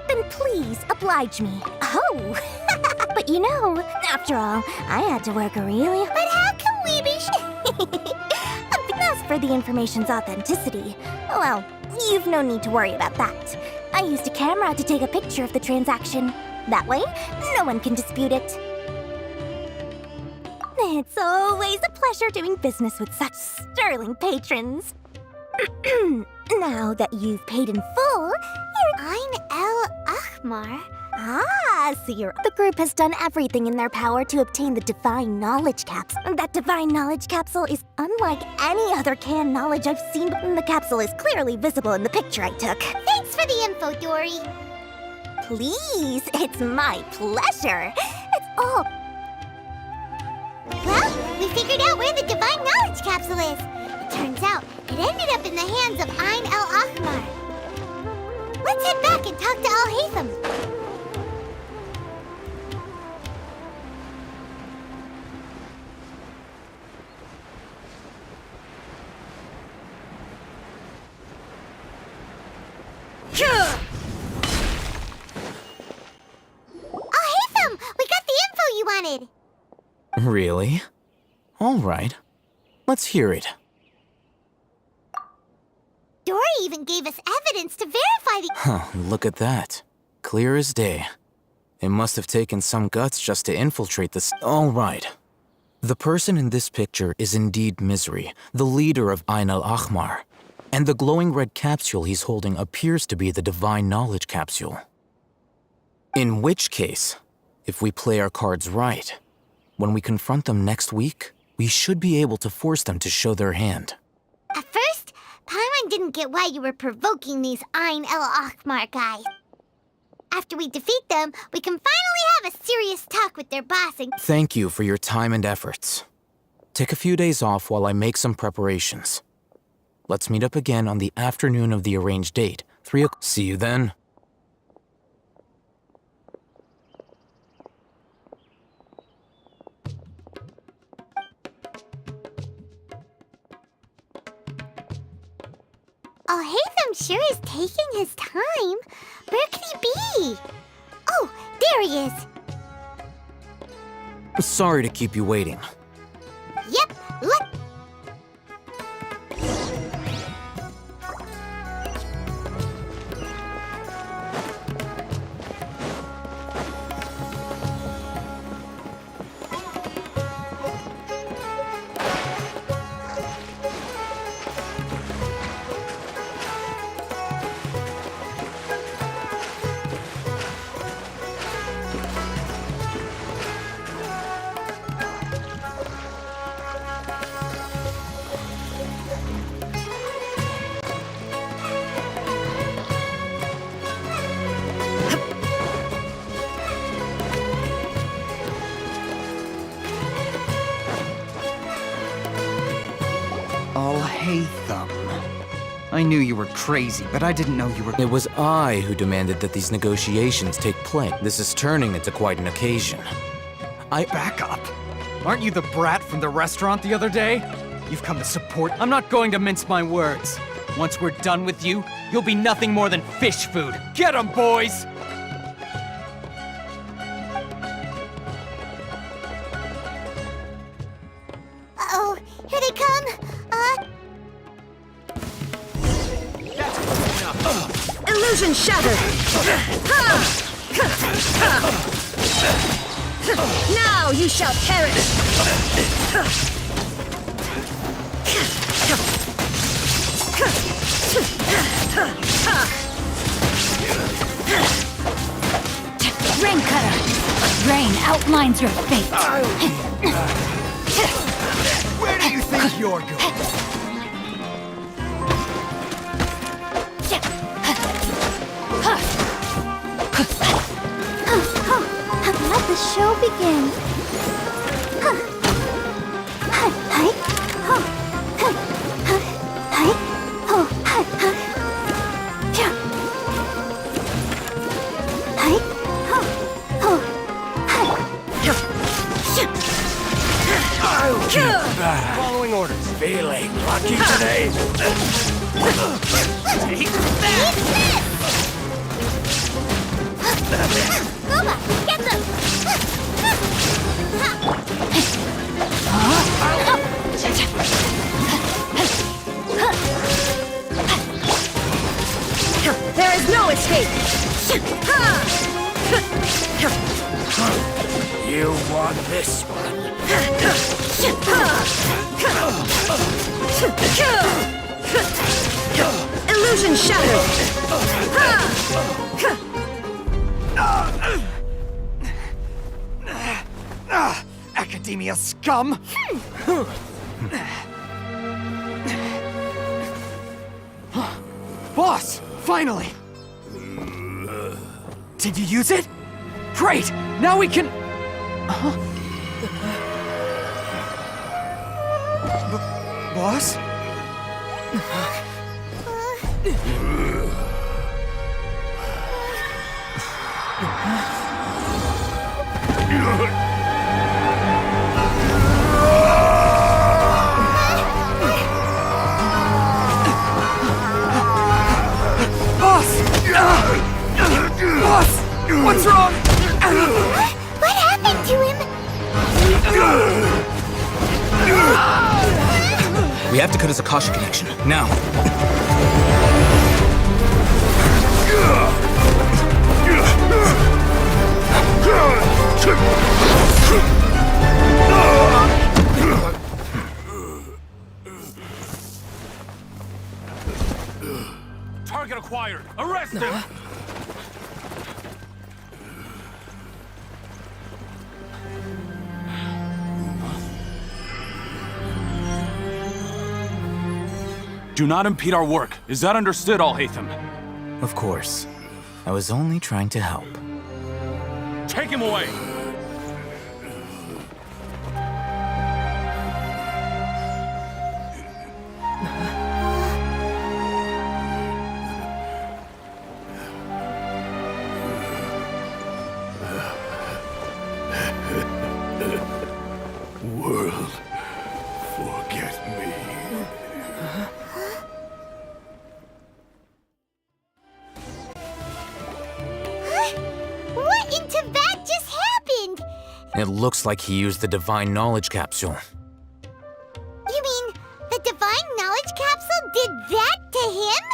[SPEAKER 2] Then please oblige me. Oh! But you know, after all, I had to work really...
[SPEAKER 1] But how can we be
[SPEAKER 2] As for the information's authenticity, well, you've no need to worry about that. I used a camera to take a picture of the transaction. That way, no one can dispute it. It's always a pleasure doing business with such sterling patrons. Now that you've paid in full, you're...
[SPEAKER 1] Ein El Achmar?
[SPEAKER 2] Ah, so the group has done everything in their power to obtain the Divine Knowledge Capsule. That Divine Knowledge Capsule is unlike any other canned knowledge I've seen. The capsule is clearly visible in the picture I took.
[SPEAKER 1] Thanks for the info, Dory.
[SPEAKER 2] Please, it's my pleasure. It's all...
[SPEAKER 1] Well, we figured out where the Divine Knowledge Capsule is. It turns out it ended up in the hands of Ein El Achmar. Let's head back and talk to Al-Haytham. Al-Haytham! We got the info you wanted!
[SPEAKER 23] Really? All right. Let's hear it.
[SPEAKER 1] Dory even gave us evidence to verify the...
[SPEAKER 23] Huh, look at that. Clear as day. It must have taken some guts just to infiltrate this. All right. The person in this picture is indeed Misery, the leader of Ein El Achmar. And the glowing red capsule he's holding appears to be the Divine Knowledge Capsule. In which case, if we play our cards right, when we confront them next week, we should be able to force them to show their hand.
[SPEAKER 1] At first, Paimon didn't get why you were provoking these Ein El Achmar guys. After we defeat them, we can finally have a serious talk with their boss and...
[SPEAKER 23] Thank you for your time and efforts. Take a few days off while I make some preparations. Let's meet up again on the afternoon of the arranged date, 3 o'clock. See you then.
[SPEAKER 1] Al-Haytham sure is taking his time. Where could he be? Oh, there he is.
[SPEAKER 23] Sorry to keep you waiting.
[SPEAKER 1] Yep, let...
[SPEAKER 6] Al-Haytham. I knew you were crazy, but I didn't know you were...
[SPEAKER 23] It was I who demanded that these negotiations take place. This is turning into quite an occasion.
[SPEAKER 6] Back up. Aren't you the brat from the restaurant the other day? You've come to support... I'm not going to mince my words. Once we're done with you, you'll be nothing more than fish food. Get 'em, boys!
[SPEAKER 1] Uh-oh, here they come.
[SPEAKER 5] Illusion shattered! Now you shall perish!
[SPEAKER 7] Rain Cutter! Rain outlines your fate!
[SPEAKER 6] Where do you think you're going?
[SPEAKER 2] Let the show begin.
[SPEAKER 21] Feeling lucky today?
[SPEAKER 7] Take that!
[SPEAKER 1] Boba, get them!
[SPEAKER 5] There is no escape!
[SPEAKER 21] You won this one.
[SPEAKER 5] Illusion shattered!
[SPEAKER 6] Academia scum! Boss! Finally! Did you use it? Great! Now we can... Boss? Boss! What's wrong?
[SPEAKER 1] What happened to him?
[SPEAKER 23] We have to cut his Akasha connection, now.
[SPEAKER 15] Target acquired! Arrest him! Do not impede our work. Is that understood, Al-Haytham?
[SPEAKER 23] Of course. I was only trying to help.
[SPEAKER 15] Take him away!
[SPEAKER 9] World, forget me.
[SPEAKER 1] What in Tibet just happened?
[SPEAKER 23] It looks like he used the Divine Knowledge Capsule.
[SPEAKER 1] You mean the Divine Knowledge Capsule did that to him?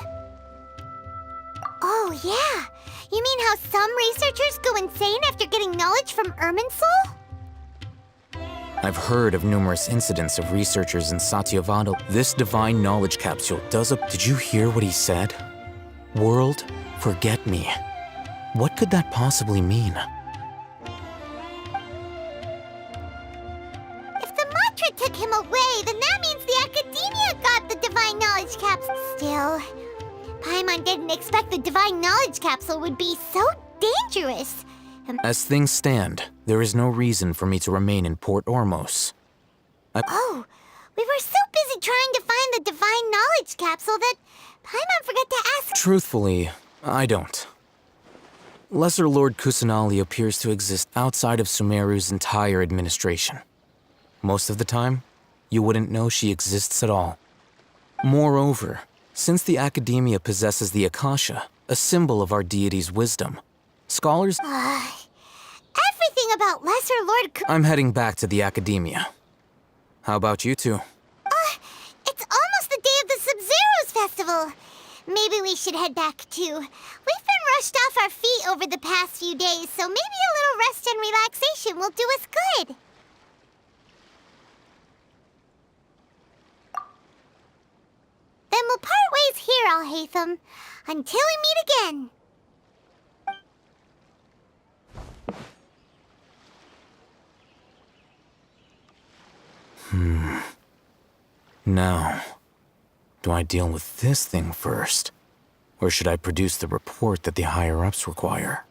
[SPEAKER 1] Oh, yeah. You mean how some researchers go insane after getting knowledge from Irminsul?
[SPEAKER 23] I've heard of numerous incidents of researchers in Satyavada. This Divine Knowledge Capsule does a... Did you hear what he said? World, forget me. What could that possibly mean?
[SPEAKER 1] If the mantra took him away, then that means the Academia got the Divine Knowledge Capsule. Still, Paimon didn't expect the Divine Knowledge Capsule would be so dangerous.
[SPEAKER 23] As things stand, there is no reason for me to remain in Port Ormos.
[SPEAKER 1] Oh, we were so busy trying to find the Divine Knowledge Capsule that Paimon forgot to ask.
[SPEAKER 23] Truthfully, I don't. Lesser Lord Kusanali appears to exist outside of Sumeru's entire administration. Most of the time, you wouldn't know she exists at all. Moreover, since the Academia possesses the Akasha, a symbol of our deity's wisdom, scholars...
[SPEAKER 1] Everything about Lesser Lord
[SPEAKER 23] I'm heading back to the Academia. How about you two?
[SPEAKER 1] It's almost the day of the Sub-Zeros Festival. Maybe we should head back too. We've been rushed off our feet over the past few days, so maybe a little rest and relaxation will do us good. Then we'll part ways here, Al-Haytham, until we meet again.
[SPEAKER 23] Now, do I deal with this thing first? Or should I produce the report that the higher-ups require?